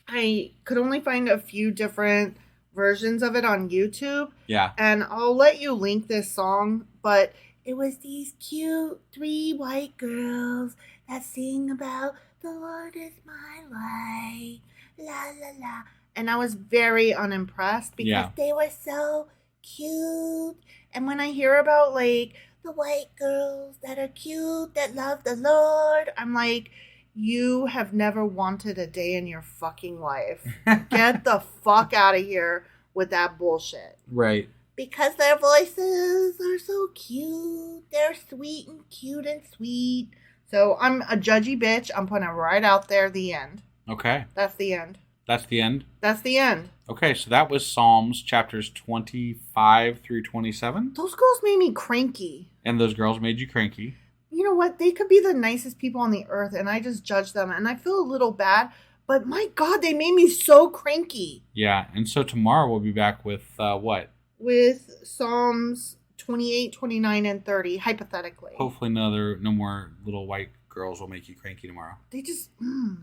A: I could only find a few different versions of it on YouTube.
B: Yeah.
A: And I'll let you link this song, but it was these cute 3 white girls that sing about the Lord is my light, la la la. And I was very unimpressed because they were so cute. And when I hear about, like, the white girls that are cute, that love the Lord, I'm like, you have never wanted a day in your fucking life. Get the fuck out of here with that bullshit.
B: Right.
A: Because their voices are so cute. They're sweet and cute and sweet. So I'm a judgy bitch. I'm putting it right out there. The end.
B: Okay.
A: That's the end.
B: That's the end?
A: That's the end.
B: Okay, so that was Psalms chapters 25 through 27.
A: Those girls made me cranky.
B: And those girls made you cranky.
A: You know what? They could be the nicest people on the earth, and I just judge them, and I feel a little bad. But my God, they made me so cranky.
B: Yeah, and so tomorrow we'll be back with what?
A: With Psalms 28, 29, and 30, hypothetically.
B: Hopefully no more little white girls will make you cranky tomorrow.
A: They just,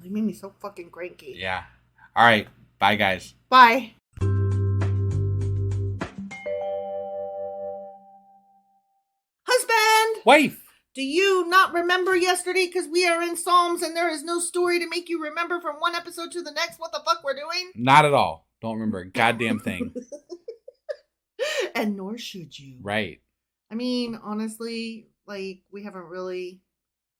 A: they made me so fucking cranky.
B: Yeah. All right. Bye, guys.
A: Bye. Husband!
B: Wife!
A: Do you not remember yesterday? Because we are in Psalms and there is no story to make you remember from one episode to the next what the fuck we're doing?
B: Not at all. Don't remember a goddamn thing.
A: And nor should you.
B: Right.
A: I mean, honestly, like, we haven't really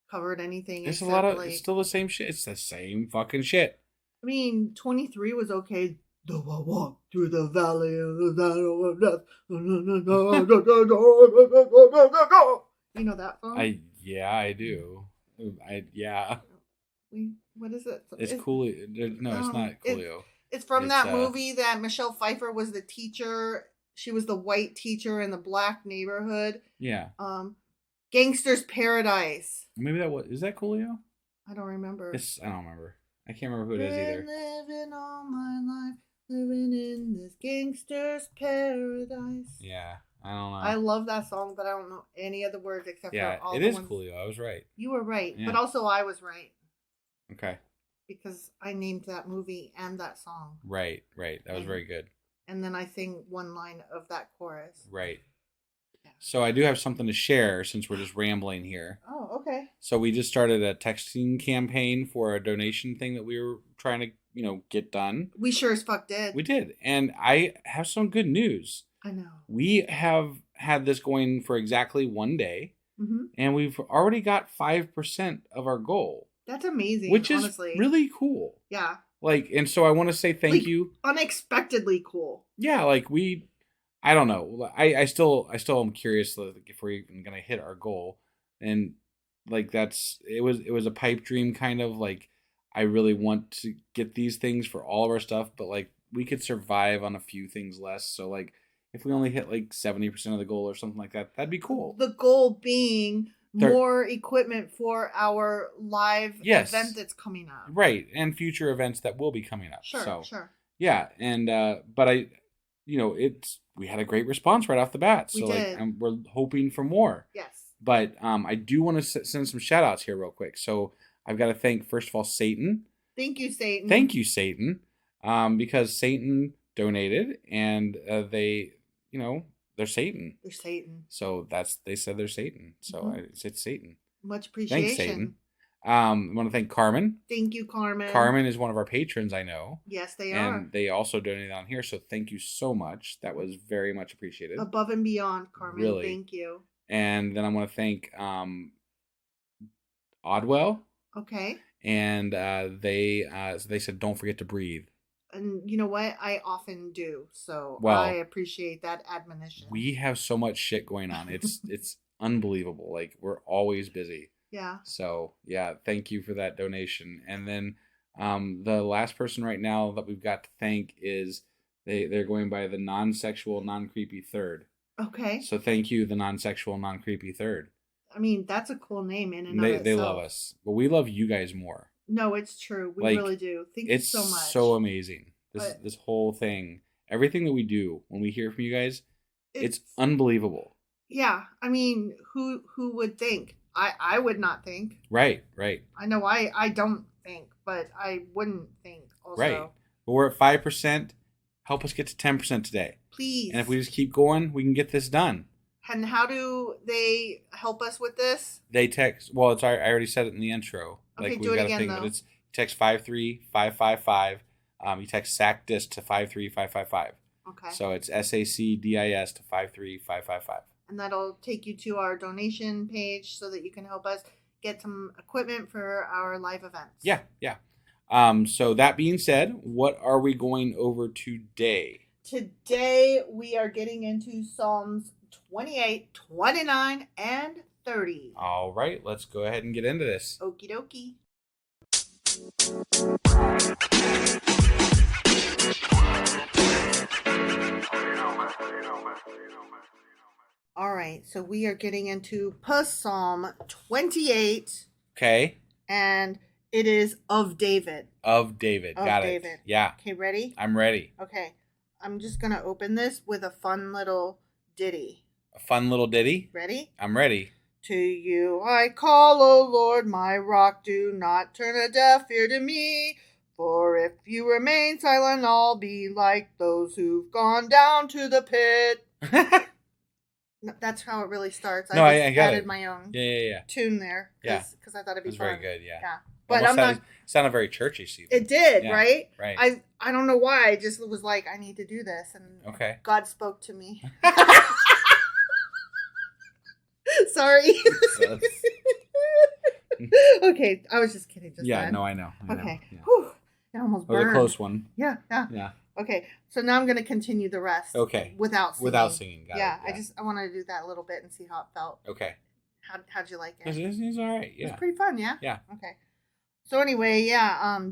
A: covered anything.
B: It's it's still the same shit. It's the same fucking shit.
A: I mean, 23 was okay. Though I walk through the valley of the shadow of death. You know that song?
B: I do.
A: What is it?
B: It's Coolio. No, it's not Coolio.
A: It's from that movie that Michelle Pfeiffer was the teacher. She was the white teacher in the black neighborhood.
B: Yeah.
A: Gangster's Paradise.
B: Maybe is that Coolio?
A: I don't remember.
B: I don't remember. I can't remember who it is either.
A: Living all my life, living in this gangster's paradise.
B: Yeah, I don't know.
A: I love that song, but I don't know any of the words except for all the ones.
B: It is Coolio. I was right.
A: You were right,
B: yeah.
A: But also I was right.
B: Okay.
A: Because I named that movie and that song.
B: Right. That was very good.
A: And then I sing one line of that chorus.
B: Right. So I do have something to share since we're just rambling here.
A: Oh, okay.
B: So we just started a texting campaign for a donation thing that we were trying to, get done.
A: We sure as fuck did.
B: We did. And I have some good news.
A: I know.
B: We have had this going for exactly 1 day.
A: Mm-hmm.
B: And we've already got 5% of our goal.
A: That's amazing,
B: which
A: honestly.
B: Is really cool.
A: Yeah.
B: And so I want to say thank you.
A: Unexpectedly cool.
B: Yeah, I don't know. I still am curious if we're even gonna hit our goal, and it was a pipe dream kind of I really want to get these things for all of our stuff, but we could survive on a few things less. So if we only hit 70% of the goal or something like that, that'd be cool.
A: The goal being more equipment for our live event that's coming up.
B: Right, and future events that will be coming up.
A: Sure.
B: Yeah, and but we had a great response right off the bat. So
A: we did.
B: We're hoping for more.
A: Yes.
B: But I do want to send some shout outs here real quick. So I've got to thank, first of all, Satan.
A: Thank you, Satan.
B: Thank you, Satan. Because Satan donated, and they're Satan.
A: They're Satan.
B: So they said they're Satan. So I said Satan.
A: Much appreciation.
B: Thanks, Satan. I want to thank Carmen.
A: Thank you, Carmen.
B: Carmen is one of our patrons, I know.
A: Yes, they are.
B: And they also donated on here, so thank you so much. That was very much appreciated.
A: Above and beyond, Carmen.
B: Really.
A: Thank you.
B: And then I want to thank Oddwell.
A: Okay.
B: And they said, don't forget to breathe.
A: And you know what? I often do. So I appreciate that admonition.
B: We have so much shit going on. It's unbelievable. Like, we're always busy.
A: Yeah.
B: So, yeah, thank you for that donation. And then the last person right now that we've got to thank is they're going by the non-sexual, non-creepy third.
A: Okay.
B: So thank you, the non-sexual, non-creepy third.
A: I mean, that's a cool name in and of itself.
B: They love us. But we love you guys more.
A: No, it's true. We really do. Thank you so much.
B: It's so amazing. This whole thing. Everything that we do, when we hear from you guys, it's unbelievable.
A: Yeah. I mean, who would think? I would not think.
B: Right.
A: I know I don't think, but I wouldn't think also.
B: Right. But we're at 5%. Help us get to 10% today.
A: Please.
B: And if we just keep going, we can get this done.
A: And how do they help us with this?
B: They text. Well, I already said it in the intro.
A: Okay, do it again, though.
B: But it's text 53555. You text SACDIS to 53555.
A: Okay.
B: So it's SACDIS to 53555.
A: And that'll take you to our donation page so that you can help us get some equipment for our live events.
B: Yeah. So that being said, what are we going over today?
A: Today we are getting into Psalms 28, 29, and 30.
B: All right, let's go ahead and get into this.
A: Okie dokie. All right, so we are getting into Psalm 28.
B: Okay.
A: And it is of David.
B: Of David. Got it. Yeah.
A: Okay, ready?
B: I'm ready.
A: Okay. I'm just going to open this with a fun little ditty.
B: A fun little ditty?
A: Ready?
B: I'm ready.
A: To you I call, O Lord, my rock, do not turn a deaf ear to me. For if you remain silent, I'll be like those who've gone down to the pit. That's how it really starts. I added my own tune there. Because I thought it'd be fun.
B: It was very good, yeah.
A: But
B: it sounded very churchy, Steve.
A: It did, right?
B: Right.
A: I don't know why. I just was like, I need to do this. And God spoke to me. Sorry. Okay, I was just kidding.
B: I know. I
A: okay.
B: Yeah.
A: Whew, it almost burned.
B: It was a close one.
A: Yeah. Okay, so now I'm going to continue the rest.
B: Okay.
A: Without singing.
B: Got it.
A: I want to do that a little bit and see how it felt.
B: Okay.
A: How'd you like it?
B: It's all right. Yeah.
A: It's pretty fun. Yeah.
B: Yeah.
A: Okay. So anyway,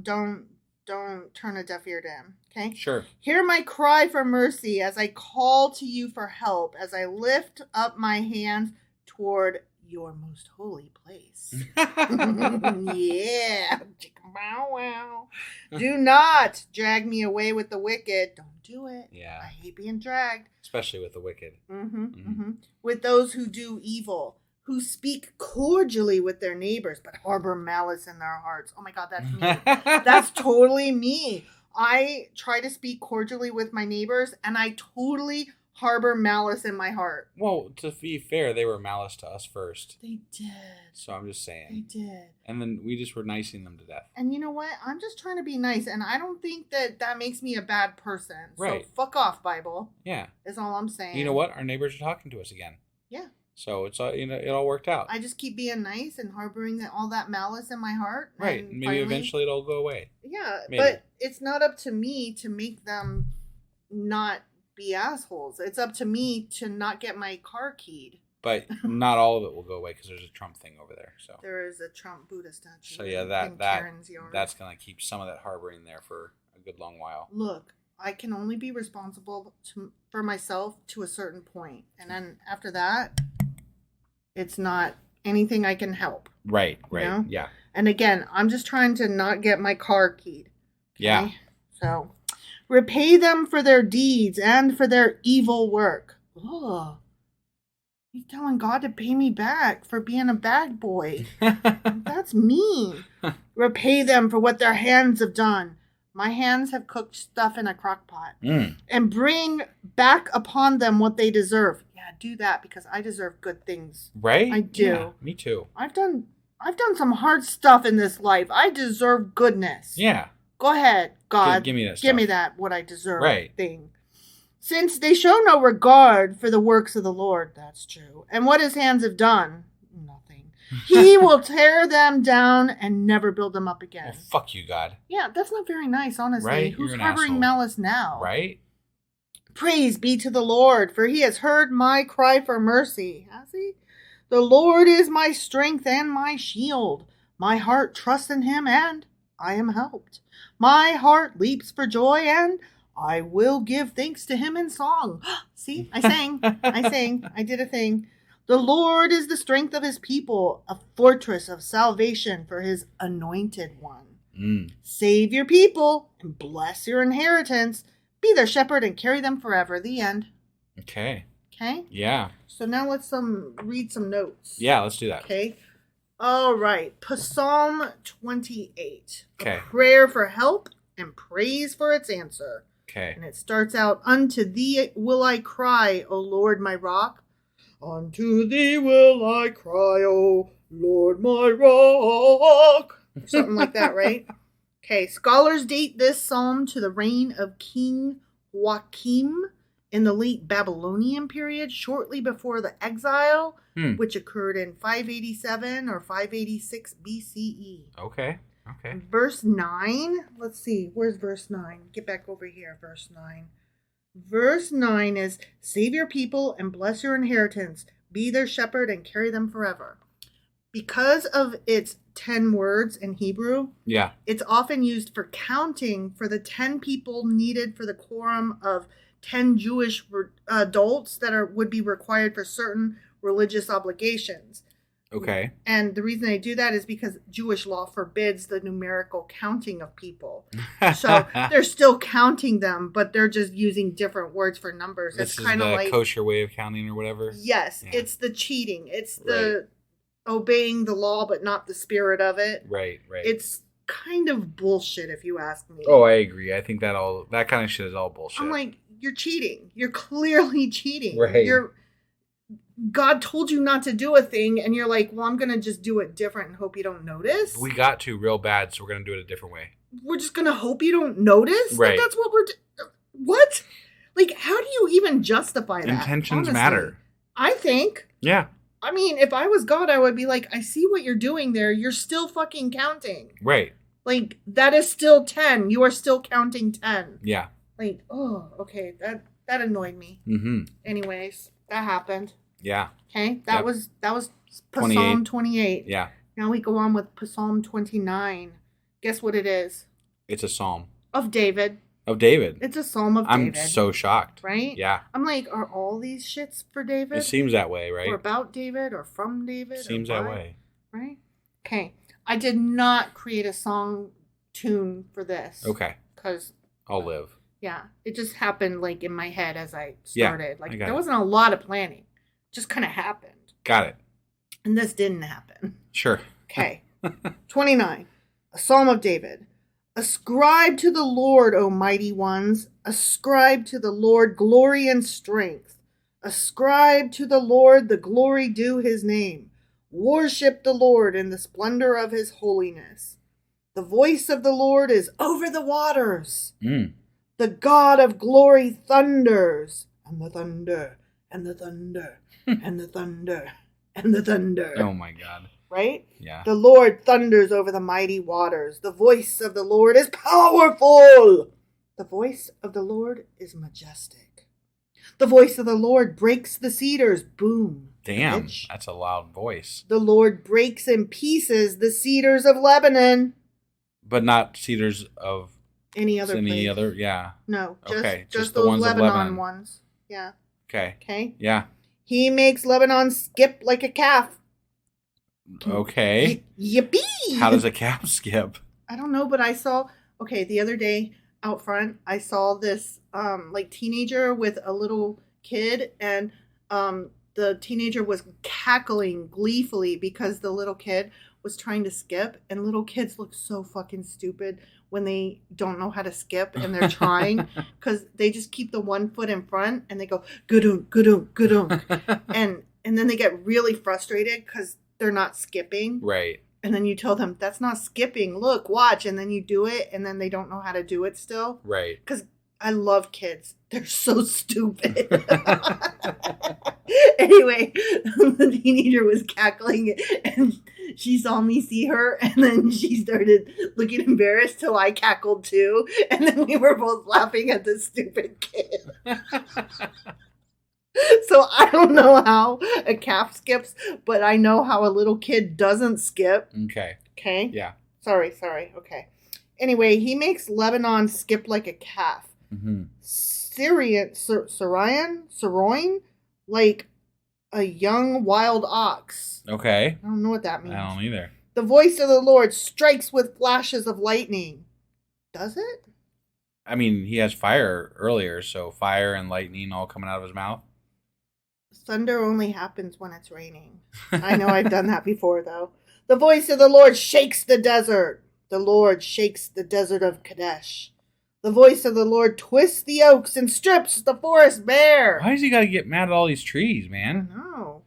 A: don't turn a deaf ear to him. Okay.
B: Sure.
A: Hear my cry for mercy as I call to you for help, as I lift up my hands toward your most holy place. Yeah. Bow wow. Do not drag me away with the wicked. Don't do it.
B: Yeah.
A: I hate being dragged.
B: Especially with the wicked.
A: With those who do evil, who speak cordially with their neighbors, but harbor malice in their hearts. Oh my God, that's me. That's totally me. I try to speak cordially with my neighbors, and I totally harbor malice in my heart.
B: Well, to be fair, they were malice to us first.
A: They did.
B: So I'm just saying.
A: They did.
B: And then we just were nicing them to death.
A: And you know what? I'm just trying to be nice, and I don't think that makes me a bad person.
B: Right.
A: So fuck off, Bible.
B: Yeah.
A: Is all I'm saying.
B: You know what? Our neighbors are talking to us again.
A: Yeah.
B: So it's all, it all worked out.
A: I just keep being nice and harboring all that malice in my heart.
B: Right. Maybe finally, eventually it'll go away.
A: Yeah. Maybe. But it's not up to me to make them not be assholes. It's up to me to not get my car keyed.
B: But not all of it will go away because there's a Trump thing over there. So
A: there is a Trump Buddha statue.
B: So yeah, that's gonna keep some of that harboring there for a good long while.
A: Look, I can only be responsible for myself to a certain point, and then after that, it's not anything I can help.
B: Right.
A: You know?
B: Yeah.
A: And again, I'm just trying to not get my car keyed. Okay?
B: Yeah.
A: So, repay them for their deeds and for their evil work. Ugh. He's telling God to pay me back for being a bad boy. That's mean. Repay them for what their hands have done. My hands have cooked stuff in a crock pot. And bring back upon them what they deserve. Yeah, do that because I deserve good things.
B: Right?
A: I do.
B: Yeah, me too.
A: I've done some hard stuff in this life. I deserve goodness.
B: Yeah.
A: Go ahead, God.
B: Give me that stuff.
A: Give me that, what I deserve thing. Since they show no regard for the works of the Lord, that's true, and what his hands have done, nothing. He will tear them down and never build them up again.
B: Well, fuck you, God.
A: Yeah, that's not very nice, honestly.
B: Right?
A: Who's
B: You're an
A: harboring
B: asshole.
A: malice now?
B: Right?
A: Praise be to the Lord, for he has heard my cry for mercy. Has he? The Lord is my strength and my shield. My heart trusts in him, and I am helped. My heart leaps for joy, and I will give thanks to him in song. See, I sang. I did a thing. The Lord is the strength of his people, a fortress of salvation for his anointed one. Save your people and bless your inheritance. Be their shepherd and carry them forever. The end.
B: Okay.
A: Okay?
B: Yeah.
A: So now let's read some notes.
B: Yeah, let's do that.
A: Okay. All right. Psalm 28.
B: Okay.
A: A prayer for help and praise for its answer.
B: Okay.
A: And it starts out, unto thee will I cry, O Lord, my rock. Unto thee will I cry, O Lord, my rock. Or something like that, right? Okay. Scholars date this psalm to the reign of King Joachim in the late Babylonian period, shortly before the exile, which occurred in 587 or 586 BCE.
B: Okay.
A: Verse 9. Let's see. Where's verse 9? Get back over here. Verse 9. Verse 9 is, save your people and bless your inheritance. Be their shepherd and carry them forever. Because of its 10 words in Hebrew, it's often used for counting for the 10 people needed for the quorum of 10 Jewish adults that would be required for certain religious obligations.
B: Okay.
A: And the reason they do that is because Jewish law forbids the numerical counting of people. So they're still counting them, but they're just using different words for numbers.
B: This
A: it's kind of like
B: kosher way of counting or whatever.
A: Yes, it's the cheating. It's the obeying the law, but not the spirit of it.
B: Right.
A: It's kind of bullshit, if you ask me.
B: Oh, I agree. I think that kind of shit is all bullshit.
A: I'm like, you're cheating. You're clearly cheating.
B: Right.
A: God told you not to do a thing, and you're like, well, I'm going to just do it different and hope you don't notice.
B: We got to real bad, so we're going to do it a different way.
A: We're just going to hope you don't notice?
B: Right.
A: Like, that's what we're what? Like, how do you even justify that?
B: Intentions
A: honestly?
B: matter.
A: I think.
B: Yeah.
A: I mean, if I was God, I would be like, I see what you're doing there. You're still fucking counting.
B: Right.
A: Like, that is still 10. You are still counting 10.
B: Yeah.
A: Like, oh, okay. That annoyed me.
B: Mm-hmm.
A: Anyways, that happened.
B: Yeah.
A: Okay. That was Psalm
B: 28.
A: 28.
B: Yeah.
A: Now we go on with Psalm 29. Guess what it is?
B: It's a psalm.
A: Of David.
B: Of David.
A: It's a psalm of
B: I'm
A: David.
B: I'm so shocked.
A: Right?
B: Yeah.
A: I'm like, are all these shits for David?
B: It seems that way, right?
A: Or about David or from David?
B: It seems that way.
A: Right? Okay. I did not create a song tune for this.
B: Okay.
A: Because
B: I'll live.
A: Yeah. It just happened like in my head as I started. Like there wasn't a lot of planning. It just kind of happened.
B: Got it.
A: And this didn't happen.
B: Sure.
A: Okay. 29. A Psalm of David. Ascribe to the Lord, O mighty ones. Ascribe to the Lord glory and strength. Ascribe to the Lord the glory due his name. Worship the Lord in the splendor of his holiness. The voice of the Lord is over the waters. The God of glory thunders. And the thunder, and the thunder, and the thunder, and the thunder.
B: Oh my God.
A: Right?
B: Yeah.
A: The Lord thunders over the mighty waters. The voice of the Lord is powerful. The voice of the Lord is majestic. The voice of the Lord breaks the cedars. Boom.
B: Damn,
A: bitch.
B: that's a loud voice.
A: The Lord breaks in pieces the cedars of Lebanon.
B: But not cedars of
A: any other place.
B: Yeah.
A: No, just,
B: okay.
A: just
B: the
A: those
B: ones
A: Lebanon ones. Yeah.
B: Okay.
A: Okay.
B: Yeah.
A: He makes Lebanon skip like a calf.
B: Okay.
A: Yippee!
B: How does a calf skip?
A: I don't know, but I saw, the other day out front, I saw this, teenager with a little kid, and, the teenager was cackling gleefully because the little kid was trying to skip, and little kids look so fucking stupid when they don't know how to skip and they're trying, because they just keep the one foot in front and they go good-unk, good-unk, good-unk. and then they get really frustrated because they're not skipping.
B: Right.
A: And then you tell them, that's not skipping. Look, watch. And then you do it, and then they don't know how to do it still.
B: Right.
A: Because I love kids. They're so stupid. Anyway, the teenager was cackling, and she saw me see her, and then she started looking embarrassed till I cackled too. And then we were both laughing at this stupid kid. So I don't know how a calf skips, but I know how a little kid doesn't skip.
B: Okay.
A: Okay?
B: Yeah.
A: Sorry. Okay. Anyway, he makes Lebanon skip like a calf.
B: Mm-hmm.
A: Syrian, like a young wild ox.
B: Okay.
A: I don't know what that means.
B: I don't either.
A: The voice of the Lord strikes with flashes of lightning. Does it?
B: I mean, he has fire earlier, so fire and lightning all coming out of his mouth.
A: Thunder only happens when it's raining. I know I've done that before, though. The voice of the Lord shakes the desert. The Lord shakes the desert of Kadesh. The voice of the Lord twists the oaks and strips the forest bare.
B: Why does he got to get mad at all these trees, man?
A: No.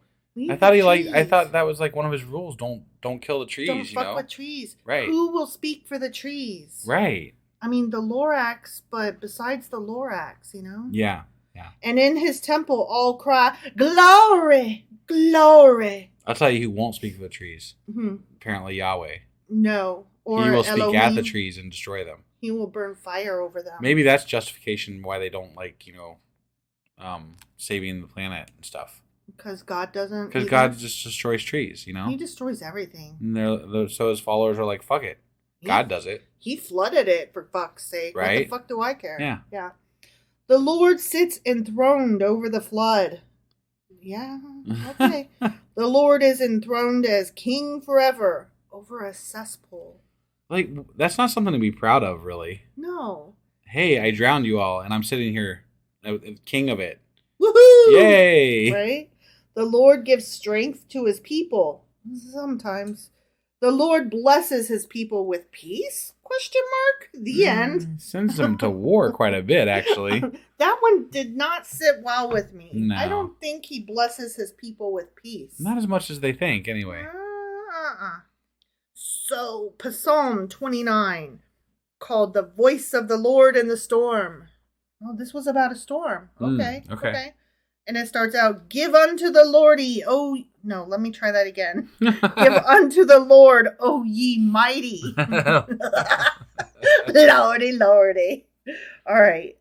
B: I thought that was like one of his rules. Don't kill the trees.
A: Don't fuck with trees.
B: Right.
A: Who will speak for the trees?
B: Right.
A: I mean, the Lorax, but besides the Lorax,
B: Yeah. Yeah.
A: And in his temple all cry, glory, glory.
B: I'll tell you who won't speak for the trees.
A: Mm-hmm.
B: Apparently Yahweh.
A: No. Or
B: he will speak
A: Elohim.
B: at the trees and destroy them.
A: He will burn fire over them.
B: Maybe that's justification why they don't saving the planet and stuff.
A: Because God doesn't.
B: Because God just destroys trees,
A: He destroys everything.
B: And so his followers are like, fuck it. God does it.
A: He flooded it, for fuck's sake.
B: Right?
A: What the fuck do I care?
B: Yeah.
A: Yeah. The Lord sits enthroned over the flood. Yeah, okay. The Lord is enthroned as king forever over a cesspool.
B: Like, that's not something to be proud of, really.
A: No.
B: Hey, I drowned you all, and I'm sitting here, king of it.
A: Woohoo!
B: Yay!
A: Right? The Lord gives strength to his people. Sometimes. The Lord blesses his people with peace? ? The end.
B: Sends them to war quite a bit, actually.
A: That one did not sit well with me.
B: No.
A: I don't think he blesses his people with peace.
B: Not as much as they think, anyway.
A: So, Psalm 29, called The Voice of the Lord in the Storm. Oh, this was about a storm. Okay. And it starts out, give unto the Lordy, no, let me try that again. Give unto the Lord, O ye mighty. Lordy. All right.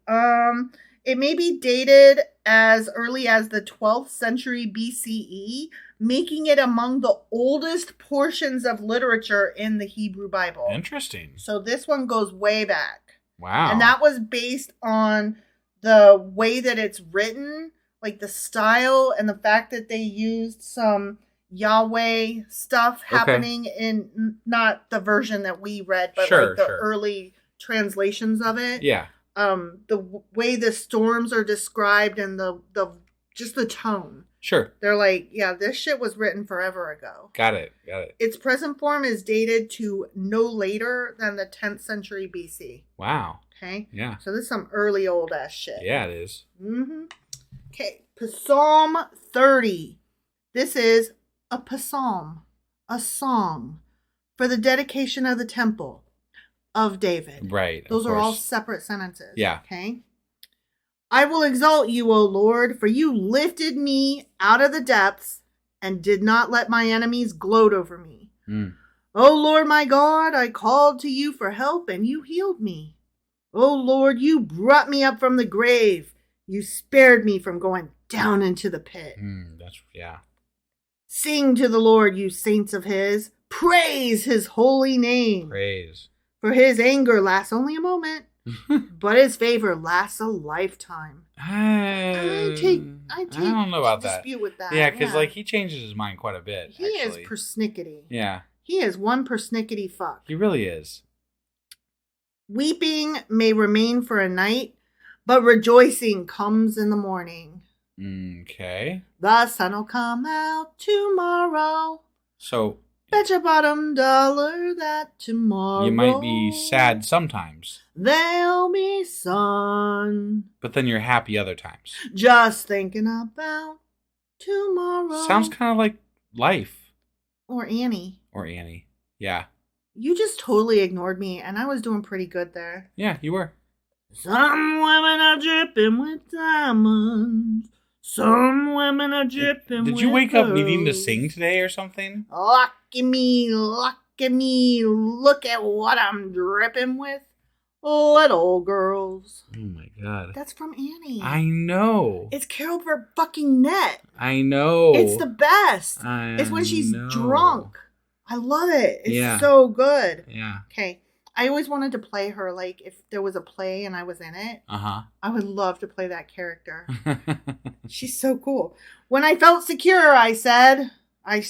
A: It may be dated as early as the 12th century BCE, making it among the oldest portions of literature in the Hebrew Bible.
B: Interesting.
A: So this one goes way back.
B: Wow.
A: And that was based on the way that it's written, like the style and the fact that they used some Yahweh stuff happening in not the version that we read, but early translations of it.
B: Yeah.
A: The way the storms are described and the just the tone.
B: Sure.
A: They're like, yeah, this shit was written forever ago.
B: Got it.
A: Its present form is dated to no later than the 10th century BC.
B: Wow.
A: Okay.
B: Yeah.
A: So this is some early old ass shit.
B: Yeah, it is.
A: Mm-hmm. Okay. Psalm 30. This is a psalm, a song for the dedication of the temple of David.
B: Right.
A: Those are all separate sentences.
B: Yeah.
A: Okay. I will exalt you, O Lord, for you lifted me out of the depths and did not let my enemies gloat over me. O Lord my God, I called to you for help and you healed me. O Lord, you brought me up from the grave. You spared me from going down into the pit. Sing to the Lord, you saints of his. Praise his holy name.
B: Praise.
A: For his anger lasts only a moment, but his favor lasts a lifetime. I
B: don't know about that.
A: Dispute with that.
B: Yeah, because like he changes his mind quite a bit.
A: He is persnickety.
B: Yeah,
A: he is one persnickety fuck.
B: He really is.
A: Weeping may remain for a night, but rejoicing comes in the morning.
B: Okay.
A: The sun'll come out tomorrow.
B: So
A: bet your bottom dollar that tomorrow
B: you might be sad sometimes.
A: There'll be sun.
B: But then you're happy other times.
A: Just thinking about tomorrow.
B: Sounds kind of like life.
A: Or Annie.
B: Yeah.
A: You just totally ignored me, and I was doing pretty good there.
B: Yeah, you were.
A: Some women are dripping with diamonds. Some women are dripping with
B: Did you wake up needing to sing today or something?
A: Lucky me, look at what I'm dripping with. Little girls.
B: Oh my god.
A: That's from Annie.
B: I know.
A: It's Carol fucking Net.
B: I know.
A: It's the best. It's when she's drunk. I love it. It's so good.
B: Yeah.
A: Okay. I always wanted to play her, like, if there was a play and I was in it.
B: Uh-huh.
A: I would love to play that character. She's so cool. When I felt secure, I said, I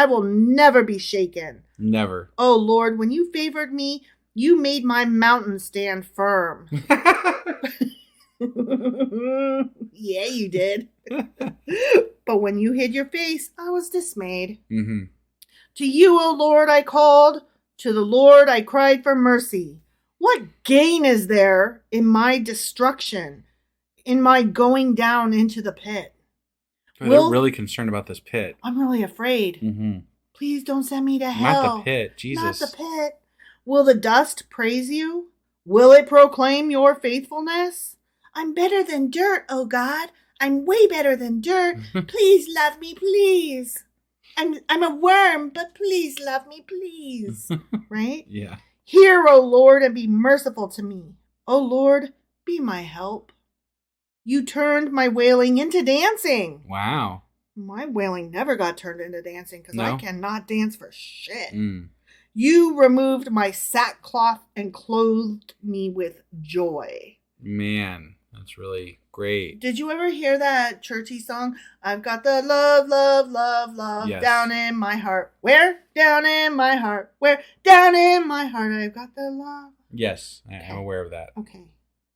A: will never be shaken.
B: Never.
A: Oh, Lord, when you favored me, you made my mountain stand firm. Yeah, you did. But when you hid your face, I was dismayed.
B: Mm-hmm.
A: To you, O Lord, I called. To the Lord, I cried for mercy. What gain is there in my destruction, in my going down into the pit?
B: They're really concerned about this pit.
A: I'm really afraid.
B: Mm-hmm.
A: Please don't send me to hell.
B: Not the pit, Jesus.
A: Not the pit. Will the dust praise you? Will it proclaim your faithfulness? I'm better than dirt, oh God. I'm way better than dirt. Please love me, please. I'm a worm, but please love me, please. Right?
B: Yeah.
A: Hear, O Lord, and be merciful to me. O Lord, be my help. You turned my wailing into dancing.
B: Wow.
A: My wailing never got turned into dancing because I cannot dance for shit. You removed my sackcloth and clothed me with joy.
B: Man, that's really great.
A: Did you ever hear that churchy song? I've got the love, love, love, love down in my heart. Where? Down in my heart. Where? Down in my heart. I've got the love.
B: Yes, I'm aware of that.
A: Okay.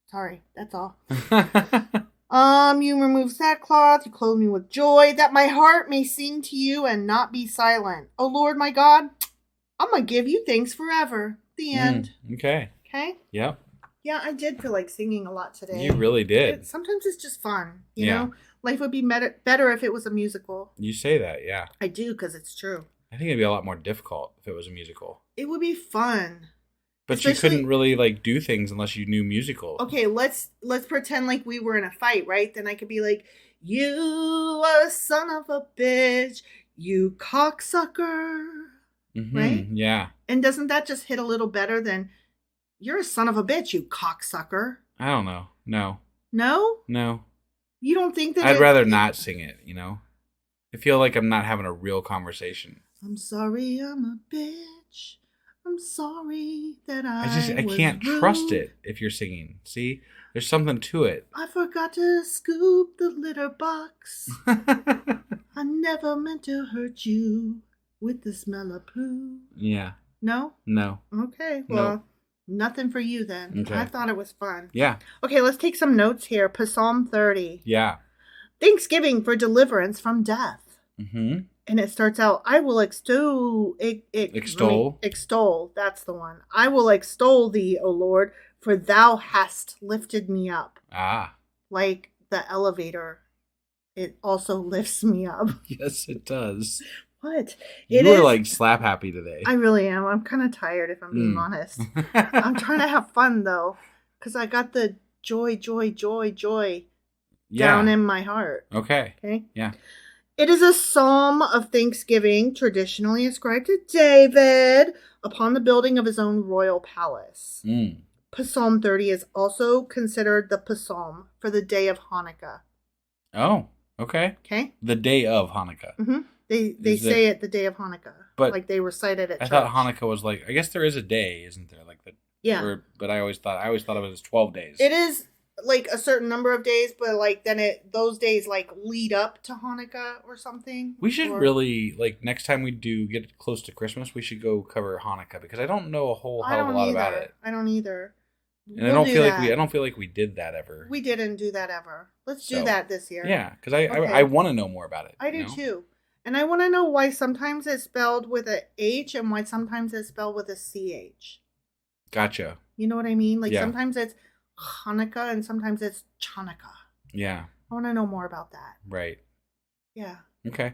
A: Sorry, that's all. You remove sackcloth, you clothe me with joy, that my heart may sing to you and not be silent. Oh Lord, my God, I'm going to give you thanks forever. The end.
B: Okay.
A: Okay?
B: Yep.
A: Yeah, I did feel like singing a lot today.
B: You really did.
A: Sometimes it's just fun, you know? Life would be better if it was a musical.
B: You say that, yeah.
A: I do, because it's true.
B: I think it'd be a lot more difficult if it was a musical.
A: It would be fun.
B: But you couldn't really like do things unless you knew musical.
A: Okay, let's pretend like we were in a fight, right? Then I could be like, you are a son of a bitch, you cocksucker.
B: Mm-hmm,
A: right?
B: Yeah.
A: And doesn't that just hit a little better than, you're a son of a bitch, you cocksucker?
B: I don't know. No.
A: No?
B: No.
A: You don't think that
B: I'd rather not sing it, you know? I feel like I'm not having a real conversation.
A: I'm sorry I'm a bitch. I'm sorry that
B: I can't trust it if you're singing. See? There's something to it.
A: I forgot to scoop the litter box. I never meant to hurt you with the smell of poo.
B: Yeah.
A: No?
B: No.
A: Okay, well, nothing for you then.
B: Okay.
A: I thought it was fun.
B: Yeah.
A: Okay, let's take some notes here. Psalm 30.
B: Yeah.
A: Thanksgiving for deliverance from death.
B: Mm-hmm.
A: And it starts out, I will extol. Extol, that's the one. I will extol thee, O Lord, for thou hast lifted me up.
B: Ah.
A: Like the elevator, it also lifts me up.
B: Yes, it does.
A: What?
B: You were like slap happy today.
A: I really am. I'm kind of tired, if I'm being honest. I'm trying to have fun, though, because I got the joy down in my heart.
B: Okay.
A: Okay?
B: Yeah.
A: It is a psalm of thanksgiving traditionally ascribed to David upon the building of his own royal palace. Psalm 30 is also considered the psalm for the day of Hanukkah.
B: Oh, okay.
A: Okay.
B: The day of Hanukkah.
A: Mm-hmm. They say it the day of Hanukkah.
B: But
A: like they recite it at church.
B: I thought Hanukkah was like, I guess there is a day, isn't there? Like
A: Yeah.
B: But I always thought it was 12 days.
A: It is like a certain number of days, but like then those days like lead up to Hanukkah or something.
B: We should really, like, next time we do get close to Christmas, we should go cover Hanukkah, because I don't know a whole hell of a lot about it.
A: I don't either.
B: And I don't feel like we did that ever.
A: We didn't do that ever. Let's do that this year.
B: Yeah, because I want to know more about it.
A: I do too. And I want to know why sometimes it's spelled with a H and why sometimes it's spelled with a CH.
B: Gotcha.
A: You know what I mean? Like sometimes it's Hanukkah and sometimes it's Chanukah.
B: Yeah.
A: I want to know more about that.
B: Right.
A: Yeah.
B: Okay.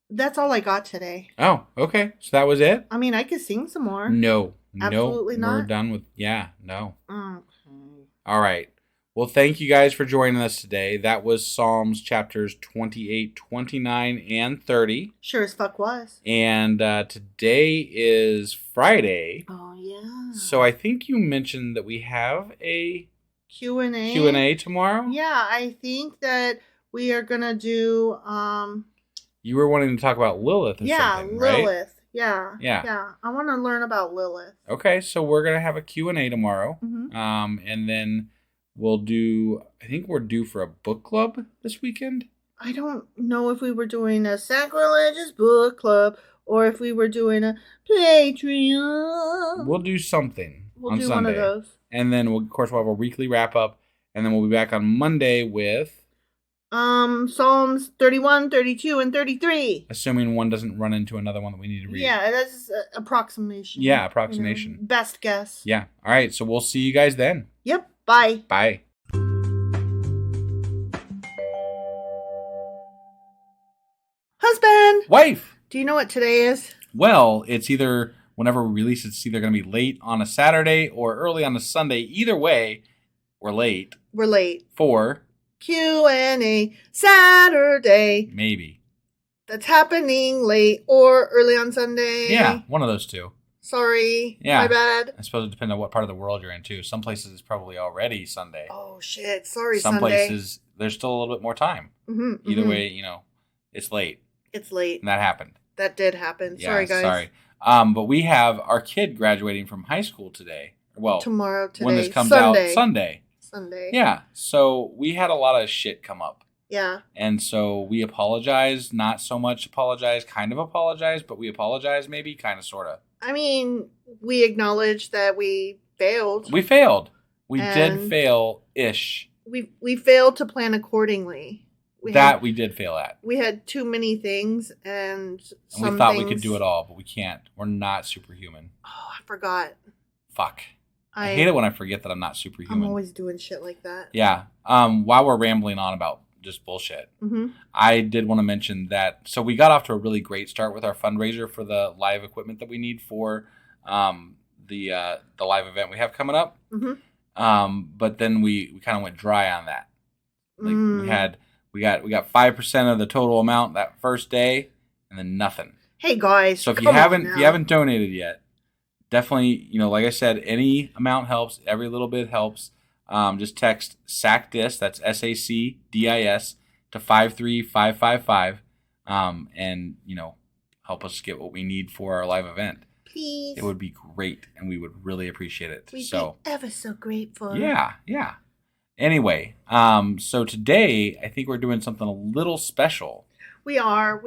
A: That's all I got today.
B: Oh, okay. So that was it?
A: I mean, I could sing some more.
B: No.
A: Absolutely not.
B: We're done with, no.
A: Okay.
B: All right. Well, thank you guys for joining us today. That was Psalms chapters 28, 29, and 30.
A: Sure as fuck was.
B: And today is Friday.
A: Oh, yeah.
B: So I think you mentioned that we have a
A: Q&A.
B: Q&A tomorrow?
A: Yeah, I think that we are going to do...
B: You were wanting to talk about Lilith or something, right?
A: Lilith. Yeah. I want to learn about Lilith.
B: Okay, so we're going to have a Q&A tomorrow.
A: Mm-hmm.
B: And then we'll do... I think we're due for a book club this weekend.
A: I don't know if we were doing a Sacrilegious book club or if we were doing a Patreon.
B: We'll do something on
A: do
B: Sunday.
A: One of those.
B: And then, of course, we'll have a weekly wrap-up. And then we'll be back on Monday with...
A: Psalms 31, 32, and 33.
B: Assuming one doesn't run into another one that we need to read.
A: Yeah, that's approximation.
B: Yeah, approximation.
A: You know, best guess.
B: Yeah. All right, so we'll see you guys then.
A: Yep. Bye.
B: Bye.
A: Husband!
B: Wife!
A: Do you know what today is?
B: Well, it's either, whenever we release, it's either going to be late on a Saturday or early on a Sunday. Either way, we're late.
A: We're late.
B: For...
A: Q&A Saturday.
B: Maybe.
A: That's happening late or early on Sunday.
B: Yeah, one of those two.
A: Sorry.
B: Yeah.
A: My bad.
B: I suppose it depends on what part of the world you're in, too. Some places it's probably already Sunday.
A: Oh, shit. Sorry,
B: Some
A: Sunday.
B: places there's still a little bit more time.
A: Mm-hmm,
B: Either way, you know, it's late.
A: It's late.
B: And that happened.
A: That did happen.
B: Yeah,
A: sorry, guys.
B: Sorry. But we have our kid graduating from high school today. Well,
A: tomorrow, today.
B: When this comes
A: Sunday.
B: out, Sunday. Yeah. So we had a lot of shit come up.
A: Yeah.
B: And so we apologize. Not so much apologize, kind of apologize, but we apologize maybe, kind of, sort of.
A: I mean, we acknowledge that we failed.
B: We failed. We did fail-ish.
A: We failed to plan accordingly. We
B: did fail at.
A: We had too many things and
B: we thought we could do it all, but we can't. We're not superhuman.
A: Oh, I forgot.
B: Fuck. I hate it when I forget that I'm not superhuman.
A: I'm always doing shit like that.
B: Yeah. While we're rambling on about just bullshit, I did want to mention that. So we got off to a really great start with our fundraiser for the live equipment that we need for the live event we have coming up. But then we kind of went dry on that. Like we got 5% of the total amount that first day, and then nothing.
A: Hey guys,
B: so if you haven't donated yet, definitely, you know, like I said, any amount helps. Every little bit helps. Just text SACDIS, that's SACDIS, to 53555, and, you know, help us get what we need for our live event.
A: Please.
B: It would be great, and we would really appreciate it.
A: We'd be ever so grateful.
B: Yeah. Anyway, so today, I think we're doing something a little special.
A: We are.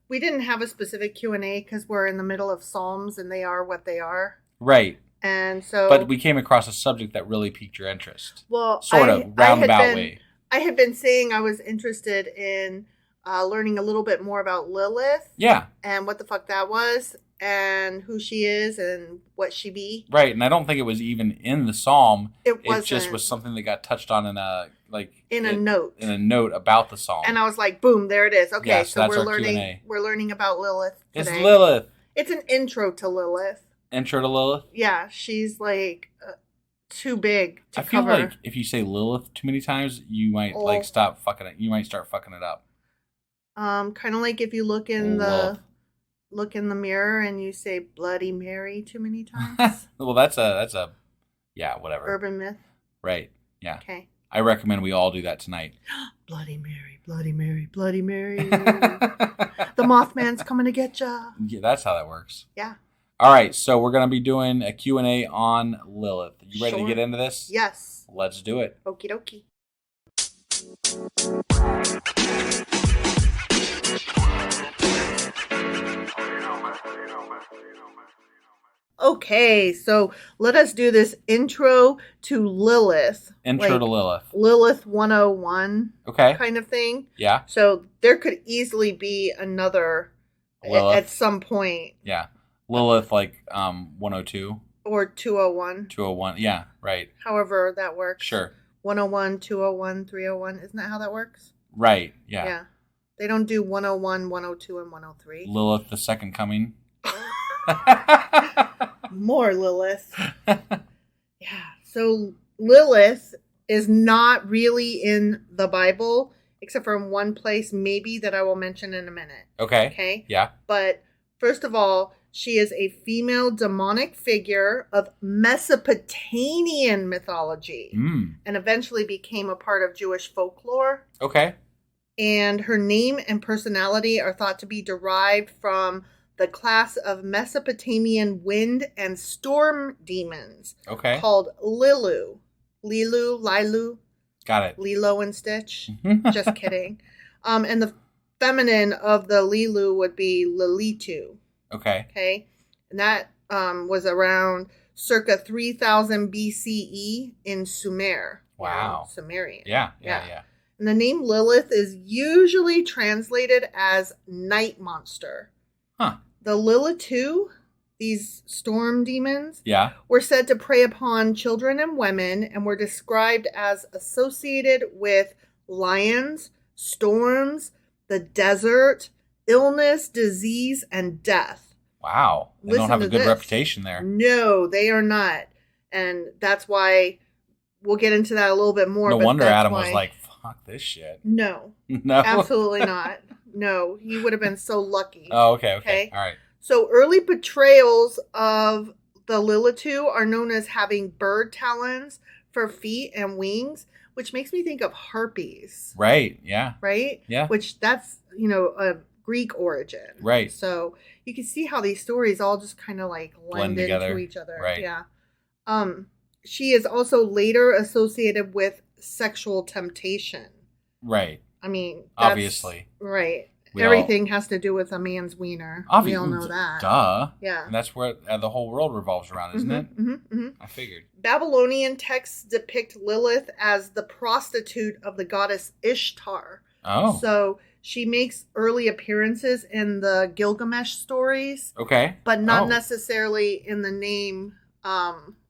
A: We didn't have a specific Q&A because we're in the middle of Psalms and they are what they are.
B: Right.
A: And so...
B: But we came across a subject that really piqued your interest.
A: Well,
B: sort of, roundabout way.
A: I had been saying I was interested in learning a little bit more about Lilith.
B: Yeah.
A: And what the fuck that was. And who she is and what she be.
B: Right. And I don't think it was even in the psalm.
A: It wasn't.
B: It just was something that got touched on in a...
A: note.
B: In a note about the psalm.
A: And I was like, boom, there it is. Okay,
B: yeah,
A: so
B: we're learning
A: Q&A. We're learning about Lilith today.
B: It's Lilith.
A: It's an intro to Lilith.
B: Intro to Lilith?
A: Yeah, she's like too big to
B: cover. I feel like if you say Lilith too many times, you might stop fucking it. You might start fucking it up.
A: Kind of like if you look in the mirror and you say Bloody Mary too many times.
B: Well, that's a yeah, whatever.
A: Urban myth.
B: Right. Yeah.
A: Okay.
B: I recommend we all do that tonight.
A: Bloody Mary, Bloody Mary, Bloody Mary. The Mothman's coming to get ya.
B: Yeah, that's how that works.
A: Yeah.
B: All right, so we're going to be doing a Q&A on Lilith. You ready to get into this?
A: Yes.
B: Let's do it.
A: Okie dokie. Okay, so let us do this intro to Lilith.
B: Intro to Lilith.
A: Lilith 101
B: Okay.
A: kind of thing.
B: Yeah.
A: So there could easily be another
B: Lilith.
A: at some point.
B: Yeah. Lilith 102.
A: Or 201.
B: 201. Yeah, right.
A: However that works.
B: Sure.
A: 101, 201, 301. Isn't that how that works?
B: Right, yeah.
A: Yeah. They don't do 101, 102, and 103.
B: Lilith, the second coming.
A: More Lilith. Yeah. So Lilith is not really in the Bible, except for in one place, maybe, that I will mention in a minute.
B: Okay. Yeah.
A: But first of all, she is a female demonic figure of Mesopotamian mythology and eventually became a part of Jewish folklore.
B: Okay.
A: And her name and personality are thought to be derived from the class of Mesopotamian wind and storm demons.
B: Okay.
A: Called Lilu. Lilu.
B: Got it.
A: Lilo and Stitch. Just kidding. And the feminine of the Lilu would be Lilitu.
B: Okay.
A: Okay. And that was around circa 3000 BCE in Sumer.
B: Wow.
A: Sumerian.
B: Yeah.
A: And the name Lilith is usually translated as night monster.
B: Huh.
A: The Lilitu, these storm demons,
B: yeah,
A: were said to prey upon children and women and were described as associated with lions, storms, the desert, illness, disease, and death.
B: Wow. They don't have a good reputation there.
A: No, they are not. And that's why we'll get into that a little bit more.
B: No wonder Adam was like, fuck this shit.
A: No.
B: No.
A: Absolutely not. No, he would have been so lucky.
B: Oh, okay. All right.
A: So early portrayals of the Lilitu are known as having bird talons for feet and wings, which makes me think of harpies.
B: Right, yeah.
A: Right?
B: Yeah.
A: Which that's, a Greek origin.
B: Right.
A: So you can see how these stories all just kind of blend into each other.
B: Right.
A: Yeah. She is also later associated with sexual temptation.
B: Right.
A: I mean,
B: obviously.
A: Right. Everything has to do with a man's wiener. We all know that.
B: Duh.
A: Yeah.
B: And that's where the whole world revolves around, isn't it? I figured.
A: Babylonian texts depict Lilith as the prostitute of the goddess Ishtar.
B: Oh.
A: So she makes early appearances in the Gilgamesh stories.
B: Okay.
A: But not necessarily in the name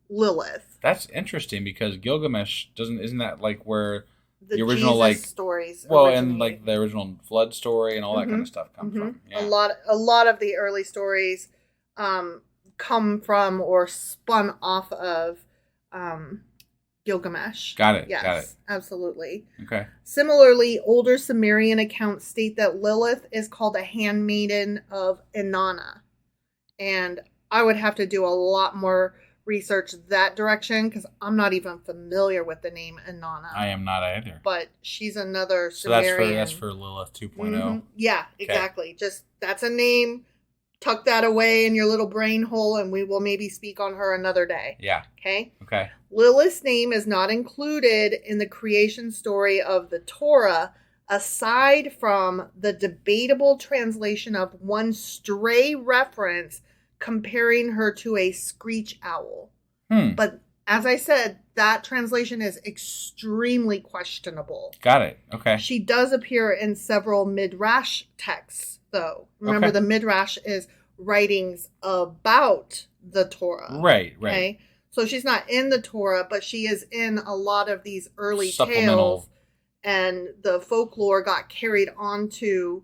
A: Lilith.
B: That's interesting because Gilgamesh isn't that where
A: the
B: original
A: Jesus stories
B: and the original flood story and all that kind of stuff come from. Yeah.
A: A lot of the early stories come from or spun off of Gilgamesh.
B: Got it.
A: Yes,
B: got it.
A: Absolutely.
B: Okay.
A: Similarly, older Sumerian accounts state that Lilith is called a handmaiden of Inanna. And I would have to do a lot more research that direction because I'm not even familiar with the name Inanna.
B: I am not either.
A: But she's another Sumerian.
B: So that's for Lilith 2.0.
A: Yeah, exactly. Just that's a name. Tuck that away in your little brain hole and we will maybe speak on her another day.
B: Yeah.
A: Okay?
B: Okay.
A: Lilith's name is not included in the creation story of the Torah aside from the debatable translation of one stray reference comparing her to a screech owl. But as I said, that translation is extremely questionable.
B: Got it. Okay.
A: She does appear in several Midrash texts, though. Remember, the Midrash is writings about the Torah.
B: Right.
A: Okay? So she's not in the Torah, but she is in a lot of these early tales. And the folklore got carried onto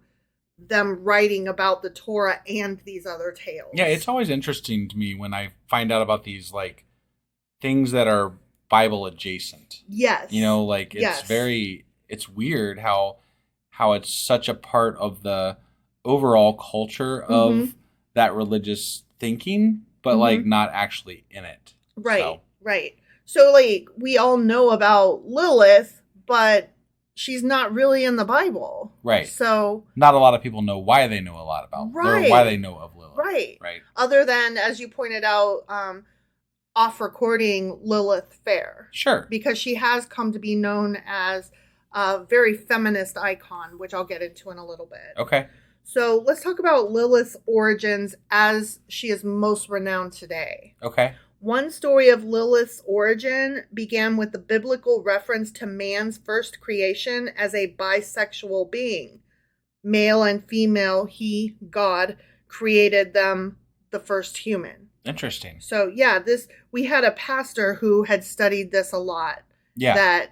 A: them writing about the Torah and these other tales.
B: Yeah, it's always interesting to me when I find out about these things that are Bible adjacent.
A: Yes.
B: It's weird how it's such a part of the overall culture of that religious thinking, but not actually in it.
A: Right. So we all know about Lilith, but she's not really in the Bible.
B: Right.
A: So
B: not a lot of people know why they know a lot about, or why they know of Lilith.
A: Right.
B: Right.
A: Other than, as you pointed out, off recording, Lilith Fair.
B: Sure.
A: Because she has come to be known as a very feminist icon, which I'll get into in a little bit.
B: Okay.
A: So let's talk about Lilith's origins as she is most renowned today.
B: Okay.
A: One story of Lilith's origin began with the biblical reference to man's first creation as a bisexual being. Male and female, he, God, created them, the first human.
B: Interesting.
A: So, yeah, we had a pastor who had studied this a lot.
B: Yeah.
A: That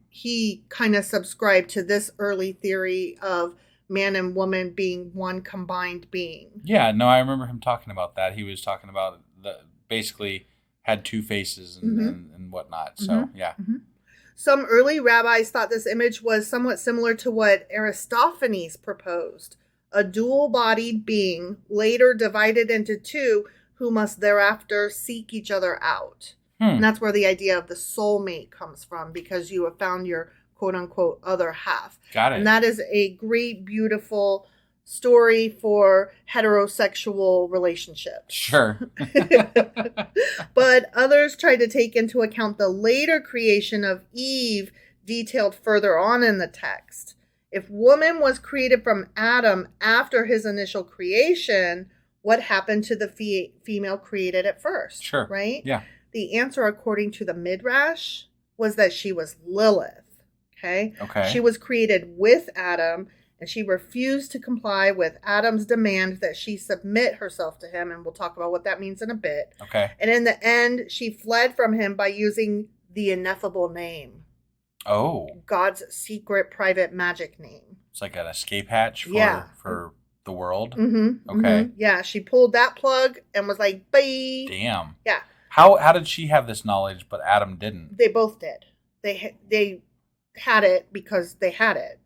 A: he kind of subscribed to this early theory of man and woman being one combined being.
B: Yeah, no, I remember him talking about that. He was talking about basically had two faces and whatnot. So, yeah. Mm-hmm.
A: Some early rabbis thought this image was somewhat similar to what Aristophanes proposed, a dual-bodied being later divided into two who must thereafter seek each other out. And that's where the idea of the soulmate comes from, because you have found your quote-unquote other half.
B: Got it.
A: And that is a great, beautiful story for heterosexual relationships.
B: Sure.
A: But others try to take into account the later creation of Eve detailed further on in the text. If woman was created from Adam after his initial creation, what happened to the female created at first?
B: Sure.
A: Right?
B: Yeah.
A: The answer, according to the Midrash, was that she was Lilith. Okay? She was created with Adam, and she refused to comply with Adam's demand that she submit herself to him, and we'll talk about what that means in a bit.
B: Okay.
A: And in the end, she fled from him by using the ineffable name.
B: Oh.
A: God's secret private magic name.
B: It's like an escape hatch for the world?
A: Mm-hmm.
B: Okay.
A: Mm-hmm. Yeah, she pulled that plug and was like, bye.
B: Damn.
A: Yeah.
B: How did she have this knowledge, but Adam didn't?
A: They both did. They had it because they had it.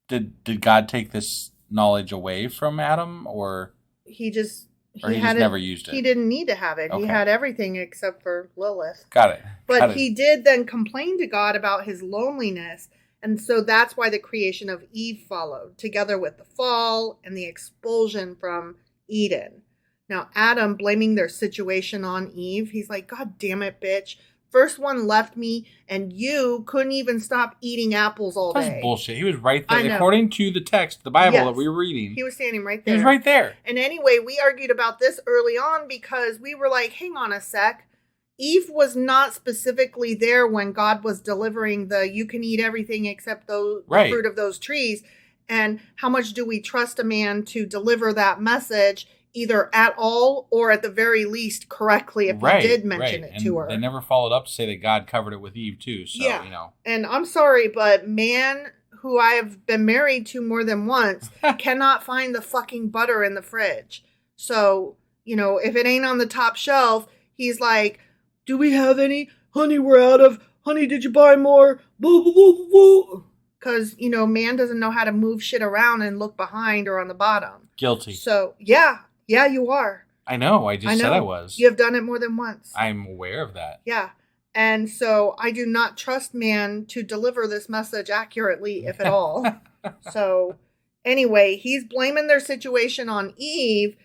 B: Did God take this knowledge away from Adam, or
A: he just
B: never used it?
A: He didn't need to have it. Okay. He had everything except for Lilith.
B: Got it.
A: But he did then complain to God about his loneliness, and so that's why the creation of Eve followed, together with the fall and the expulsion from Eden. Now, Adam blaming their situation on Eve, he's like, God damn it, bitch. First one left me, and you couldn't even stop eating apples all day.
B: That's bullshit. He was right there. According to the text, the Bible that we were reading.
A: He was standing right there.
B: He was right there.
A: And anyway, we argued about this early on because we were like, hang on a sec. Eve was not specifically there when God was delivering you can eat everything except the fruit of those trees. And how much do we trust a man to deliver that message either at all or at the very least correctly if he did mention it to her?
B: They never followed up to say that God covered it with Eve too. So, you know. And
A: I'm sorry, but man who I have been married to more than once cannot find the fucking butter in the fridge. So, if it ain't on the top shelf, he's like, do we have any? Honey, we're out of. Honey, did you buy more? Boo, boo, boo, boo. Because, man doesn't know how to move shit around and look behind or on the bottom.
B: Guilty.
A: So, yeah, you are.
B: I know. I just said I was.
A: You have done it more than once.
B: I'm aware of that.
A: Yeah. And so I do not trust man to deliver this message accurately, if at all. So anyway, he's blaming their situation on Eve.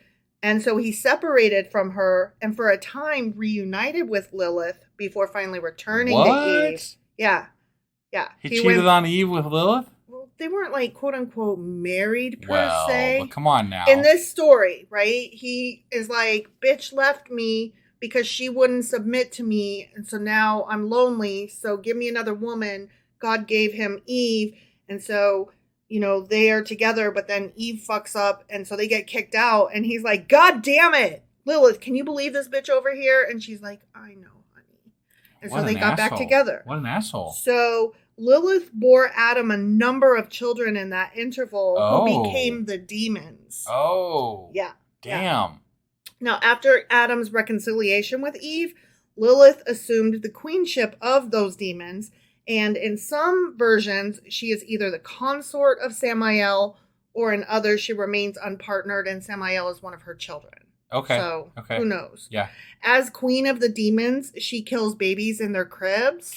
A: And so he separated from her and for a time reunited with Lilith before finally returning to Eve. Yeah. Yeah.
B: He cheated on Eve with Lilith?
A: Well, they weren't like quote unquote married per se.
B: But come on now.
A: In this story, right? He is like, bitch left me because she wouldn't submit to me. And so now I'm lonely. So give me another woman. God gave him Eve. And so, they are together, but then Eve fucks up. And so they get kicked out. And he's like, God damn it. Lilith, can you believe this bitch over here? And she's like, I know, honey. And so they got back together.
B: What an asshole.
A: So Lilith bore Adam a number of children in that interval who became the demons.
B: Oh.
A: Yeah.
B: Damn.
A: Yeah. Now, after Adam's reconciliation with Eve, Lilith assumed the queenship of those demons. And in some versions, she is either the consort of Samael, or in others, she remains unpartnered and Samael is one of her children.
B: Okay.
A: So, who knows?
B: Yeah.
A: As queen of the demons, she kills babies in their cribs.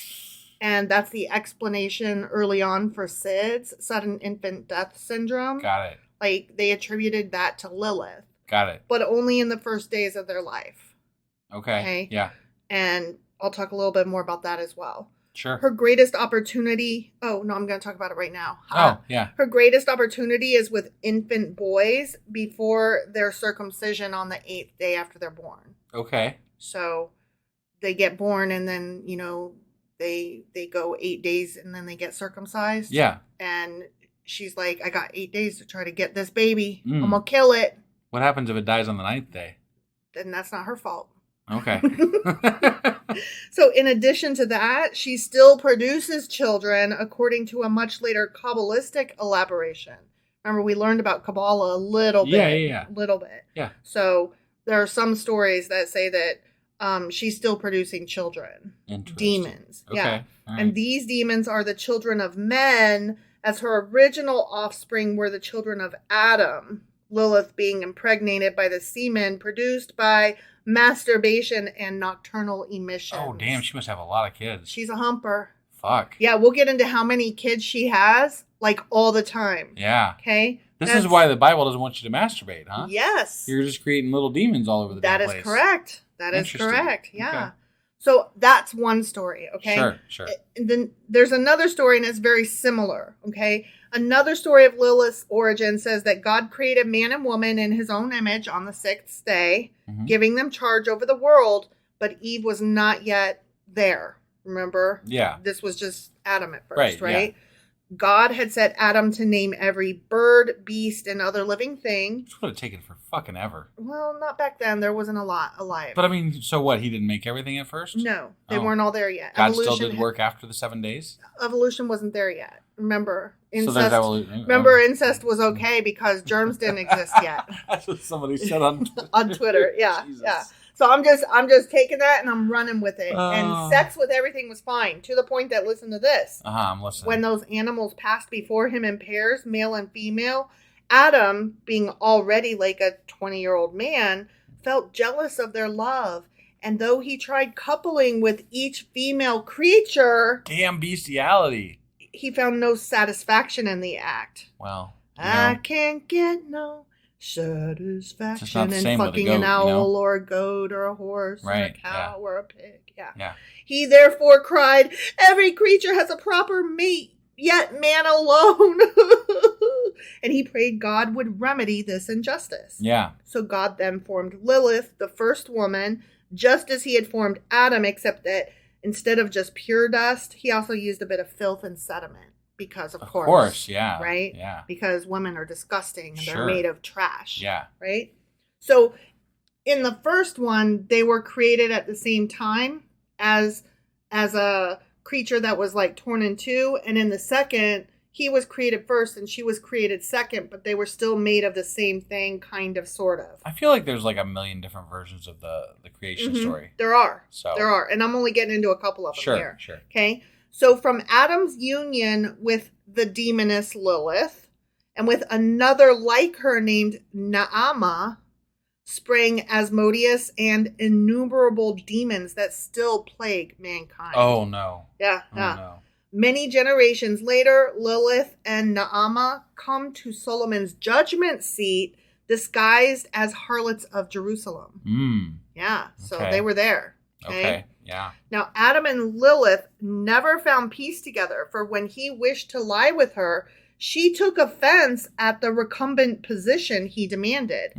A: And that's the explanation early on for SIDS, sudden infant death syndrome.
B: Got it.
A: Like, they attributed that to Lilith.
B: Got it.
A: But only in the first days of their life.
B: Okay. Yeah.
A: And I'll talk a little bit more about that as well.
B: Sure.
A: Her greatest opportunity... Oh, no, I'm going to talk about it right now.
B: Oh, yeah.
A: Her greatest opportunity is with infant boys before their circumcision on the 8th day after they're born.
B: Okay.
A: So they get born and then, you know, they go 8 days and then they get circumcised.
B: Yeah.
A: And she's like, I got 8 days to try to get this baby. I'm going to kill it.
B: What happens if it dies on the 9th day?
A: Then that's not her fault.
B: Okay.
A: So in addition to that, she still produces children according to a much later Kabbalistic elaboration. Remember, we learned about Kabbalah a little bit.
B: Yeah.
A: Little bit.
B: Yeah.
A: So there are some stories that say that she's still producing children. Demons.
B: Okay.
A: Yeah.
B: Right.
A: And these demons are the children of men, as her original offspring were the children of Adam. Lilith being impregnated by the semen produced by masturbation and nocturnal emissions.
B: Oh, damn. She must have a lot of kids.
A: She's a humper.
B: Fuck.
A: Yeah, we'll get into how many kids she has, like, all the time.
B: Yeah.
A: Okay?
B: This is why the Bible doesn't want you to masturbate, huh?
A: Yes.
B: You're just creating little demons all over the damn place.
A: That is correct. That is correct. Yeah.
B: Okay.
A: So that's one story, okay?
B: Sure.
A: And then there's another story, and it's very similar, okay? Another story of Lilith's origin says that God created man and woman in his own image on the 6th day, giving them charge over the world, but Eve was not yet there, remember?
B: Yeah.
A: This was just Adam at first, right?
B: Yeah.
A: God had set Adam to name every bird, beast, and other living thing.
B: This would have taken for fucking ever.
A: Well, not back then. There wasn't a lot alive.
B: But I mean, so what? He didn't make everything at first?
A: No, they weren't all there yet.
B: God still did work after the 7 days?
A: Evolution wasn't there yet. Remember, incest.
B: So there's evolution.
A: Remember, incest was okay because germs didn't exist yet.
B: That's what somebody said on
A: on Twitter. Yeah,
B: Jesus.
A: yeah. So I'm just taking that and I'm running with it. And sex with everything was fine to the point that, listen to this.
B: I'm listening.
A: When those animals passed before him in pairs, male and female, Adam, being already like a 20-year-old man, felt jealous of their love. And though he tried coupling with each female creature...
B: Damn bestiality.
A: He found no satisfaction in the act.
B: Well,
A: I can't get no satisfaction in fucking
B: goat,
A: an owl or a goat or a horse or a cow or a pig.
B: Yeah.
A: He therefore cried, every creature has a proper mate, yet man alone. And he prayed God would remedy this injustice.
B: Yeah.
A: So God then formed Lilith, the first woman, just as he had formed Adam, except that instead of just pure dust, he also used a bit of filth and sediment. Because, of course. Yeah. Right?
B: Yeah.
A: Because women are disgusting and they're made of trash.
B: Yeah.
A: Right? So, in the first one, they were created at the same time as a creature that was, like, torn in two. And in the second, he was created first and she was created second, but they were still made of the same thing, kind of, sort of.
B: I feel like there's, like, a million different versions of the creation story.
A: There are. And I'm only getting into a couple of them here.
B: Sure.
A: Okay? So from Adam's union with the demoness Lilith, and with another like her named Naamah, sprang Asmodeus and innumerable demons that still plague mankind.
B: Oh, no.
A: Yeah.
B: No.
A: Many generations later, Lilith and Naamah come to Solomon's judgment seat disguised as harlots of Jerusalem. Yeah, so they were there.
B: Okay. Yeah.
A: Now, Adam and Lilith never found peace together, for when he wished to lie with her, she took offense at the recumbent position he demanded.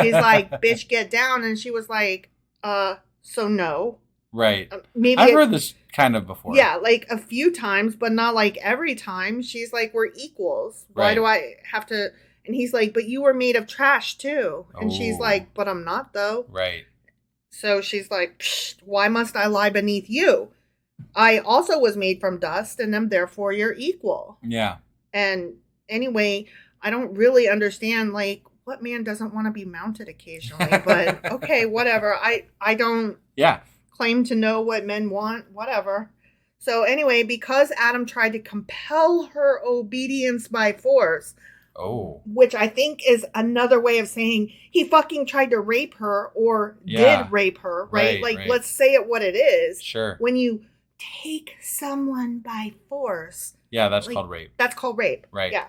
A: He's like, bitch, get down. And she was like, so no.
B: Right.
A: Maybe
B: I've heard this kind of before.
A: Yeah, like a few times, but not like every time. She's like, we're equals. Why do I have to? And he's like, but you were made of trash too. And she's like, but I'm not though.
B: Right.
A: So she's like, why must I lie beneath you? I also was made from dust and am therefore your equal.
B: Yeah.
A: And anyway, I don't really understand, like, what man doesn't want to be mounted occasionally? But okay, whatever. I don't claim to know what men want, whatever. So anyway, because Adam tried to compel her obedience by force, which I think is another way of saying he fucking tried to rape her or did rape her, right? Like, let's say it what it is.
B: Sure.
A: When you take someone by force.
B: Yeah, that's called rape.
A: That's called rape.
B: Right.
A: Yeah.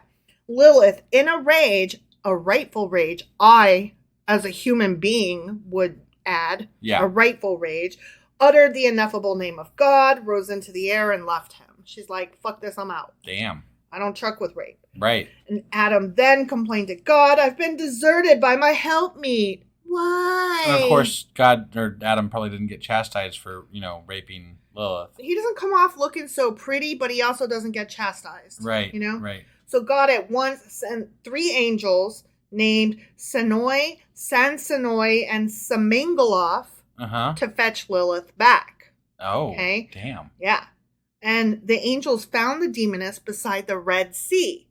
A: Lilith, in a rage, a rightful rage, I, as a human being, would add, a rightful rage, uttered the ineffable name of God, rose into the air, and left him. She's like, fuck this, I'm out.
B: Damn.
A: I don't truck with rape.
B: Right.
A: And Adam then complained to God, I've been deserted by my helpmeet. Why?
B: And of course, God or Adam probably didn't get chastised for, raping Lilith.
A: He doesn't come off looking so pretty, but he also doesn't get chastised.
B: Right.
A: Right. So God at once sent 3 angels named Senoi, Sansenoi, and Samengaloth to fetch Lilith back.
B: Oh,
A: okay.
B: Damn.
A: Yeah. And the angels found the demoness beside the Red Sea,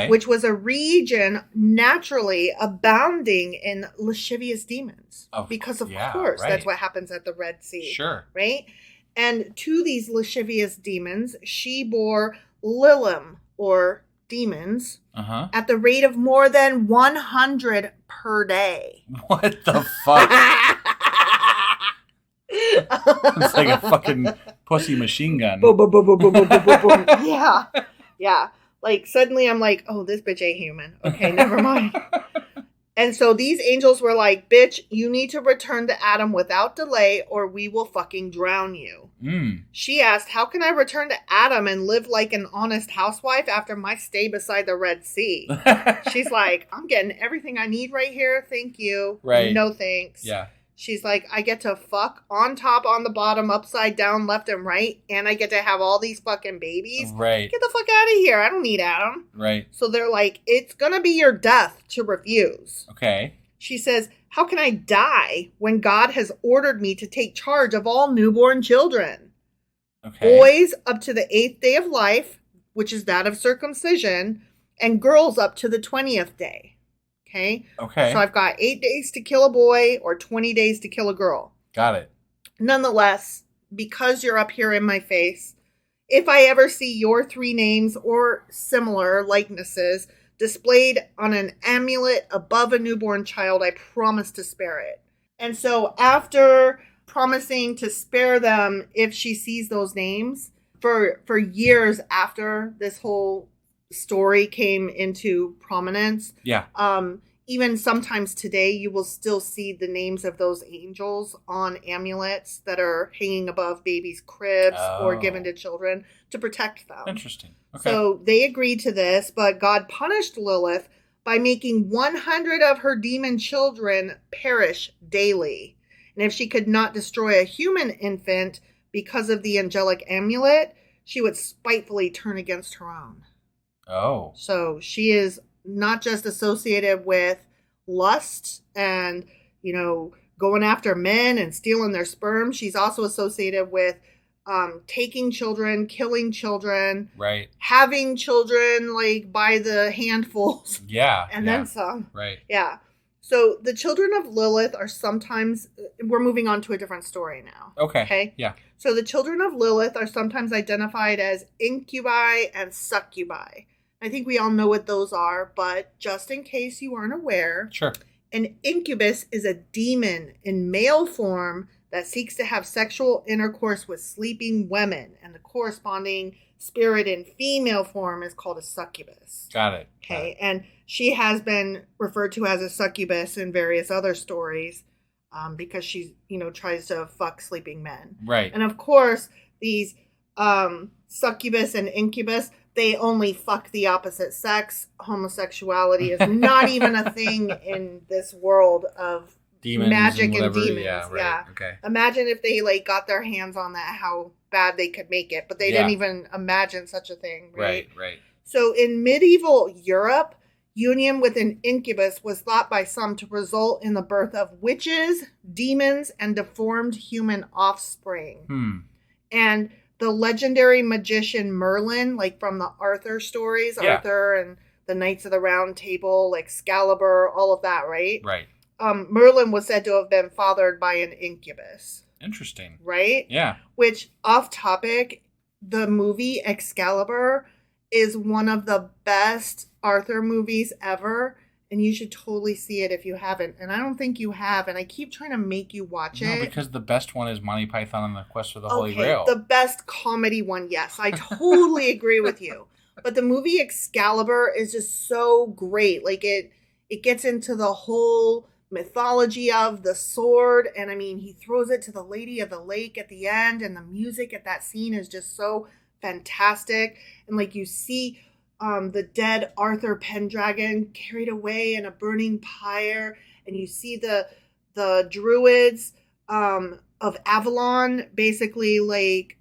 B: which
A: was a region naturally abounding in lascivious demons. Because, of course, that's what happens at the Red Sea.
B: Sure.
A: Right? And to these lascivious demons, she bore Lilim, or demons, at the rate of more than 100 per day.
B: What the fuck? It's like a fucking pussy machine gun.
A: Boom, boom, boom, boom, boom, boom, boom, boom, boom. Yeah. Yeah. Like, suddenly I'm like, oh, this bitch ain't human. Okay, never mind. And so these angels were like, bitch, you need to return to Adam without delay or we will fucking drown you. She asked, how can I return to Adam and live like an honest housewife after my stay beside the Red Sea? She's like, I'm getting everything I need right here. Thank you.
B: Right.
A: No thanks.
B: Yeah.
A: She's like, I get to fuck on top, on the bottom, upside down, left and right, and I get to have all these fucking babies.
B: Right.
A: Get the fuck out of here. I don't need Adam.
B: Right.
A: So they're like, it's going to be your death to refuse.
B: Okay.
A: She says, how can I die when God has ordered me to take charge of all newborn children?
B: Okay.
A: Boys up to the 8th day of life, which is that of circumcision, and girls up to the 20th day. Okay. So I've got 8 days to kill a boy or 20 days to kill a girl.
B: Got it.
A: Nonetheless, because you're up here in my face, if I ever see your 3 names or similar likenesses displayed on an amulet above a newborn child, I promise to spare it. And so after promising to spare them if she sees those names, for years after this whole story came into prominence.
B: Yeah.
A: Even sometimes today, you will still see the names of those angels on amulets that are hanging above babies' cribs or given to children to protect them.
B: Interesting. Okay.
A: So they agreed to this, but God punished Lilith by making 100 of her demon children perish daily. And if she could not destroy a human infant because of the angelic amulet, she would spitefully turn against her own.
B: Oh.
A: So she is not just associated with lust and, going after men and stealing their sperm. She's also associated with taking children, killing children,
B: right,
A: having children like by the handfuls.
B: Yeah.
A: And then some.
B: Right.
A: Yeah. So the children of Lilith are sometimes, we're moving on to a different story now.
B: Okay. Yeah.
A: So the children of Lilith are sometimes identified as incubi and succubi. I think we all know what those are, but just in case you aren't aware,
B: sure.
A: An incubus is a demon in male form that seeks to have sexual intercourse with sleeping women, and the corresponding spirit in female form is called a succubus.
B: Got it.
A: Okay, and she has been referred to as a succubus in various other stories because she, tries to fuck sleeping men.
B: Right.
A: And of course, these succubus and incubus, they only fuck the opposite sex. Homosexuality is not even a thing in this world of
B: demons
A: magic
B: and
A: demons.
B: Yeah, right.
A: Yeah.
B: Okay.
A: Imagine if they got their hands on that, how bad they could make it. But they didn't even imagine such a thing. Right.
B: Right.
A: So in medieval Europe, union with an incubus was thought by some to result in the birth of witches, demons, and deformed human offspring. And the legendary magician Merlin, from the Arthur stories, Arthur and the Knights of the Round Table, Excalibur, all of that, right?
B: Right.
A: Merlin was said to have been fathered by an incubus.
B: Interesting.
A: Right?
B: Yeah.
A: Which, off topic, the movie Excalibur is one of the best Arthur movies ever. and you should totally see it if you haven't. And I don't think you have, and I keep trying to make you watch it.
B: No, because the best one is Monty Python and the Quest for the Holy Grail.
A: The best comedy one, yes. I totally agree with you. But the movie Excalibur is just so great. Like, it gets into the whole mythology of the sword, and I mean, he throws it to the Lady of the Lake at the end, and the music at that scene is just so fantastic. And like, you see the dead Arthur Pendragon carried away in a burning pyre, and you see the druids of Avalon basically, like,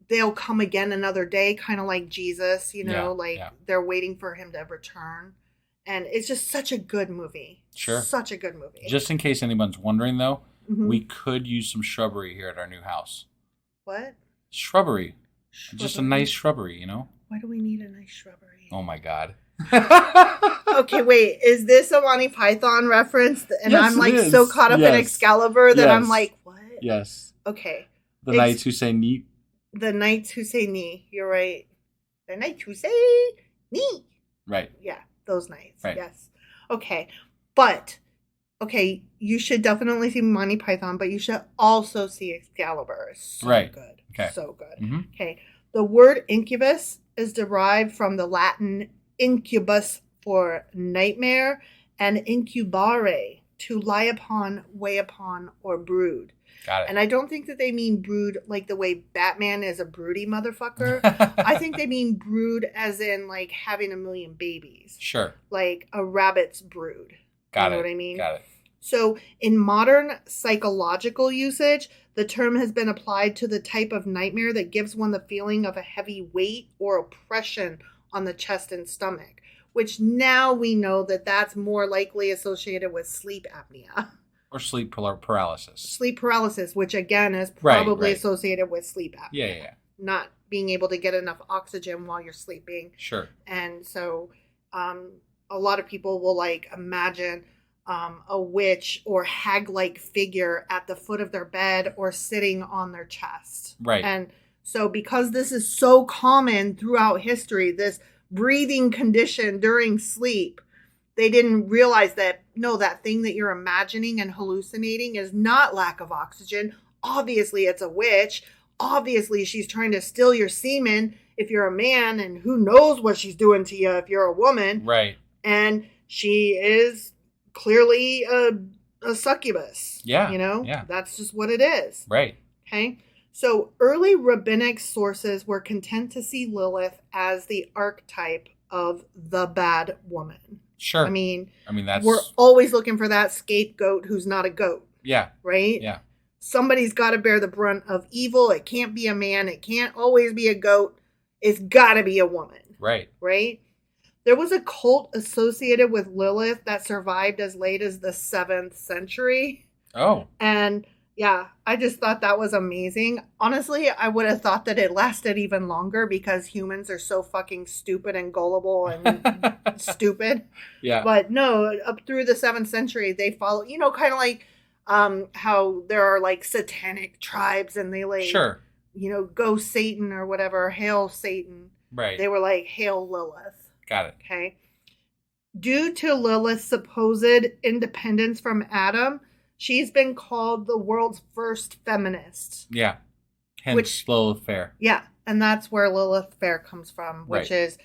A: they'll come again another day, kind of like Jesus, they're waiting for him to return. And it's just such a good movie.
B: Sure.
A: Such a good movie.
B: Just in case anyone's wondering, though, we could use some shrubbery here at our new house.
A: What?
B: Shrubbery. Just a nice shrubbery, you know?
A: Why do we need a nice shrubbery?
B: Oh, my God.
A: Okay, wait. Is this a Monty Python reference? And
B: yes,
A: I'm like so caught up in Excalibur that I'm like, what?
B: Yes.
A: Okay.
B: The knights who say neat.
A: The knights who say knee. You're right. The knights who say knee.
B: Right.
A: Yeah, those knights.
B: Right.
A: Yes. Okay. But, okay, you should definitely see Monty Python, but you should also see Excalibur. It's so good.
B: Okay.
A: So good.
B: Mm-hmm.
A: Okay. The word incubus is derived from the Latin incubus for nightmare and incubare, to lie upon, weigh upon, or brood.
B: Got it.
A: And I don't think that they mean brood like the way Batman is a broody motherfucker. I think they mean brood as in like having a million babies.
B: Sure.
A: Like a rabbit's brood.
B: Got it.
A: You know what I mean?
B: Got it.
A: So in modern psychological usage, the term has been applied to the type of nightmare that gives one the feeling of a heavy weight or oppression on the chest and stomach, which now we know that that's more likely associated with sleep apnea.
B: Or sleep paralysis.
A: Sleep paralysis, which again is probably associated with sleep apnea.
B: Yeah.
A: Not being able to get enough oxygen while you're sleeping.
B: Sure.
A: And so a lot of people will like imagine a witch or hag-like figure at the foot of their bed or sitting on their chest.
B: Right.
A: And so because this is so common throughout history, this breathing condition during sleep, they didn't realize that, no, that thing that you're imagining and hallucinating is not lack of oxygen. Obviously, it's a witch. Obviously, she's trying to steal your semen if you're a man, and who knows what she's doing to you if you're a woman.
B: Right.
A: And she is clearly a succubus.
B: Yeah.
A: You know?
B: Yeah.
A: That's just what it is.
B: Right.
A: Okay? So early rabbinic sources were content to see Lilith as the archetype of the bad woman.
B: Sure.
A: I mean
B: that's...
A: we're always looking for that scapegoat who's not a goat.
B: Yeah.
A: Right?
B: Yeah.
A: Somebody's got to bear the brunt of evil. It can't be a man. It can't always be a goat. It's got to be a woman.
B: Right.
A: Right? There was a cult associated with Lilith that survived as late as the 7th century.
B: Oh.
A: And yeah, I just thought that was amazing. Honestly, I would have thought that it lasted even longer because humans are so fucking stupid and gullible and stupid. Yeah. But no, up through the 7th century, they follow, kind of like how there are like satanic tribes and they like,
B: sure,
A: go Satan or whatever, hail Satan.
B: Right.
A: They were like, hail Lilith.
B: Got it.
A: Okay. Due to Lilith's supposed independence from Adam, she's been called the world's first feminist.
B: Yeah. Hence Lilith Fair.
A: Yeah. And that's where Lilith Fair comes from, which is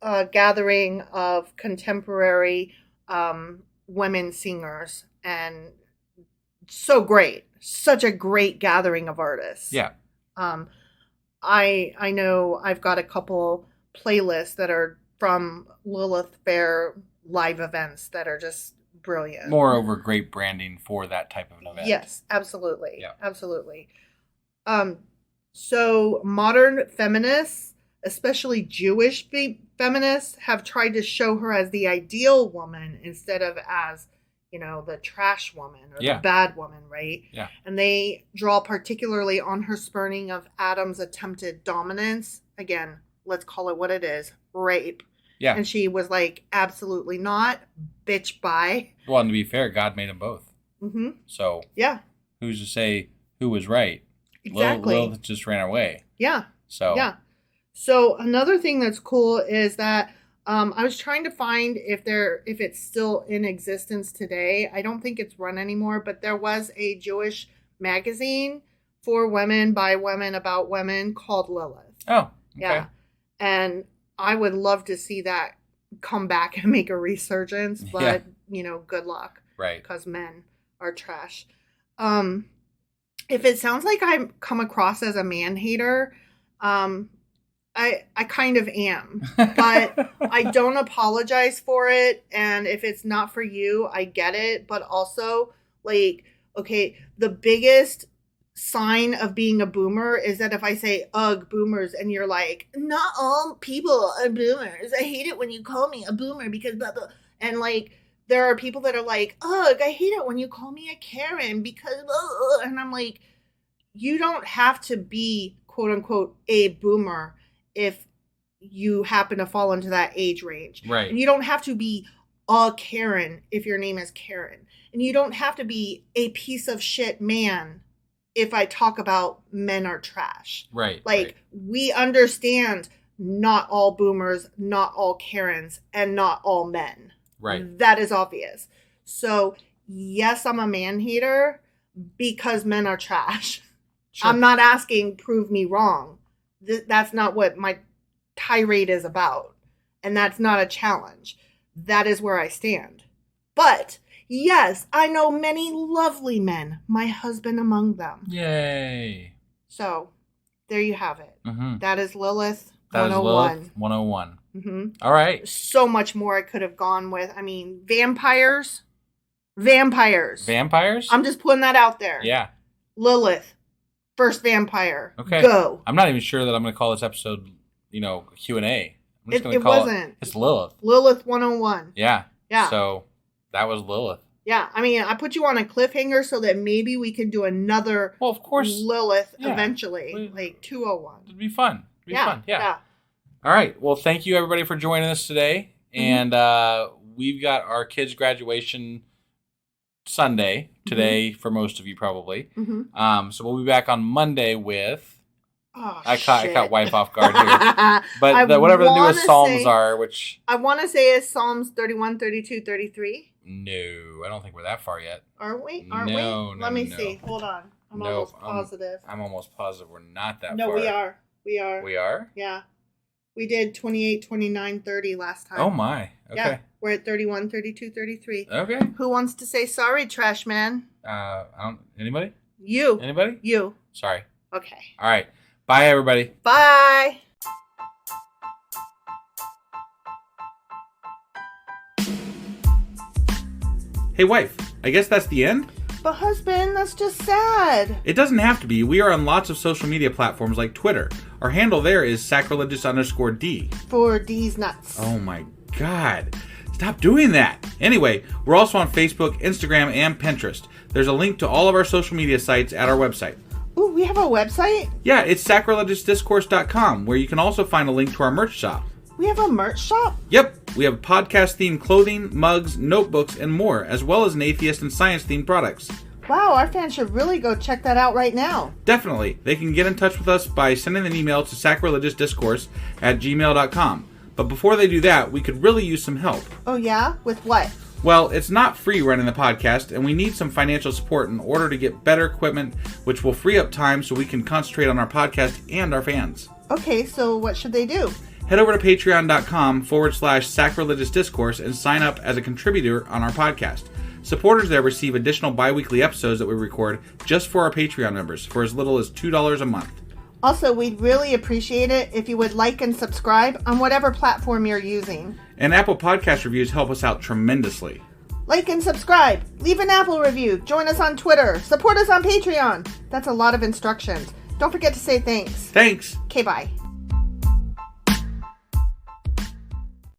A: a gathering of contemporary women singers. And so great. Such a great gathering of artists.
B: Yeah.
A: I know I've got a couple playlists that are from Lilith Fair live events that are just brilliant.
B: Moreover, great branding for that type of an event.
A: Yes, absolutely.
B: Yeah.
A: Absolutely. So modern feminists, especially Jewish feminists, have tried to show her as the ideal woman instead of as, the trash woman or the bad woman, right?
B: Yeah.
A: And they draw particularly on her spurning of Adam's attempted dominance. Again, let's call it what it is, rape.
B: Yeah.
A: And she was like, absolutely not. Bitch, bye.
B: Well, and to be fair, God made them both.
A: Mm-hmm.
B: So,
A: yeah.
B: Who's to say who was right?
A: Exactly.
B: Lilith just ran away.
A: Yeah.
B: So,
A: yeah. So, another thing that's cool is that I was trying to find if it's still in existence today. I don't think it's run anymore, but there was a Jewish magazine for women, by women, about women called Lilith.
B: Oh, okay.
A: Yeah. And I would love to see that come back and make a resurgence, but good luck.
B: Right.
A: Because men are trash. If it sounds like I come across as a man hater, I kind of am, but I don't apologize for it. And if it's not for you, I get it. But also, like, okay, the biggest sign of being a boomer is that if I say, ugh, boomers, and you're like, not all people are boomers. I hate it when you call me a boomer because blah, blah. And like, there are people that are like, ugh, I hate it when you call me a Karen because blah, blah. And I'm like, you don't have to be, quote unquote, a boomer if you happen to fall into that age range.
B: Right.
A: And you don't have to be a Karen if your name is Karen. And you don't have to be a piece of shit man if I talk about men are trash.
B: Right.
A: Like,
B: right.
A: We understand not all boomers, not all Karens, and not all men.
B: Right.
A: That is obvious. So, yes, I'm a man hater because men are trash. Sure. I'm not asking prove me wrong. That's not what my tirade is about. And that's not a challenge. That is where I stand. But, yes, I know many lovely men, my husband among them.
B: Yay.
A: So, there you have it.
B: Mm-hmm.
A: That is Lilith 101.
B: That is Lilith 101.
A: Mm-hmm.
B: All right.
A: So much more I could have gone with. I mean, vampires. Vampires.
B: Vampires?
A: I'm just putting that out there.
B: Yeah.
A: Lilith. First vampire.
B: Okay.
A: Go.
B: I'm not even sure that I'm going to call this episode, Q&A. I'm just going to
A: it
B: call
A: wasn't.
B: it. It's Lilith.
A: Lilith 101.
B: Yeah.
A: Yeah.
B: So that was Lilith.
A: Yeah. I mean, I put you on a cliffhanger so that maybe we can do another
B: of course,
A: Lilith eventually. Like 201.
B: It'd be fun.
A: Yeah.
B: All right. Well, thank you, everybody, for joining us today. Mm-hmm. And we've got our kids' graduation Sunday today for most of you, probably. Mm-hmm. So we'll be back on Monday with...
A: Oh,
B: I caught wife off guard here. But whatever the newest Psalms are, which...
A: I want to say is Psalms 31, 32, 33.
B: No, I don't think we're that far yet.
A: Aren't we?
B: No,
A: Let me see. Hold on. I'm almost positive.
B: I'm almost positive we're not that far.
A: No, we are. We
B: are?
A: Yeah. We did 28, 29, 30 last time.
B: Oh, my. Okay.
A: Yeah. We're at 31, 32, 33.
B: Okay.
A: Who wants to say sorry, trash man?
B: Anybody?
A: You.
B: Anybody?
A: You.
B: Sorry.
A: Okay.
B: All right. Bye, everybody.
A: Bye.
B: Hey, wife. I guess that's the end?
A: But husband, that's just sad.
B: It doesn't have to be. We are on lots of social media platforms like Twitter. Our handle there is sacrilegious_D.
A: For D's nuts.
B: Oh my God. Stop doing that. Anyway, we're also on Facebook, Instagram, and Pinterest. There's a link to all of our social media sites at our website.
A: Ooh, we have a website?
B: Yeah, it's sacrilegiousdiscourse.com, where you can also find a link to our merch shop.
A: We have a merch shop?
B: Yep, we have podcast-themed clothing, mugs, notebooks, and more, as well as an atheist and science-themed products.
A: Wow, our fans should really go check that out right now.
B: Definitely. They can get in touch with us by sending an email to sacrilegiousdiscourse@gmail.com. But before they do that, we could really use some help.
A: Oh yeah? With what?
B: Well, it's not free running the podcast, and we need some financial support in order to get better equipment, which will free up time so we can concentrate on our podcast and our fans.
A: Okay, so what should they do?
B: Head over to patreon.com/sacrilegious discourse and sign up as a contributor on our podcast. Supporters there receive additional bi-weekly episodes that we record just for our Patreon members for as little as $2 a month.
A: Also, we'd really appreciate it if you would like and subscribe on whatever platform you're using.
B: And Apple Podcast reviews help us out tremendously.
A: Like and subscribe. Leave an Apple review. Join us on Twitter. Support us on Patreon. That's a lot of instructions. Don't forget to say thanks.
B: Thanks.
A: Okay, bye.